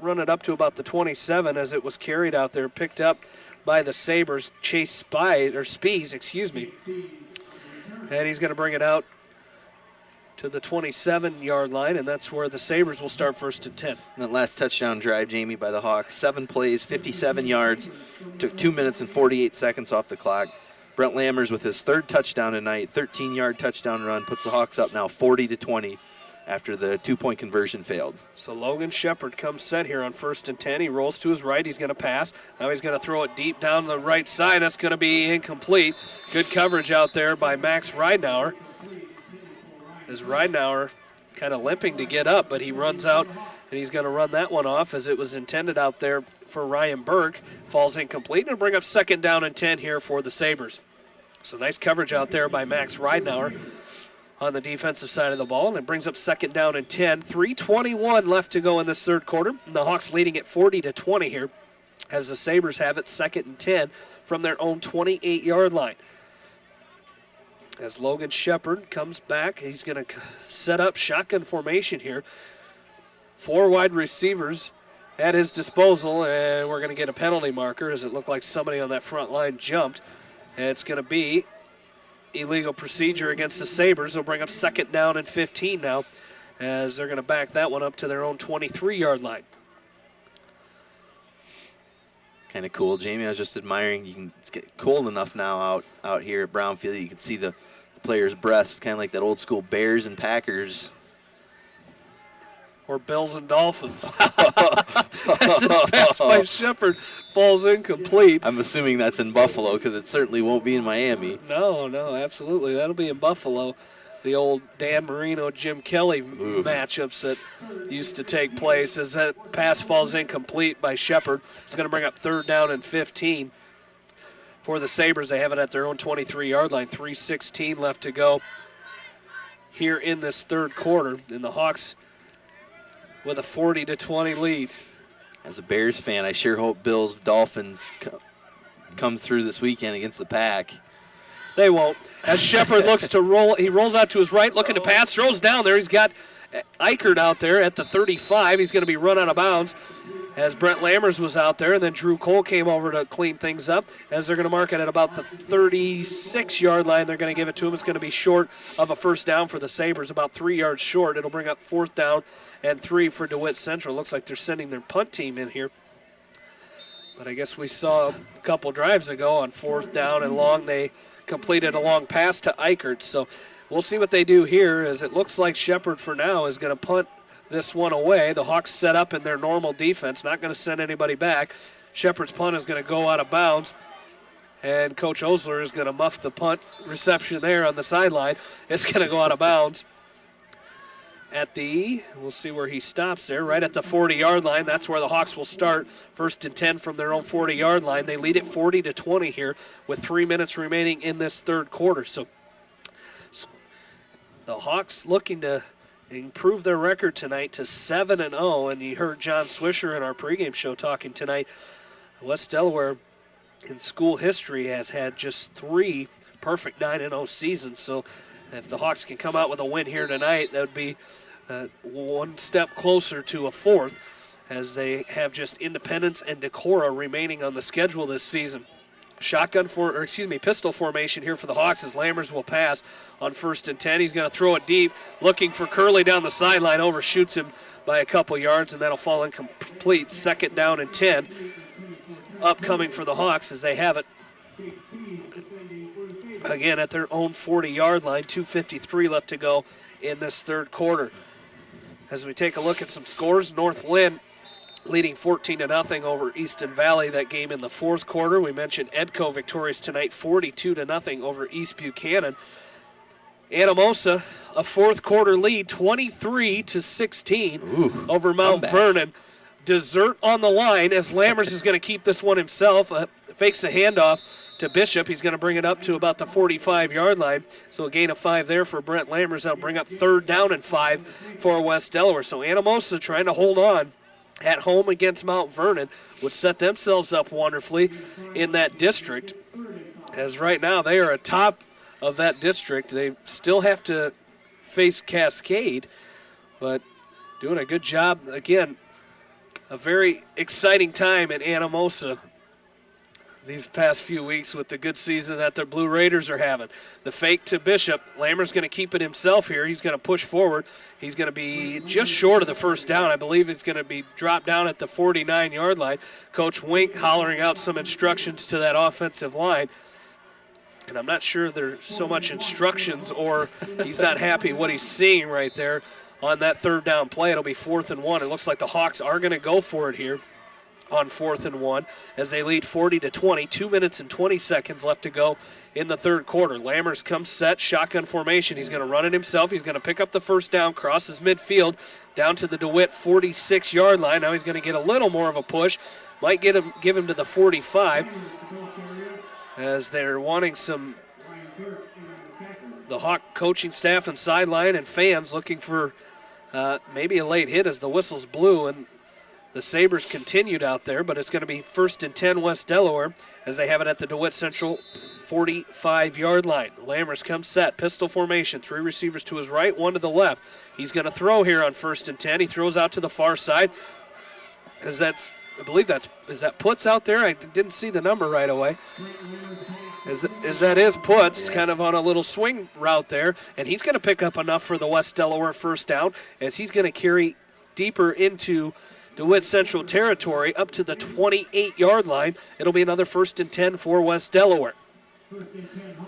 run it up to about the 27 as it was carried out there, picked up by the Sabres. Chase Spies, and he's going to bring it out to the 27-yard line, and that's where the Sabres will start 1st and 10. And that last touchdown drive, Jamie, by the Hawks, 7 plays, 57 yards, took 2 minutes and 48 seconds off the clock. Brent Lammers with his 3rd touchdown tonight, 13-yard touchdown run, puts the Hawks up now 40-20 after the 2-point conversion failed. So Logan Shepard comes set here on 1st and 10. He rolls to his right. He's going to pass. Now he's going to throw it deep down the right side. That's going to be incomplete. Good coverage out there by Max Ridenauer. As Ridenauer kind of limping to get up, but he runs out, and he's going to run that one off as it was intended out there for Ryan Burke. Falls incomplete, and it'll bring up 2nd down and 10 here for the Sabres. So nice coverage out there by Max Ridenauer on the defensive side of the ball, and it brings up 2nd down and 10. 3:21 left to go in this third quarter. And the Hawks leading it 40-20 here as the Sabres have it 2nd and 10 from their own 28-yard line. As Logan Shepard comes back, he's going to set up shotgun formation here. 4 wide receivers at his disposal, and we're going to get a penalty marker as it looked like somebody on that front line jumped. And it's going to be illegal procedure against the Sabres. They'll bring up 2nd down and 15 now as they're going to back that one up to their own 23-yard line. Kind of cool, Jamie. I was just admiring. It's getting cold enough now out here at Brownfield. You can see the players' breasts, kind of like that old school Bears and Packers. Or Bills and Dolphins. As this pass by Shepard falls incomplete. I'm assuming that's in Buffalo because it certainly won't be in Miami. No, absolutely. That'll be in Buffalo. The old Dan Marino, Jim Kelly matchups that used to take place as that pass falls incomplete by Shepard. It's going to bring up 3rd down and 15 for the Sabres. They have it at their own 23-yard line. 3:16 left to go here in this third quarter. And the Hawks with a 40-20 lead. As a Bears fan, I sure hope Bills Dolphins come through this weekend against the Pack. They won't. As Shepard looks to roll, he rolls out to his right, looking to pass, throws down there. He's got Eichert out there at the 35. He's going to be run out of bounds as Brent Lammers was out there, and then Drew Cole came over to clean things up as they're going to mark it at about the 36-yard line. They're going to give it to him. It's going to be short of a first down for the Sabres, about 3 yards short. It'll bring up 4th down and 3 for DeWitt Central. Looks like they're sending their punt team in here. But I guess we saw a couple drives ago on 4th down and long. They completed a long pass to Eichert. So we'll see what they do here, as it looks like Shepard for now is going to punt this one away. The Hawks set up in their normal defense, not going to send anybody back. Shepard's punt is going to go out of bounds, and Coach Osler is going to muff the punt reception there on the sideline. It's going to go out of bounds at we'll see where he stops there, right at the 40-yard line. That's where the Hawks will start. 1st and 10 from their own 40-yard line. They lead it 40-20 here with 3 minutes remaining in this third quarter. So the Hawks looking to improve their record tonight to 7-0, and you heard John Swisher in our pregame show talking tonight. West Delaware in school history has had just 3 perfect 9-0 seasons, so if the Hawks can come out with a win here tonight, that would be one step closer to a 4th, as they have just Independence and Decorah remaining on the schedule this season. Pistol formation here for the Hawks as Lammers will pass on 1st and 10. He's going to throw it deep, looking for Curley down the sideline, overshoots him by a couple yards, and that'll fall incomplete. 2nd down and 10 upcoming for the Hawks as they have it again at their own 40-yard line. 2:53 left to go in this third quarter. As we take a look at some scores, North Lynn leading 14-0 over Easton Valley. That game in the fourth quarter. We mentioned Edco victorious tonight, 42-0 over East Buchanan. Anamosa, a fourth quarter lead, 23-16 over Mount Vernon. Dessert on the line as Lammers is going to keep this one himself. Fakes the handoff to Bishop. He's going to bring it up to about the 45-yard line. So a gain of 5 there for Brent Lammers. That'll bring up 3rd down and 5 for West Delaware. So Anamosa trying to hold on at home against Mount Vernon would set themselves up wonderfully in that district, as right now they are atop of that district. They still have to face Cascade, but doing a good job. Again, a very exciting time in Anamosa these past few weeks with the good season that the Blue Raiders are having. The fake to Bishop. Lammer's going to keep it himself here. He's going to push forward. He's going to be just short of the first down. I believe it's going to be dropped down at the 49-yard line. Coach Wink hollering out some instructions to that offensive line. And I'm not sure there's so much instructions or he's not happy what he's seeing right there on that 3rd down play. It'll be 4th and 1. It looks like the Hawks are going to go for it here on 4th and 1 as they lead 40-20. 2 minutes and 20 seconds left to go in the third quarter. Lammers comes set, shotgun formation. He's going to run it himself. He's going to pick up the first down, crosses midfield down to the DeWitt 46-yard line. Now he's going to get a little more of a push. Might give him to the 45 as they're wanting some the Hawk coaching staff and sideline and fans looking for maybe a late hit as the whistle's blew, and the Sabres continued out there, but it's going to be 1st and 10 West Delaware as they have it at the DeWitt Central 45-yard line. Lammers comes set, pistol formation, 3 receivers to his right, 1 to the left. He's going to throw here on 1st and 10. He throws out to the far side. Is that Putz out there? I didn't see the number right away. That is Putz, kind of on a little swing route there, and he's going to pick up enough for the West Delaware first down as he's going to carry deeper into DeWitt Central territory up to the 28-yard line. It'll be another 1st and 10 for West Delaware.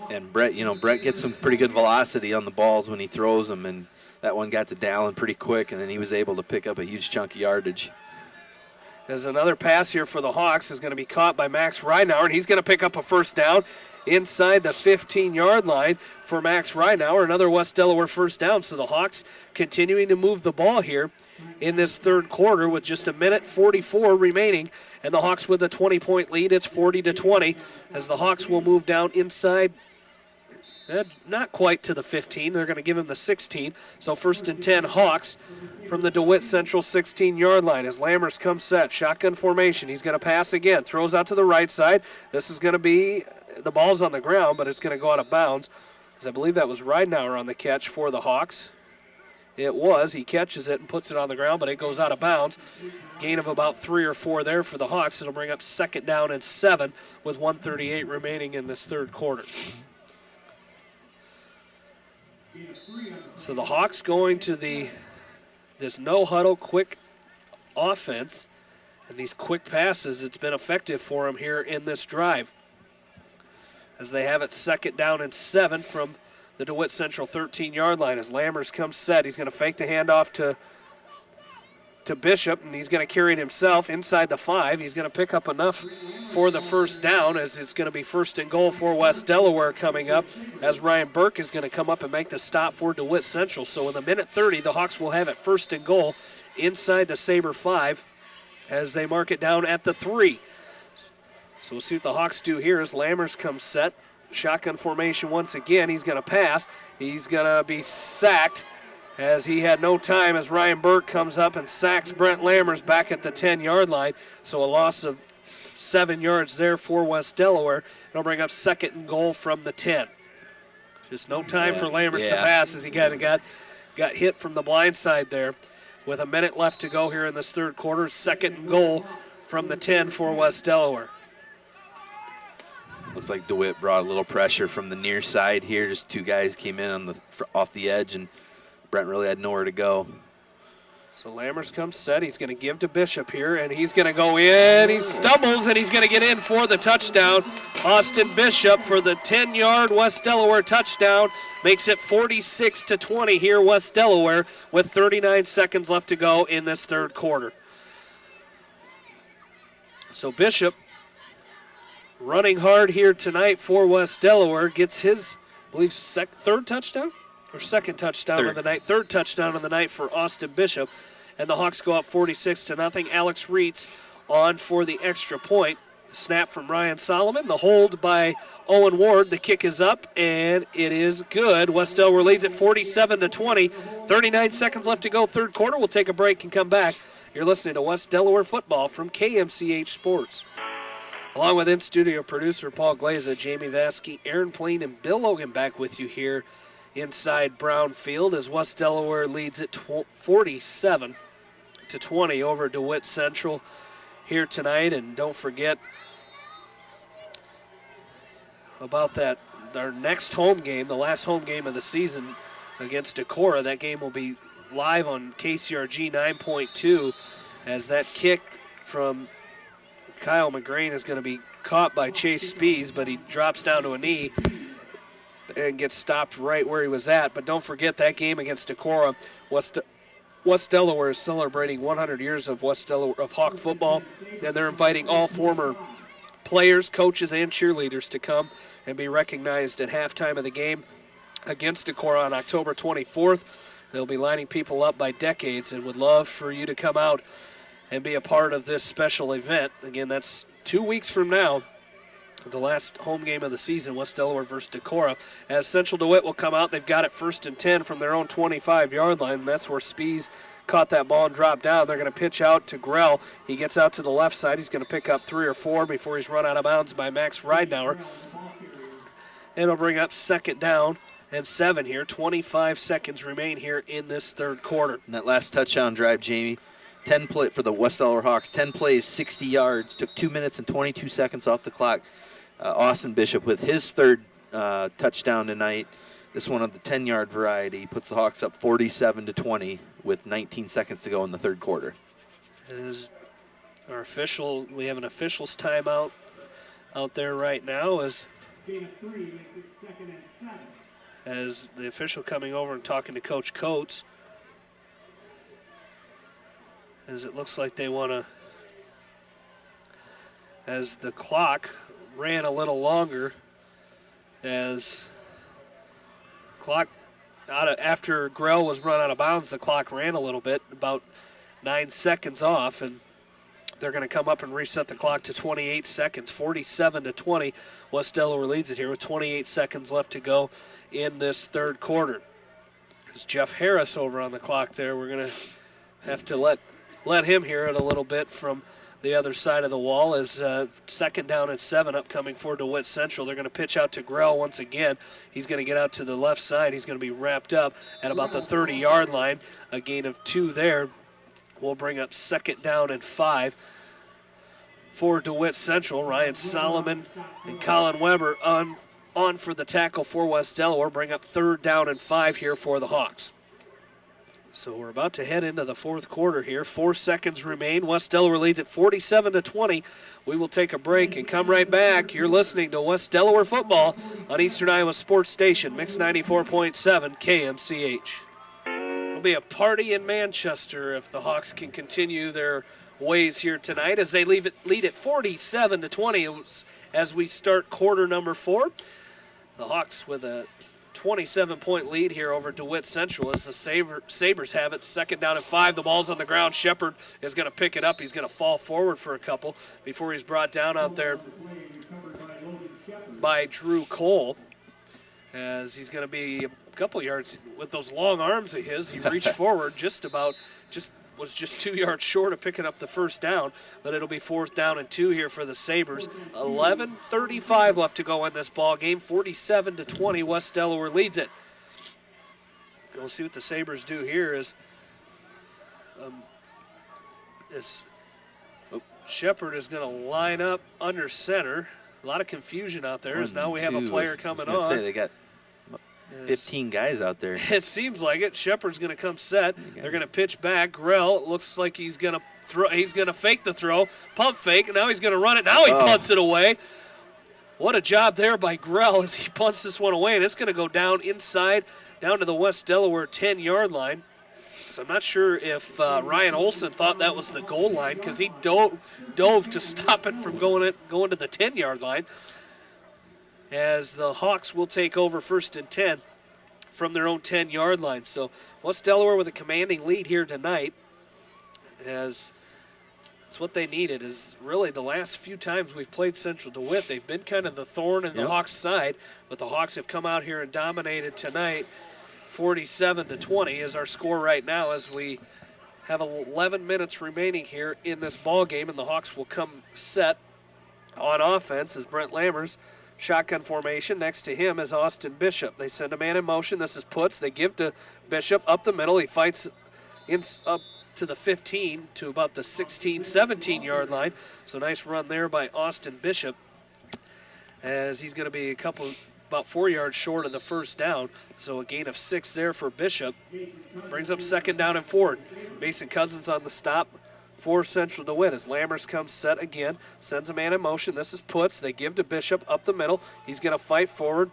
And Brett gets some pretty good velocity on the balls when he throws them, and that one got to Dallin pretty quick, and then he was able to pick up a huge chunk of yardage. As another pass here for the Hawks is going to be caught by Max Reinauer, and he's going to pick up a first down inside the 15-yard line for Max Reinauer. Another West Delaware first down. So the Hawks continuing to move the ball here in this third quarter with just 1:44 remaining, and the Hawks with a 20-point lead. It's 40-20 as the Hawks will move down inside. Not quite to the 15. They're going to give him the 16. So 1st and 10 Hawks from the DeWitt Central 16-yard line as Lammers comes set. Shotgun formation. He's going to pass again. Throws out to the right side. This is going to be, the ball's on the ground, but it's going to go out of bounds. Because I believe that was Ridenauer on the catch for the Hawks. It was. He catches it and puts it on the ground, but it goes out of bounds. Gain of about 3 or 4 there for the Hawks. It'll bring up 2nd down and 7 with 1:38 remaining in this third quarter. So the Hawks going to this no-huddle quick offense, and these quick passes, it's been effective for them here in this drive. As they have it 2nd down and 7 from the DeWitt Central 13-yard line. As Lammers comes set, he's going to fake the handoff to Bishop, and he's going to carry it himself inside the 5. He's going to pick up enough for the first down as it's going to be 1st and goal for West Delaware coming up as Ryan Burke is going to come up and make the stop for DeWitt Central. So in the 1:30, the Hawks will have it 1st and goal inside the Sabre 5 as they mark it down at the 3. So we'll see what the Hawks do here as Lammers comes set. Shotgun formation once again. He's going to pass. He's going to be sacked as he had no time as Ryan Burke comes up and sacks Brent Lammers back at the 10-yard line. So a loss of 7 yards there for West Delaware. It'll bring up 2nd and goal from the 10. Just no time for Lammers to pass as he got hit from the blind side there. With a minute left to go here in this third quarter, 2nd and goal from the 10 for West Delaware. Looks like DeWitt brought a little pressure from the near side here. Just 2 guys came in off the edge, and Brent really had nowhere to go. So Lammers comes set. He's going to give to Bishop here, and he's going to go in. He stumbles, and he's going to get in for the touchdown. Austin Bishop for the 10-yard West Delaware touchdown. Makes it 46-20 here, West Delaware, with 39 seconds left to go in this third quarter. So Bishop running hard here tonight for West Delaware. Gets his, I believe, third touchdown? Or second touchdown of the night. Third touchdown of the night for Austin Bishop. And the Hawks go up 46-0. Alex Reitz on for the extra point. Snap from Ryan Solomon. The hold by Owen Ward. The kick is up, and it is good. West Delaware leads it 47-20. 39 seconds left to go, third quarter. We'll take a break and come back. You're listening to West Delaware football from KMCH Sports. Along with in-studio producer Paul Glaza, Jamie Vasky, Aaron Pleen, and Bill Logan back with you here inside Brown Field as West Delaware leads it 47-20 over DeWitt Central here tonight. And don't forget about that, our next home game, the last home game of the season against Decorah. That game will be live on KCRG 9.2 as that kick from Kyle McGrain is going to be caught by Chase Spees, but he drops down to a knee and gets stopped right where he was at. But don't forget that game against Decorah. West Delaware is celebrating 100 years of West Delaware of Hawk football, and they're inviting all former players, coaches, and cheerleaders to come and be recognized at halftime of the game against Decorah on October 24th. They'll be lining people up by decades and would love for you to come out and be a part of this special event. Again, that's 2 weeks from now the last home game of the season, West Delaware versus Decorah. As Central DeWitt will come out, they've got it 1st and 10 from their own 25-yard line, and that's where Spees caught that ball and dropped down. They're going to pitch out to Grell. He gets out to the left side. He's going to pick up 3 or 4 before he's run out of bounds by Max Ridenauer. And it'll bring up 2nd down and 7 here. 25 seconds remain here in this third quarter. And that last touchdown drive, Jamie, 10 play for the West Delaware Hawks, 10 plays, 60 yards, took 2 minutes and 22 seconds off the clock. Austin Bishop with his third touchdown tonight. This one of the 10-yard variety puts the Hawks up 47-20 with 19 seconds to go in the third quarter. As we have an officials timeout out there right now as the official coming over and talking to Coach Coates, as it looks like they want to, as the clock ran a little longer, as clock after Grell was run out of bounds, the clock ran a little bit, about 9 seconds off, and they're going to come up and reset the clock to 28 seconds, 47-20. West Delaware leads it here with 28 seconds left to go in this third quarter. There's Jeff Harris over on the clock there. We're going to have to let him hear it a little bit from the other side of the wall as 2nd down and 7 upcoming for DeWitt Central. They're going to pitch out to Grell once again. He's going to get out to the left side. He's going to be wrapped up at about the 30-yard line. A gain of 2 there will bring up 2nd down and 5 for DeWitt Central. Ryan Solomon and Colin Weber on for the tackle for West Delaware. Bring up 3rd down and 5 here for the Hawks. So we're about to head into the fourth quarter here. 4 seconds remain. West Delaware leads at 47-20. We will take a break and come right back. You're listening to West Delaware football on Eastern Iowa Sports Station, Mix 94.7 KMCH. It'll be a party in Manchester if the Hawks can continue their ways here tonight as they lead at 47-20 as we start quarter number 4. The Hawks with a 27-point lead here over DeWitt Central as the Sabres have it. 2nd down and 5. The ball's on the ground. Shepard is going to pick it up. He's going to fall forward for a couple before he's brought down out there by Drew Cole. As he's going to be a couple yards with those long arms of his. He reached forward was just 2 yards short of picking up the first down, but it'll be 4th down and 2 here for the Sabres. 11:35 left to go in this ball game. 47-20, West Delaware leads it. We'll see what the Sabres do here as Shepard is going to line up under center. A lot of confusion out there as now we have a player coming on. They got 15 guys out there. It seems like it. Shepard's going to come set. They're going to pitch back. Grell looks like he's going to throw. He's going to fake the throw, pump fake, and now he's going to run it. Now he punts it away. What a job there by Grell as he punts this one away, and it's going to go down inside, down to the West Delaware 10-yard line. So I'm not sure if Ryan Olson thought that was the goal line because he dove to stop it from going to the 10-yard line. As the Hawks will take over 1st and 10 from their own 10-yard line. So West Delaware with a commanding lead here tonight, as it's what they needed. Is really the last few times we've played Central DeWitt, they've been kind of the thorn in the Hawks' side, but the Hawks have come out here and dominated tonight. 47-20 is our score right now as we have 11 minutes remaining here in this ball game, and the Hawks will come set on offense as Brent Lammers. Shotgun formation. Next to him is Austin Bishop. They send a man in motion. This is puts. They give to Bishop up the middle. He fights up to the 15 to about the 16, 17-yard line. So nice run there by Austin Bishop as he's going to be about 4 yards short of the first down. So a gain of 6 there for Bishop. Brings up 2nd down and 4. Mason Cousins on the stop for Central DeWitt as Lammers comes set again, sends a man in motion. This is puts. They give to Bishop up the middle. He's going to fight forward,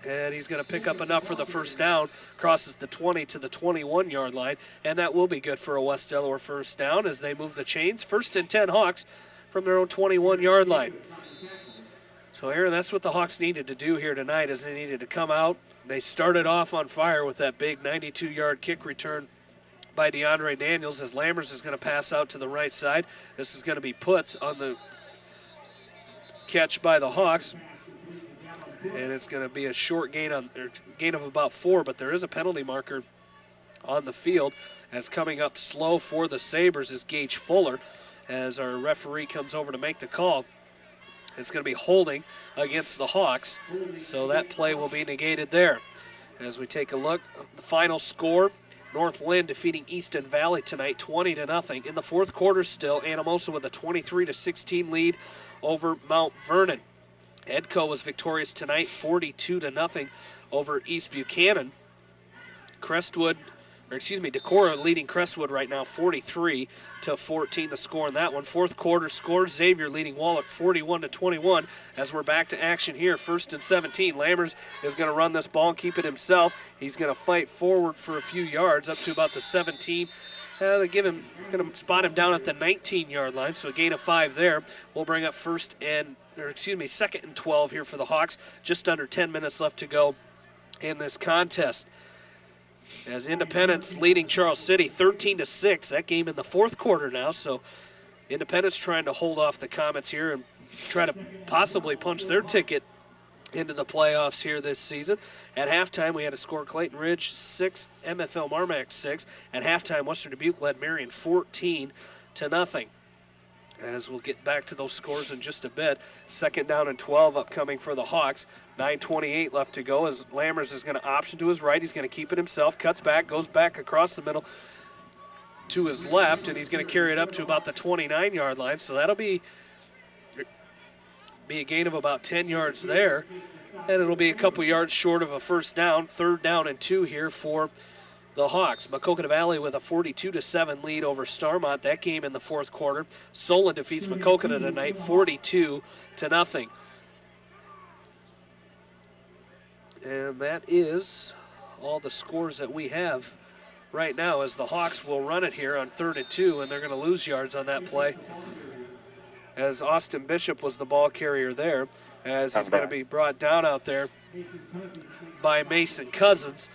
and he's going to pick up enough for the first down. Crosses the 20 to the 21-yard line, and that will be good for a West Delaware first down as they move the chains. 1st and 10 Hawks from their own 21-yard line. So, Aaron, that's what the Hawks needed to do here tonight is they needed to come out. They started off on fire with that big 92-yard kick return by DeAndre Daniels as Lammers is going to pass out to the right side. This is going to be puts on the catch by the Hawks. And it's going to be a short gain of about 4, but there is a penalty marker on the field. As coming up slow for the Sabres is Gage Fuller, as our referee comes over to make the call. It's going to be holding against the Hawks, so that play will be negated there. As we take a look, the final score, North Lynn defeating Easton Valley tonight 20-0. In the fourth quarter still, Anamosa with a 23-16 lead over Mount Vernon. Edco was victorious tonight 42-0 over East Buchanan. Decorah leading Crestwood right now 43-14 the score in that one. Fourth quarter score, Xavier leading Wallach 41-21 as we're back to action here. 1st and 17. Lammers is going to run this ball and keep it himself. He's going to fight forward for a few yards up to about the 17. They going to spot him down at the 19-yard line, so a gain of 5 there. We'll bring up 2nd and 12 here for the Hawks. Just under 10 minutes left to go in this contest. As Independence leading Charles City 13-6. That game in the fourth quarter now, so Independence trying to hold off the Comets here and try to possibly punch their ticket into the playoffs here this season. At halftime, we had a score Clayton Ridge 6, MFL Marmac 6. At halftime, Western Dubuque led Marion 14-0. As we'll get back to those scores in just a bit. 2nd down and 12 upcoming for the Hawks. 9:28 left to go as Lammers is going to option to his right. He's going to keep it himself, cuts back, goes back across the middle to his left, and he's going to carry it up to about the 29-yard line. So that'll be a gain of about 10 yards there, and it'll be a couple yards short of a first down. 3rd down and 2 here for the Hawks. Maquoketa Valley with a 42-7 lead over Starmont. That game in the fourth quarter. Solon defeats Maquoketa tonight 42-0. And that is all the scores that we have right now, as the Hawks will run it here on 3rd and 2, and they're going to lose yards on that play, as Austin Bishop was the ball carrier there, as he's going to be brought down out there by Mason Cousins.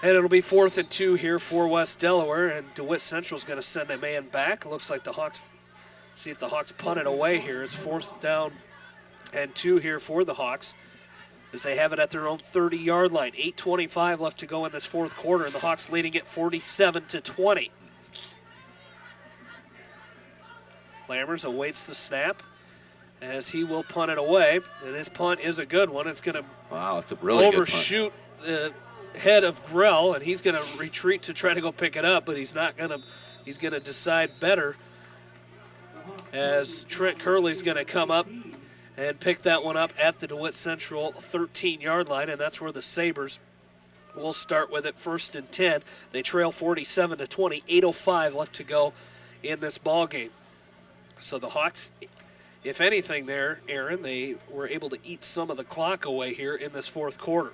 And it'll be 4th and 2 here for West Delaware, and DeWitt Central is going to send a man back. It looks like the Hawks, see if the Hawks punt it away here. It's 4th down and 2 here for the Hawks, as they have it at their own 30-yard line. 8:25 left to go in this fourth quarter, and the Hawks leading it 47-20. Lammers awaits the snap as he will punt it away, and his punt is a good one. It's going to it's a really overshoot the head of Grell, and he's going to retreat to try to go pick it up, but he's not going to. He's going to decide better, as Trent Curley's going to come up and pick that one up at the DeWitt Central 13-yard line, and that's where the Sabres will start with it. 1st and 10. They trail 47-20. 8:05 left to go in this ball game. So the Hawks, if anything there, Aaron, they were able to eat some of the clock away here in this fourth quarter.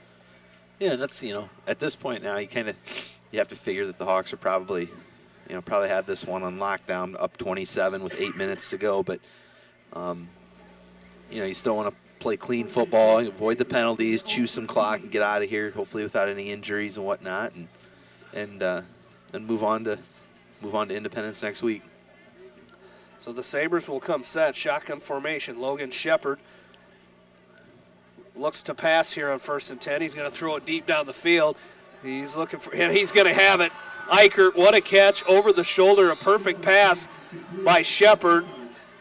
Yeah, that's, at this point now, you have to figure that the Hawks are probably have this one on lockdown, up 27 with 8 minutes to go. But, you still want to play clean football, avoid the penalties, chew some clock, and get out of here, hopefully without any injuries and whatnot, and move on to Independence next week. So the Sabres will come set, shotgun formation. Logan Shepard looks to pass here on 1st and 10. He's going to throw it deep down the field. He's looking for, and he's going to have it. Eichert, what a catch over the shoulder. A perfect pass by Shepard.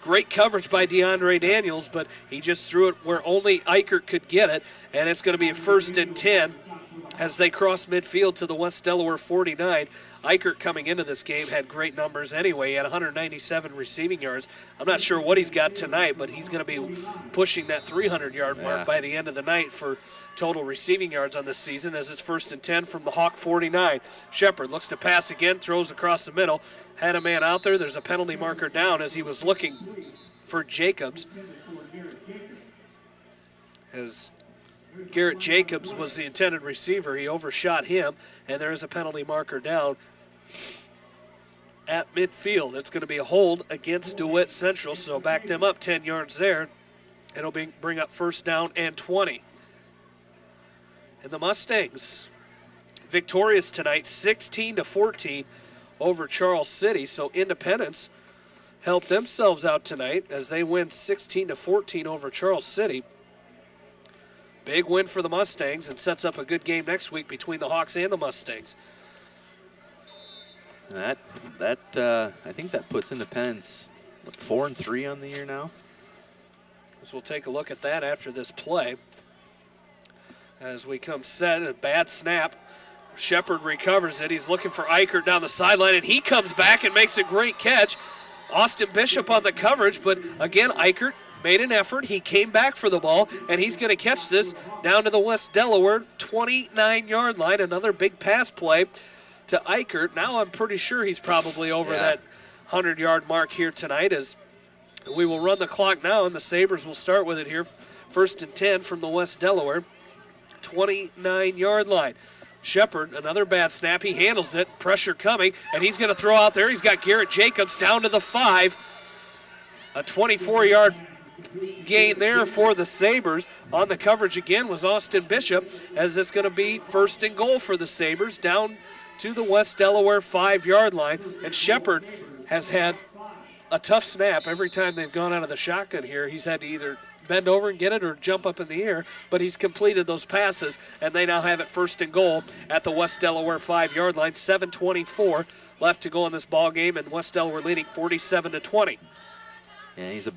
Great coverage by DeAndre Daniels, but he just threw it where only Eichert could get it, and it's going to be a 1st and 10 as they cross midfield to the West Delaware 49. Eichert coming into this game had great numbers anyway. He had 197 receiving yards. I'm not sure what he's got tonight, but he's going to be pushing that 300-yard mark by the end of the night for total receiving yards on this season, as it's 1st and 10 from the Hawk 49. Shepard looks to pass again, throws across the middle. Had a man out there. There's a penalty marker down as he was looking for Jacobs, as Garrett Jacobs was the intended receiver. He overshot him, and there is a penalty marker down at midfield. It's going to be a hold against DeWitt Central, so back them up 10 yards there. It'll bring up 1st down and 20. And the Mustangs victorious tonight, 16-14 over Charles City. So Independence help themselves out tonight as they win 16-14 over Charles City. Big win for the Mustangs and sets up a good game next week between the Hawks and the Mustangs. I think that puts Independence 4-3 on the year now. So we'll take a look at that after this play. As we come set, a bad snap. Shepard recovers it. He's looking for Eichert down the sideline, and he comes back and makes a great catch. Austin Bishop on the coverage, but again, Eichert made an effort. He came back for the ball, and he's going to catch this down to the West Delaware 29-yard line. Another big pass play to Eichert. Now I'm pretty sure he's probably over that 100-yard mark here tonight, as we will run the clock now, and the Sabres will start with it here. 1st and 10 from the West Delaware 29-yard line. Shepard, another bad snap. He handles it. Pressure coming, and he's going to throw out there. He's got Garrett Jacobs down to the 5. A 24-yard gain there for the Sabres. On the coverage again was Austin Bishop, as it's going to be 1st and goal for the Sabres down to the West Delaware 5-yard line. And Shepard has had a tough snap every time they've gone out of the shotgun here. He's had to either bend over and get it or jump up in the air, but he's completed those passes, and they now have it 1st and goal at the West Delaware 5-yard line. 7:24 left to go in this ball game, and West Delaware leading 47-20. Yeah, he's a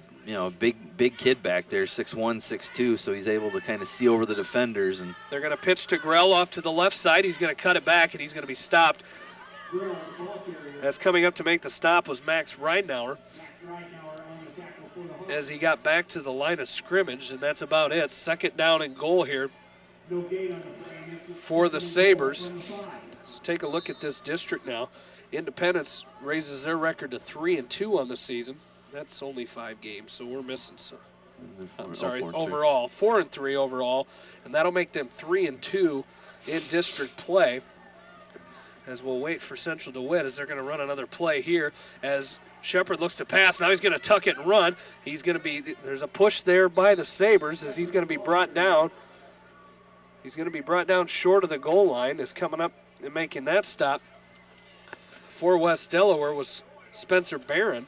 big kid back there, 6'1", 6'2", so he's able to kind of see over the defenders. And they're going to pitch to Grell off to the left side. He's going to cut it back, and he's going to be stopped. As coming up to make the stop was Max Reinauer, as he got back to the line of scrimmage, and that's about it. 2nd down and goal here for the Sabres. Let's take a look at this district now. Independence raises their record to 3-2 on the season. That's only 5 games, so we're missing some. I'm sorry, overall 4-3 overall, and that'll make them 3-2 in district play. As we'll wait for Central DeWitt, as they're going to run another play here as Shepard looks to pass. Now he's going to tuck it and run. There's a push there by the Sabres as he's going to be brought down. He's going to be brought down short of the goal line. Is coming up and making that stop for West Delaware was Spencer Barron.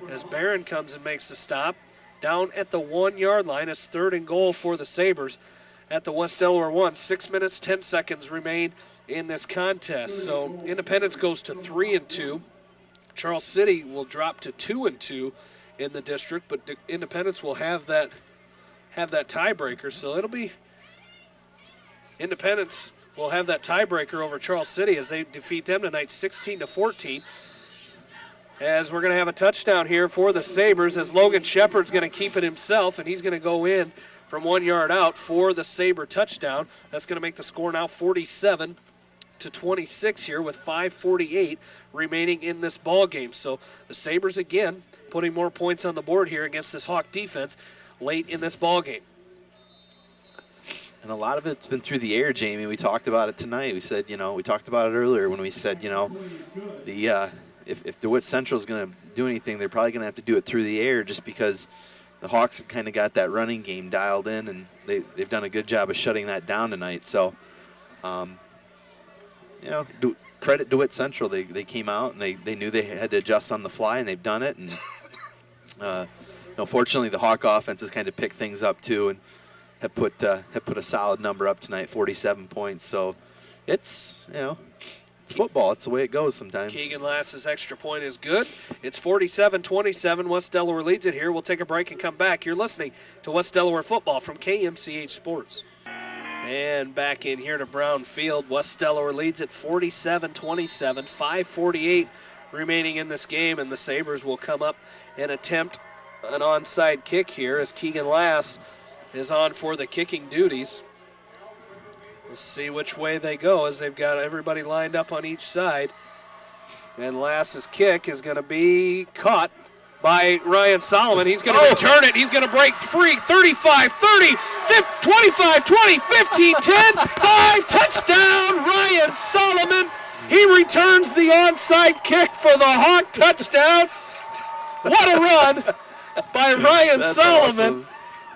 As Barron comes and makes the stop down at the 1-yard line. It's 3rd and goal for the Sabres at the West Delaware 1. 6 minutes, 10 seconds remain in this contest. So Independence goes to 3-2. Charles City will drop to 2-2 in the district, but Independence will have that tiebreaker. So it'll be Independence will have that tiebreaker over Charles City as they defeat them tonight 16-14. As we're going to have a touchdown here for the Sabres, as Logan Shepard's going to keep it himself, and he's going to go in from 1 yard out for the Sabre touchdown. That's going to make the score now 47-26 here with 5:48 remaining in this ball game. So the Sabres again putting more points on the board here against this Hawk defense late in this ball game. And a lot of it's been through the air, Jamie. We talked about it tonight. We said, we talked about it earlier when we said, if DeWitt Central is going to do anything, they're probably going to have to do it through the air, just because the Hawks have kind of got that running game dialed in, and they've done a good job of shutting that down tonight. So, credit DeWitt Central. They came out and they knew they had to adjust on the fly, and they've done it. And fortunately, the Hawk offense has kind of picked things up too, and have put a solid number up tonight, 47 points. So it's it's football. It's the way it goes sometimes. Keegan Lass's extra point is good. It's 47-27. West Delaware leads it here. We'll take a break and come back. You're listening to West Delaware football from KMCH Sports. And back in here to Brown Field. West Delaware leads it 47-27. 5:48 remaining in this game, and the Sabres will come up and attempt an onside kick here as Keegan Lass is on for the kicking duties. We'll see which way they go as they've got everybody lined up on each side. And Lass's kick is going to be caught by Ryan Solomon. He's going to return it. He's going to break free. 35, 30, 25, 20, 15, 10, 5. Touchdown, Ryan Solomon. He returns the onside kick for the Hawk touchdown. What a run by Ryan Solomon. Awesome.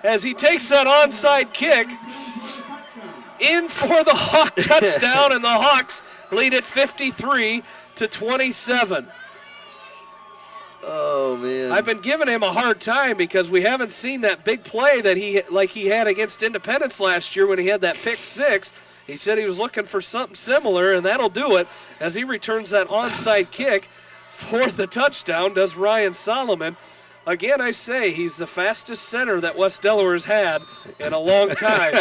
As he takes that onside kick in for the Hawk touchdown, and the Hawks lead it 53-27. to 27. Oh, man. I've been giving him a hard time because we haven't seen that big play that he had against Independence last year when he had that pick six. He said he was looking for something similar, and that'll do it as he returns that onside kick for the touchdown, does Ryan Solomon. Again, I say he's the fastest center that West Delaware's had in a long time.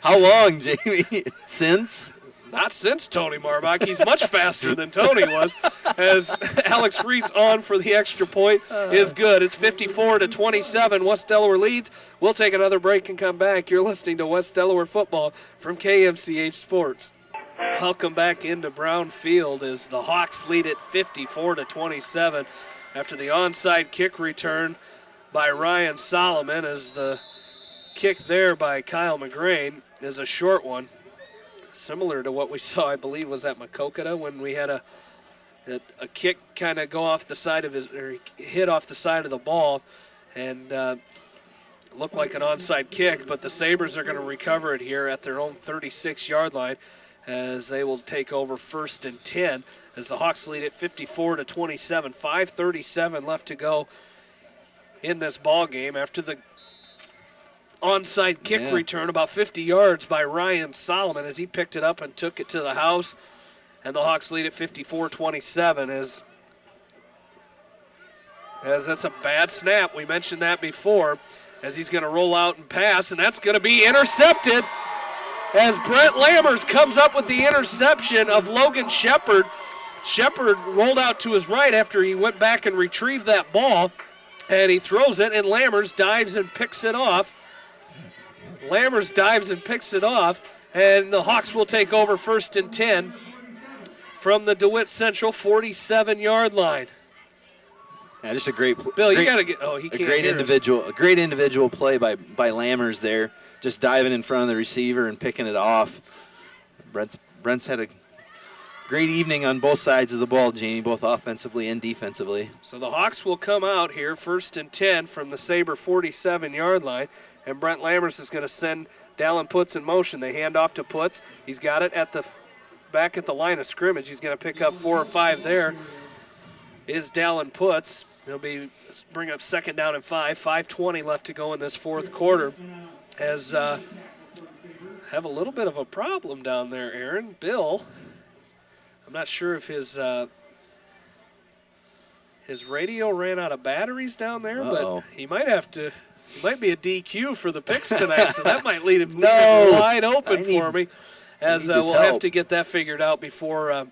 How long, Jamie? Since? Not since Tony Marbach. He's much faster than Tony was. As Alex Reed's on for the extra point is good. It's 54 to 27. West Delaware leads. We'll take another break and come back. You're listening to West Delaware football from KMCH Sports. Welcome back into Brown Field as the Hawks lead it 54 to 27 after the onside kick return by Ryan Solomon, as the kick there by Kyle McGrain is a short one. Similar to what we saw, I believe, was at Makokata when we had a kick kind of go off the side of or hit off the side of the ball and looked like an onside kick, but the Sabres are going to recover it here at their own 36-yard line as they will take over 1st and 10 as the Hawks lead it 54 to 27. 5:37 left to go in this ball game after the onside kick return, about 50 yards by Ryan Solomon as he picked it up and took it to the house. And the Hawks lead at 54-27 as that's a bad snap. We mentioned that before as he's going to roll out and pass, and that's going to be intercepted as Brent Lammers comes up with the interception of Logan Shepard. Shepard rolled out to his right after he went back and retrieved that ball, and he throws it, and Lammers dives and picks it off. Lammers dives and picks it off, and the Hawks will take over 1st and 10 from the DeWitt Central 47-yard line. Yeah, just a great Bill, you got to get. Oh, he can't. A great individual play by Lammers there, just diving in front of the receiver and picking it off. Brent's had a great evening on both sides of the ball, Jamie, both offensively and defensively. So the Hawks will come out here 1st and 10 from the Sabre 47-yard line. And Brent Lammers is going to send Dallin Putz in motion. They hand off to Putz. He's got it back at the line of scrimmage. He's going to pick up 4 or 5 there. Is Dallin Putz. He'll bring up 2nd down and 5. 5:20 left to go in this 4th quarter. As have a little bit of a problem down there, Aaron. Bill, I'm not sure if his radio ran out of batteries down there, but he might have to. It might be a DQ for the picks tonight, so that might leave him wide open for me. As we'll have to get that figured out before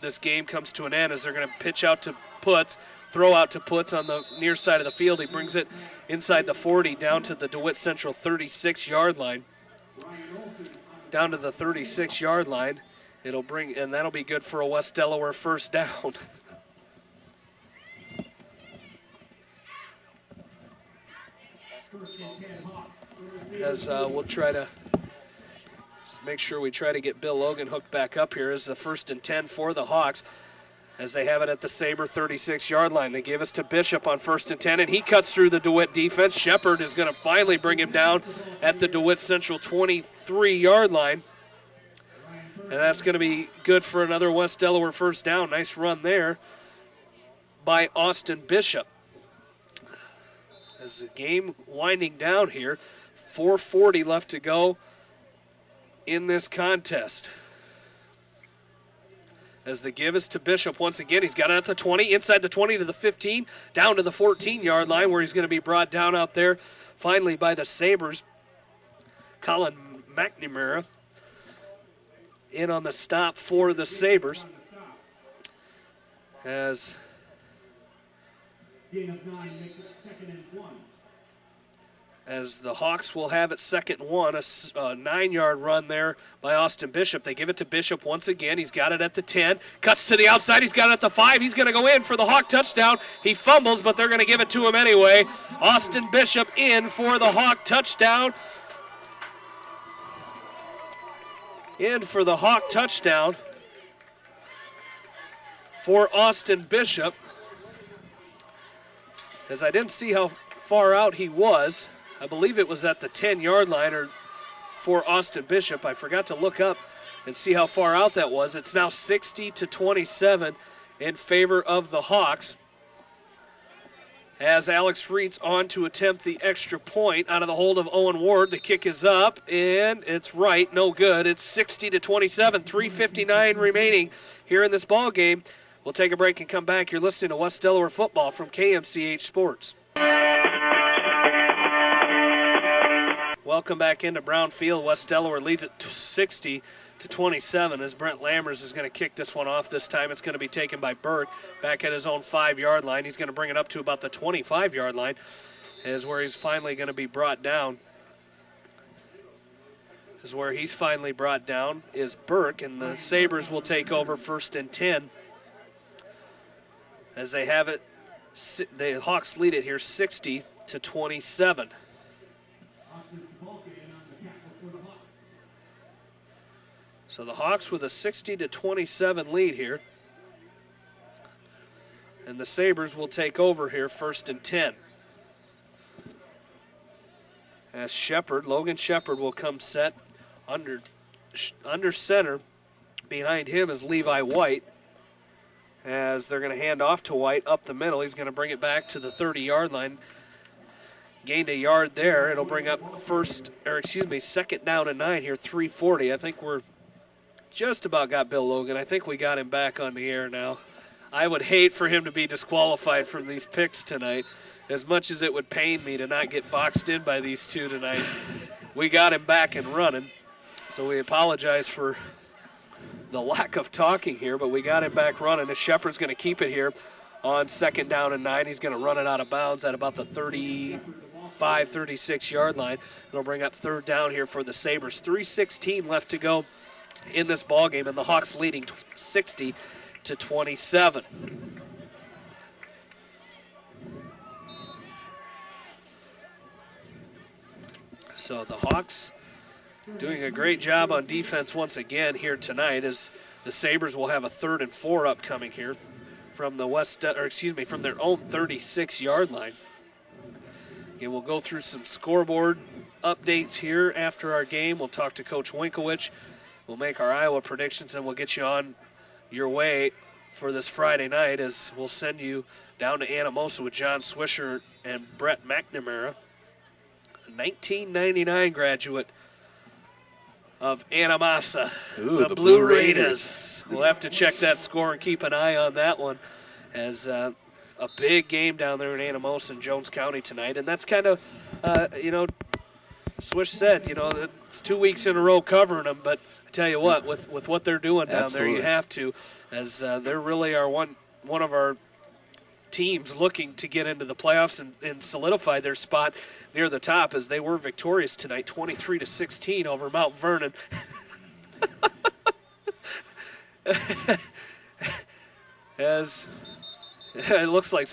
this game comes to an end, as they're going to pitch out to Putz, throw out to Putz on the near side of the field. He brings it inside the 40 down to the DeWitt Central 36-yard line. Down to the 36-yard line. And that'll be good for a West Delaware 1st down. As we'll try to make sure we try to get Bill Logan hooked back up here as the 1st and 10 for the Hawks as they have it at the Sabre 36-yard line. They give us to Bishop on 1st and 10, and he cuts through the DeWitt defense. Shepard is going to finally bring him down at the DeWitt Central 23-yard line. And that's going to be good for another West Delaware 1st down. Nice run there by Austin Bishop. As the game winding down here, 4:40 left to go in this contest. As the give is to Bishop once again. He's got it at the 20, inside the 20 to the 15, down to the 14-yard line where he's going to be brought down out there finally by the Sabres. Colin McNamara in on the stop for the Sabres. As the Hawks will have it 2nd and 1, a 9-yard run there by Austin Bishop. They give it to Bishop once again. He's got it at the 10, cuts to the outside. He's got it at the 5. He's going to go in for the Hawk touchdown. He fumbles, but they're going to give it to him anyway. Austin Bishop in for the Hawk touchdown. In for the Hawk touchdown for Austin Bishop. As I didn't see how far out he was. I believe it was at the 10-yard line or for Austin Bishop. I forgot to look up and see how far out that was. It's now 60-27 in favor of the Hawks. As Alex Reitz on to attempt the extra point out of the hold of Owen Ward. The kick is up, and it's right, no good. It's 60-27, 3:59 remaining here in this ball game. We'll take a break and come back. You're listening to West Delaware football from KMCH Sports. Welcome back into Brown Field. West Delaware leads at 60-27 as Brent Lammers is going to kick this one off. This time it's going to be taken by Burke back at his own 5-yard line. He's going to bring it up to about the 25-yard line, is where he's finally going to be brought down. Is where he's finally brought down is Burke, and the Sabres will take over 1st and 10 as they have it. The Hawks lead it here 60-27. So the Hawks with a 60-27 lead here. And the Sabres will take over here 1st and 10. As Logan Shepard will come set under center. Behind him is Levi White. As they're going to hand off to White up the middle. He's going to bring it back to the 30-yard line. Gained a yard there. It'll bring up 2nd down and 9 here, 3:40. I think we're just about got Bill Logan. I think we got him back on the air now. I would hate for him to be disqualified from these picks tonight. As much as it would pain me to not get boxed in by these two tonight, we got him back and running. So we apologize for the lack of talking here, but we got him back running. As Shepard's going to keep it here on 2nd down and 9. He's going to run it out of bounds at about the 35, 36-yard line. It'll bring up 3rd down here for the Sabres. 3:16 left to go in this ball game, and the Hawks leading 60-27. So the Hawks doing a great job on defense once again here tonight, as the Sabres will have a 3rd and 4 upcoming here from the from their own 36-yard line. Again, we'll go through some scoreboard updates here after our game. We'll talk to Coach Winkowicz. We'll make our Iowa predictions, and we'll get you on your way for this Friday night, as we'll send you down to Anamosa with John Swisher and Brett McNamara, a 1999 graduate of Anamosa, the Blue Raiders. We'll have to check that score and keep an eye on that one, as a big game down there in Anamosa and Jones County tonight. And that's kind of, Swish said, it's 2 weeks in a row covering them, but I tell you what, with what they're doing down there, you have to, as they really are one of our teams looking to get into the playoffs and solidify their spot near the top, as they were victorious tonight, 23-16 over Mount Vernon. As it looks like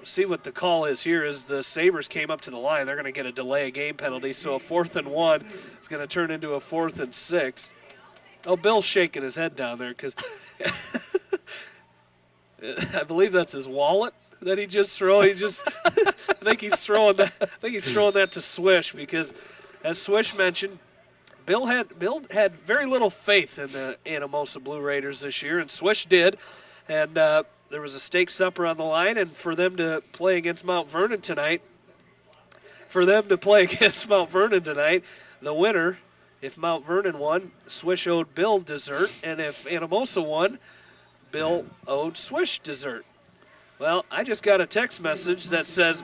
see what the call is here, is the Sabres came up to the line. They're going to get a delay of game penalty, so a 4th and 1 is going to turn into a 4th and 6. Oh, Bill's shaking his head down there because I believe that's his wallet that he just threw. I think he's throwing that to Swish, because as Swish mentioned, Bill had very little faith in the Anamosa Blue Raiders this year, and Swish did. And there was a steak supper on the line, and for them to play against Mount Vernon tonight, the winner, if Mount Vernon won, Swish owed Bill dessert, and if Anamosa won, Bill owed Swish dessert. Well, I just got a text message that says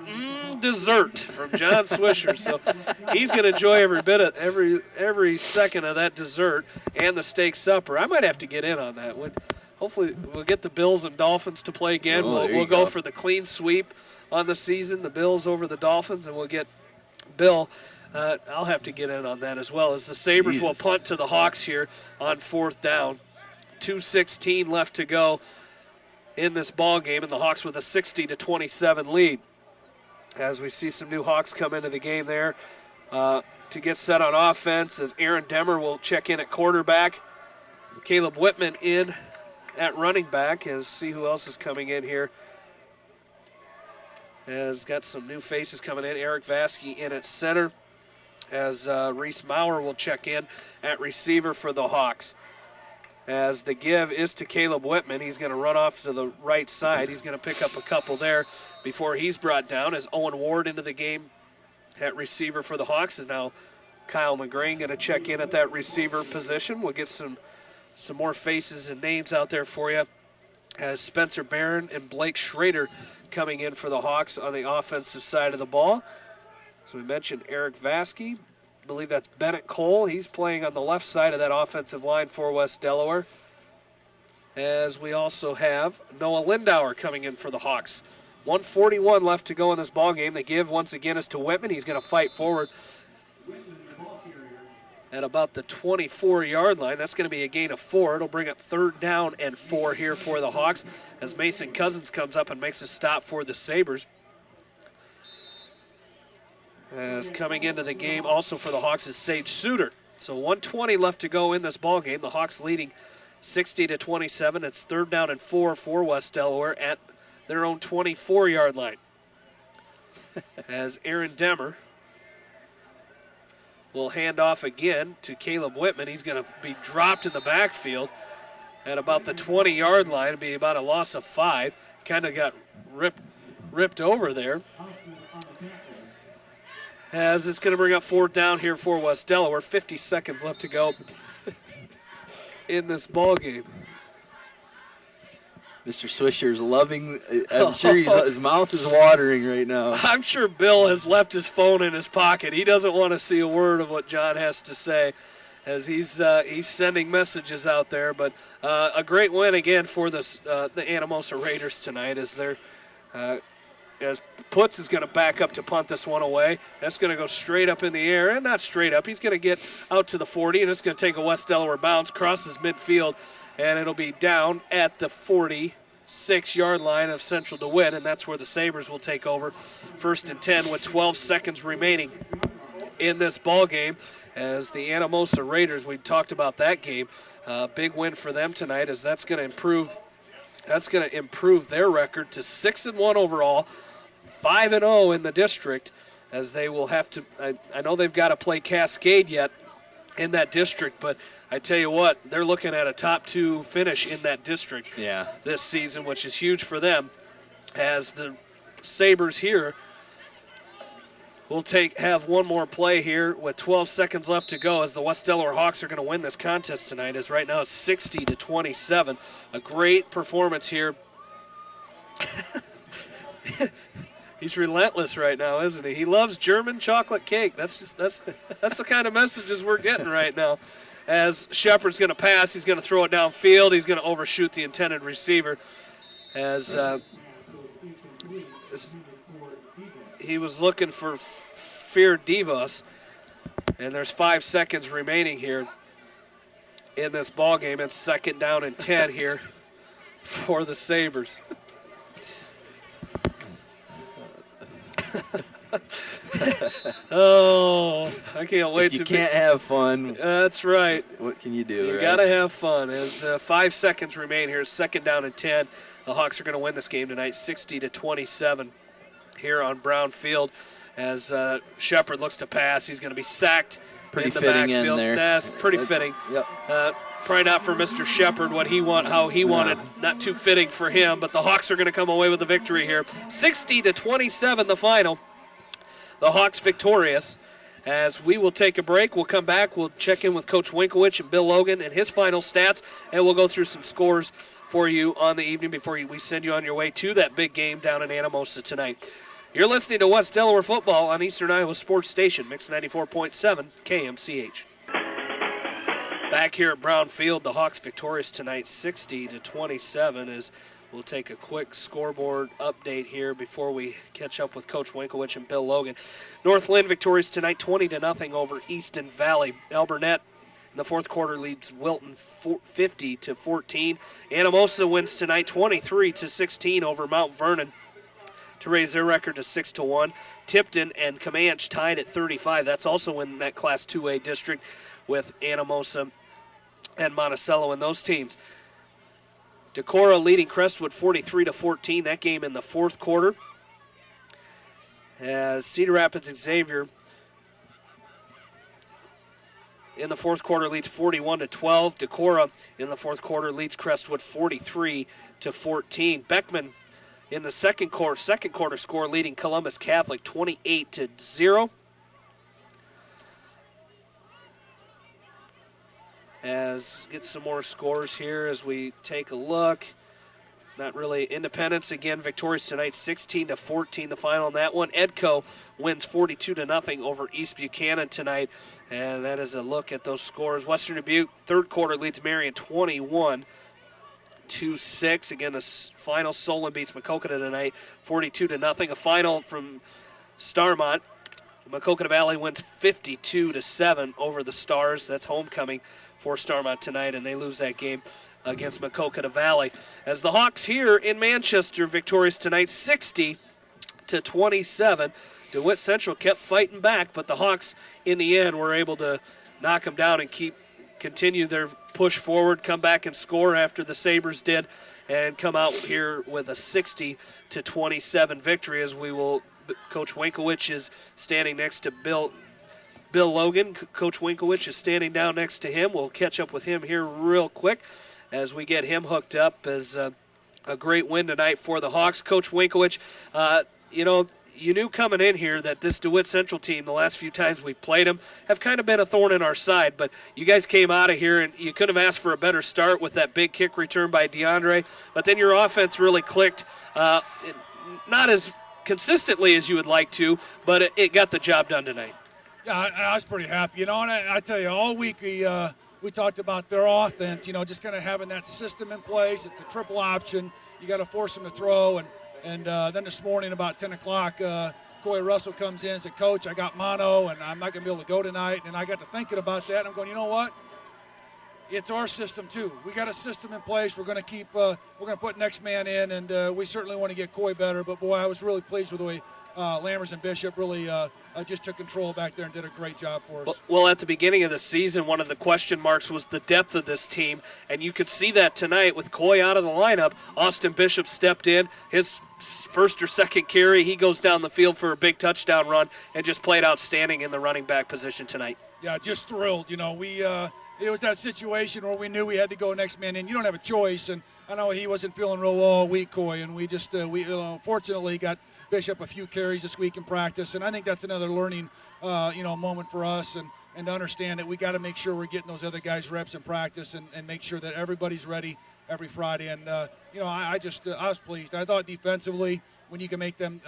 dessert from John Swisher, so he's going to enjoy every second of that dessert and the steak supper. I might have to get in on that one. Hopefully we'll get the Bills and Dolphins to play again. We'll go for the clean sweep on the season, the Bills over the Dolphins, and we'll get Bill. I'll have to get in on that as well, as the Sabres will punt to the Hawks here on 4th down. 2:16 left to go in this ball game, and the Hawks with a 60-27 lead. As we see some new Hawks come into the game there to get set on offense, as Aaron Demmer will check in at quarterback. Caleb Whitman in at running back, as see who else is coming in here. Has got some new faces coming in. Eric Vasky in at center, as Reese Maurer will check in at receiver for the Hawks. as the give is to Caleb Whitman. He's going to run off to the right side. He's going to pick up a couple there before he's brought down as Owen Ward into the game at receiver for the Hawks. Is now Kyle McGrain going to check in at that receiver position. We'll get some more faces and names out there for you as Spencer Barron and Blake Schrader coming in for the Hawks on the offensive side of the ball. So we mentioned Eric Vasky. I believe that's Bennett Cole. He's playing on the left side of that offensive line for West Delaware. As we also have Noah Lindauer coming in for the Hawks. 1:41 left to go in this ball game. The give once again is to Whitman. He's going to fight forward at about the 24-yard line. That's going to be a gain of 4. It'll bring up 3rd down and 4 here for the Hawks as Mason Cousins comes up and makes a stop for the Sabres. As coming into the game also for the Hawks is Sage Suter. So 1:20 left to go in this ball game. The Hawks leading 60-27. It's 3rd down and 4 for West Delaware at their own 24-yard line. As Aaron Demmer will hand off again to Caleb Whitman. He's going to be dropped in the backfield at about the 20-yard line. It'll be about a loss of 5. Kind of got ripped over there. As it's going to bring up 4th down here for West Delaware. 50 seconds left to go in this ball game. Mr. Swisher's loving, I'm sure his mouth is watering right now. I'm sure Bill has left his phone in his pocket. He doesn't want to see a word of what John has to say as he's sending messages out there. But a great win again for the Anamosa Raiders tonight as they're as Putz is going to back up to punt this one away. That's going to go straight up in the air, and not straight up. He's going to get out to the 40, and it's going to take a West Delaware bounce, crosses midfield, and it'll be down at the 46-yard line of Central DeWitt, and that's where the Sabres will take over. 1st and 10 with 12 seconds remaining in this ball game. As the Anamosa Raiders, we talked about that game, big win for them tonight, as that's going to improve. That's going to improve their record to 6-1 overall, 5-0 in the district, as they will have to. I know they've got to play Cascade yet in that district, but I tell you what, they're looking at a top 2 finish in that district this season, which is huge for them. As the Sabres here will have one more play here with 12 seconds left to go, as the West Delaware Hawks are going to win this contest tonight, as right now it's 60-27. A great performance here. He's relentless right now, isn't he? He loves German chocolate cake. That's the kind of messages we're getting right now. As Shepard's going to pass, he's going to throw it downfield. He's going to overshoot the intended receiver. As he was looking for Fear Divas, and there's 5 seconds remaining here in this ball game. It's 2nd down and 10 here for the Sabres. Oh, I can't wait you can't have fun. That's right. What can you do? You got to have fun. As 5 seconds remain here, 2nd down and 10. The Hawks are going to win this game tonight, 60-27 here on Brown Field. As Shepard looks to pass, he's going to be sacked Pretty in the fitting backfield. in there. Pretty fitting. Yep. Probably not for Mr. Shepard how he wanted. Not too fitting for him, but the Hawks are going to come away with the victory here. 60-27 the final. The Hawks victorious. As we will take a break, we'll come back. We'll check in with Coach Winkowicz and Bill Logan and his final stats, and we'll go through some scores for you on the evening before we send you on your way to that big game down in Anamosa tonight. You're listening to West Delaware football on Eastern Iowa Sports Station, Mix 94.7 KMCH. Back here at Brown Field, the Hawks victorious tonight, 60-27, as we'll take a quick scoreboard update here before we catch up with Coach Winkowicz and Bill Logan. North Lynn victorious tonight, 20-0 over Easton Valley. Alburnett in the 4th quarter leads Wilton 50-14. Anamosa wins tonight, 23-16 over Mount Vernon to raise their record to 6-1. Tipton and Comanche tied at 35. That's also in that Class 2A district with Anamosa and Monticello and those teams. Decorah leading Crestwood 43-14. That game in the 4th quarter. As Cedar Rapids Xavier in the fourth quarter leads 41-12. Decorah in the fourth quarter leads Crestwood 43-14. Beckman in the second quarter score leading Columbus Catholic 28-0. As get some more scores here as we take a look. Not really. Independence again victorious tonight, 16-14 the final in that one. Edco wins 42-0 over East Buchanan tonight, and that is a look at those scores. Western Dubuque third quarter leads Marion 21-6. Again, the final Solon beats Maquoketa tonight, 42-0. A final from Starmont. Maquoketa Valley wins 52-7 over the Stars. That's homecoming for Starmont tonight, and they lose that game against Maquoketa Valley. As the Hawks here in Manchester victorious tonight, 60-27. DeWitt Central kept fighting back, but the Hawks in the end were able to knock them down and continue their push forward, come back and score after the Sabres did, and come out here with a 60-27 victory. As we will, Coach Winkowicz is standing next to Bill Logan. Coach Winkowicz is standing down next to him. We'll catch up with him here real quick as we get him hooked up. As a great win tonight for the Hawks. Coach Winkowicz, you knew coming in here that this DeWitt Central team, the last few times we played them, have kind of been a thorn in our side, but you guys came out of here and you could have asked for a better start with that big kick return by DeAndre, but then your offense really clicked, not as consistently as you would like to, but it got the job done tonight. Yeah, I was pretty happy. And I tell you, all week we talked about their offense, just kind of having that system in place. It's a triple option. You got to force them to throw. And then this morning about 10 o'clock, Coy Russell comes in and said, Coach, I got mono, and I'm not going to be able to go tonight. And I got to thinking about that, and I'm going, you know what? It's our system, too. We got a system in place. We're going to we're going to put next man in, and we certainly want to get Coy better. But, boy, I was really pleased with the way Lammers and Bishop really just took control back there and did a great job for us. Well, at the beginning of the season, one of the question marks was the depth of this team, and you could see that tonight with Coy out of the lineup. Austin Bishop stepped in. His first or second carry, he goes down the field for a big touchdown run and just played outstanding in the running back position tonight. Yeah, just thrilled. It was that situation where we knew we had to go next man in. You don't have a choice, and I know he wasn't feeling real well all week, Coy, and we just fortunately got Bishop a few carries this week in practice, and I think that's another learning, moment for us, and to understand that we got to make sure we're getting those other guys reps in practice and make sure that everybody's ready every Friday. And I was pleased. I thought defensively, when you can make them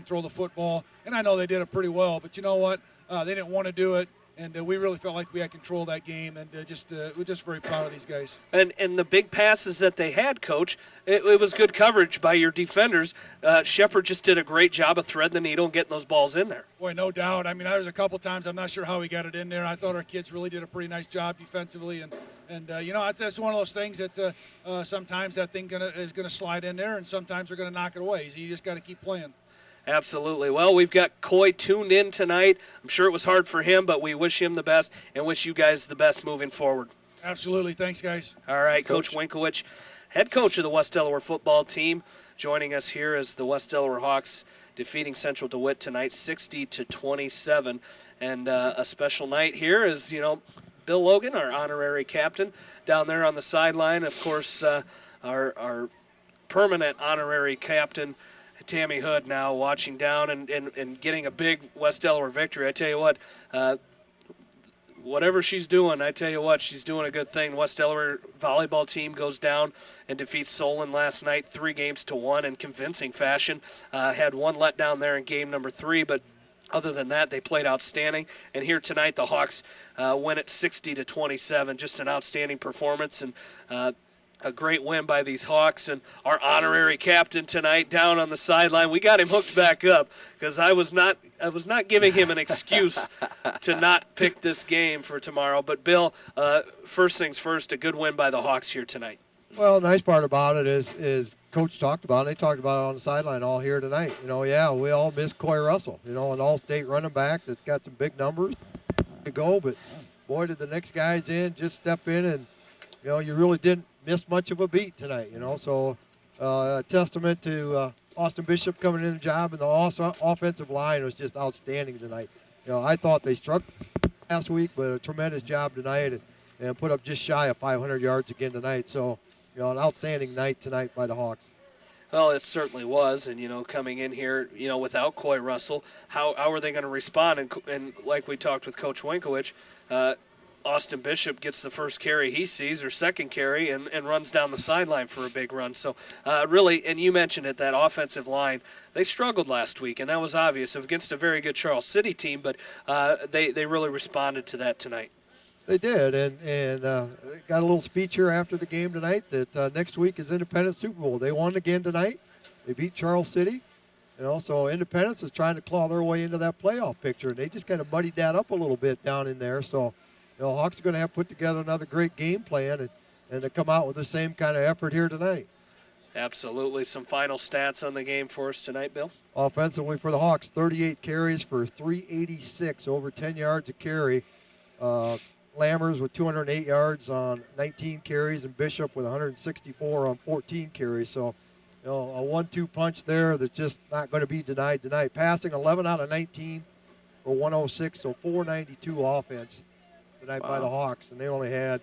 throw the football, and I know they did it pretty well, but you know what? They didn't want to do it. And we really felt like we had control of that game, and we're just very proud of these guys. And the big passes that they had, Coach, it was good coverage by your defenders. Shepard just did a great job of threading the needle and getting those balls in there. Boy, no doubt. I mean, there was a couple times I'm not sure how he got it in there. I thought our kids really did a pretty nice job defensively, and that's one of those things that sometimes that thing is gonna slide in there, and sometimes they're gonna knock it away. So you just got to keep playing. Absolutely. Well, we've got Coy tuned in tonight. I'm sure it was hard for him, but we wish him the best and wish you guys the best moving forward. Absolutely. Thanks, guys. All right, Coach Winkowicz, head coach of the West Delaware football team, joining us here as the West Delaware Hawks defeating Central DeWitt tonight 60-27. And a special night here is, Bill Logan, our honorary captain, down there on the sideline. Of course, our permanent honorary captain, Tammy Hood, now watching down and getting a big West Delaware victory. I tell you what, whatever she's doing, she's doing a good thing. West Delaware volleyball team goes down and defeats Solon last night 3-1 in convincing fashion. Had one letdown there in game number 3, but other than that, they played outstanding. And here tonight, the Hawks win at 60-27. Just an outstanding performance, and a great win by these Hawks. And our honorary captain tonight down on the sideline, we got him hooked back up because I was not giving him an excuse to not pick this game for tomorrow. But Bill, first things first, a good win by the Hawks here tonight. Well, the nice part about it is Coach talked about it. They talked about it on the sideline all here tonight. We all miss Coy Russell, an all-state running back that's got some big numbers to go. But boy, did the next guys in just step in, and you really didn't miss much of a beat tonight. So a testament to Austin Bishop coming in the job, and the offensive line was just outstanding tonight. I thought they struggled last week, but a tremendous job tonight and put up just shy of 500 yards again tonight. So, an outstanding night tonight by the Hawks. Well, it certainly was, and coming in here, without Coy Russell, how are they going to respond? And like we talked with Coach Winkowicz, Austin Bishop gets the first carry he sees, or second carry, and runs down the sideline for a big run. So really, and you mentioned it, that offensive line, they struggled last week, and that was obvious against a very good Charles City team, but they really responded to that tonight. They did, and got a little speech here after the game tonight that next week is Independence Super Bowl. They won again tonight. They beat Charles City. So Independence is trying to claw their way into that playoff picture, and they just kind of muddied that up a little bit down in there. So, Hawks are going to have to put together another great game plan and to come out with the same kind of effort here tonight. Absolutely. Some final stats on the game for us tonight, Bill? Offensively for the Hawks, 38 carries for 386, over 10 yards a carry. Lammers with 208 yards on 19 carries, and Bishop with 164 on 14 carries. So, a 1-2 punch there that's just not going to be denied tonight. Passing 11 out of 19 for 106, so 492 offense tonight by the Hawks, and they only had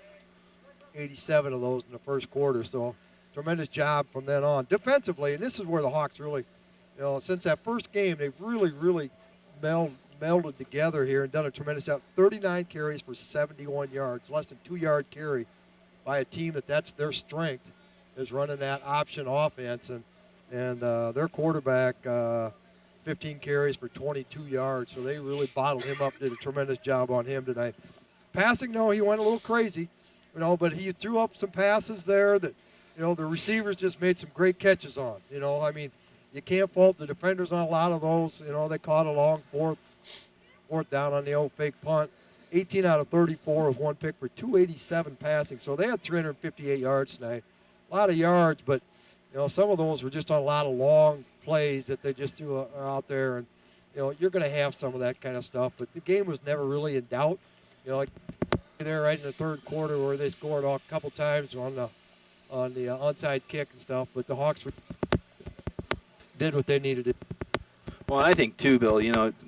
87 of those in the first quarter. So, tremendous job from then on. Defensively, and this is where the Hawks really, since that first game, they've really melded together here and done a tremendous job. 39 carries for 71 yards, less than 2-yard carry by a team that's their strength, is running that option offense. And their quarterback, 15 carries for 22 yards. So they really bottled him up, did a tremendous job on him tonight. Passing, no, he went a little crazy, but he threw up some passes there that, the receivers just made some great catches on. You can't fault the defenders on a lot of those. They caught a long fourth down on the old fake punt. 18 out of 34 with one pick for 287 passing. So they had 358 yards tonight. A lot of yards, but, some of those were just on a lot of long plays that they just threw out there. And, you're going to have some of that kind of stuff. But the game was never really in doubt. Like there right in the third quarter where they scored a couple times on the onside kick and stuff. But the Hawks did what they needed to do. Well, I think too, Bill,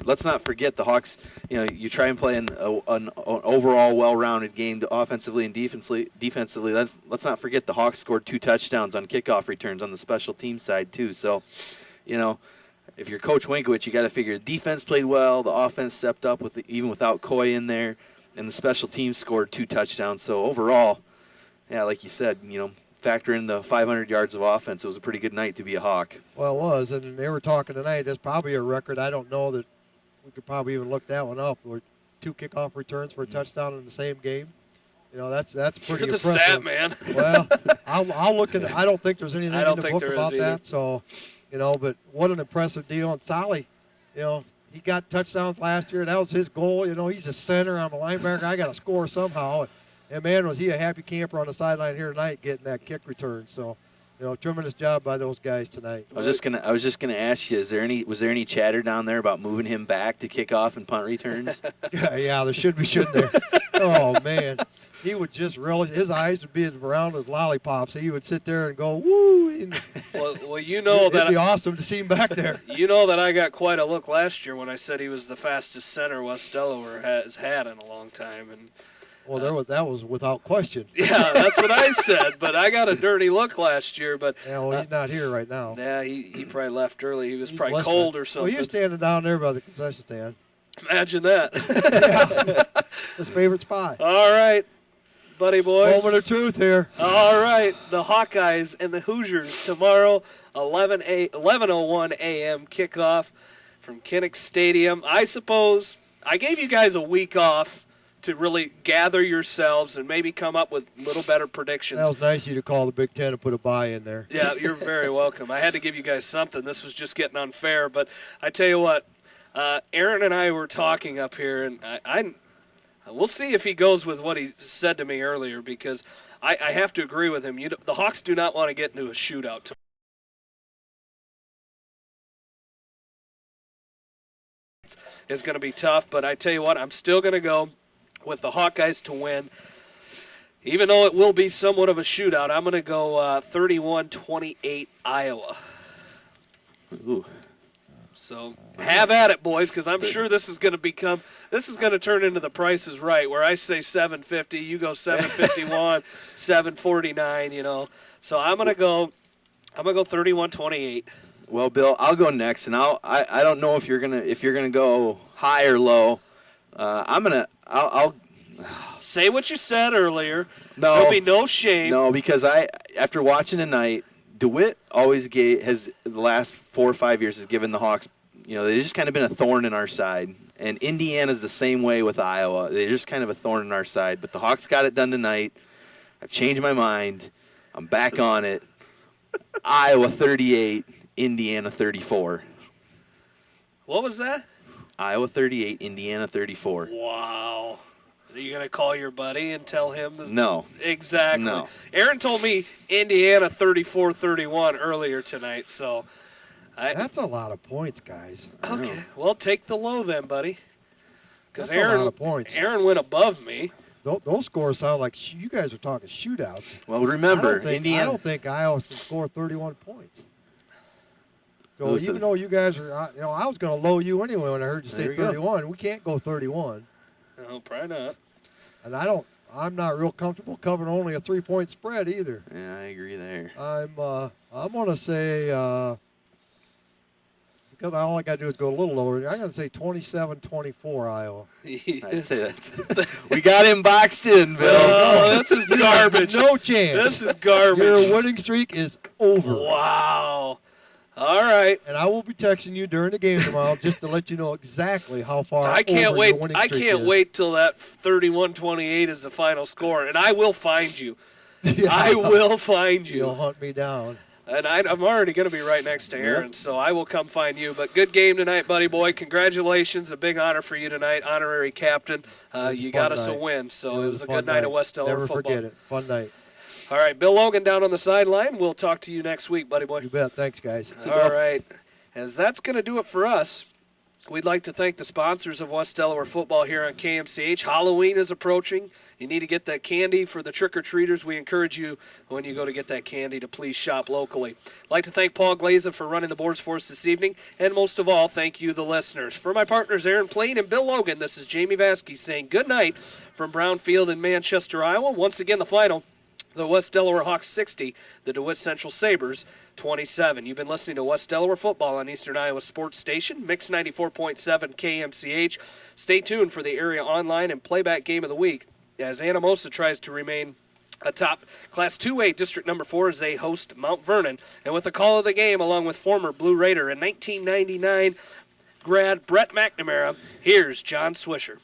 let's not forget the Hawks, you try and play an overall well-rounded game offensively and defensively. Let's not forget the Hawks scored 2 touchdowns on kickoff returns on the special team side too. So, if you're Coach Winkowicz, you got to figure the defense played well, the offense stepped up even without Coy in there, and the special teams scored 2 touchdowns. So overall, yeah, like you said, factor in the 500 yards of offense, it was a pretty good night to be a Hawk. Well, it was, and they were talking tonight. That's probably a record. I don't know that we could probably even look that one up. Or 2 kickoff returns for a touchdown in the same game. That's pretty Look at impressive. the stat, man. Well, I'll look at. I don't think there's anything in the book about that. So, but what an impressive deal. And Solly, he got touchdowns last year. That was his goal. He's a center. I'm a linebacker. I got to score somehow. And, man, was he a happy camper on the sideline here tonight getting that kick return. So, tremendous job by those guys tonight. I was just gonna ask you, was there any chatter down there about moving him back to kickoff and punt returns? Yeah, there should be, shouldn't there? Oh, man. He would just relish. His eyes would be around as lollipops. He would sit there and go, woo. Well, it'd be awesome to see him back there. That I got quite a look last year when I said he was the fastest center West Delaware has had in a long time. And well, that was without question. Yeah, that's what I said. But I got a dirty look last year. But yeah, well, he's not here right now. Yeah, he probably left early. He was He's probably listening. cold or something. Well, he was standing down there by the concession stand. Imagine that. Yeah. His favorite spot. All right, buddy boy. Moment of truth here. All right, the Hawkeyes and the Hoosiers tomorrow, 11:01 a.m. kickoff from Kinnick Stadium. I suppose I gave you guys a week off to really gather yourselves and maybe come up with a little better predictions. That was nice of you to call the Big Ten and put a bye in there. Yeah, you're very welcome. I had to give you guys something. This was just getting unfair. But I tell you what, Aaron and I were talking up here, and we'll see if he goes with what he said to me earlier, because I have to agree with him. The Hawks do not want to get into a shootout. It's going to be tough, but I tell you what, I'm still going to go with the Hawkeyes to win. Even though it will be somewhat of a shootout, I'm going to go 31-28 Iowa. Ooh. So have at it, boys, because I'm sure this is going to turn into the Price is Right, where I say 750, you go 751, 749, you know. So I'm gonna go 31-28. Well, Bill, I'll go next, and I don't know if you're gonna go high or low. I'll Say what you said earlier. No. There'll be no shame. No, because after watching tonight, DeWitt always has the last 4 or 5 years has given the Hawks, they've just kind of been a thorn in our side. And Indiana's the same way with Iowa. They're just kind of a thorn in our side. But the Hawks got it done tonight. I've changed my mind. I'm back on it. Iowa 38, Indiana 34. What was that? Iowa 38, Indiana 34. Wow. Are you going to call your buddy and tell him? No. Exactly. No. Aaron told me Indiana 34-31 earlier tonight, so. That's a lot of points, guys. Okay. Well, take the low then, buddy. Because That's a lot of points. Aaron went above me. Those scores sound like you guys are talking shootouts. Well, remember, I don't think Iowa can score 31 points. So even though you guys are, I was going to low you anyway when I heard you say 31. We can't go 31. No, probably not. And I'm not real comfortable covering only a 3-point spread either. Yeah, I agree there. I'm going to say, because all I got to do is go a little lower, I'm going to say 27-24 Iowa. I'd say that's. We got him boxed in, Bill. Oh, this is garbage. No chance. This is garbage. Your winning streak is over. Wow. All right. And I will be texting you during the game tomorrow just to let you know exactly how far. I can't over wait. Your winning I streak can't is. wait till that 31-28 is the final score, and I will find you. Yeah. I will find you. You'll hunt me down. And I'm already going to be right next to Aaron, so I will come find you. But good game tonight, buddy boy. Congratulations. A big honor for you tonight, honorary captain. You got us a win, so it was a good night of West Delaware football. Never forget it. Fun night. All right, Bill Logan down on the sideline. We'll talk to you next week, buddy boy. You bet. Thanks, guys. All right. As that's going to do it for us, we'd like to thank the sponsors of West Delaware football here on KMCH. Halloween is approaching. You need to get that candy for the trick-or-treaters. We encourage you, when you go to get that candy, to please shop locally. I'd like to thank Paul Glaza for running the boards for us this evening. And most of all, thank you, the listeners. For my partners, Aaron Plain and Bill Logan, this is Jamie Vasky saying good night from Brownfield in Manchester, Iowa. Once again, the final. The West Delaware Hawks 60, the DeWitt Central Sabres 27. You've been listening to West Delaware football on Eastern Iowa Sports Station, Mix 94.7 KMCH. Stay tuned for the area online and playback game of the week as Anamosa tries to remain atop Class 2A District Number 4 as they host Mount Vernon. And with the call of the game, along with former Blue Raider and 1999 grad Brett McNamara, here's John Swisher.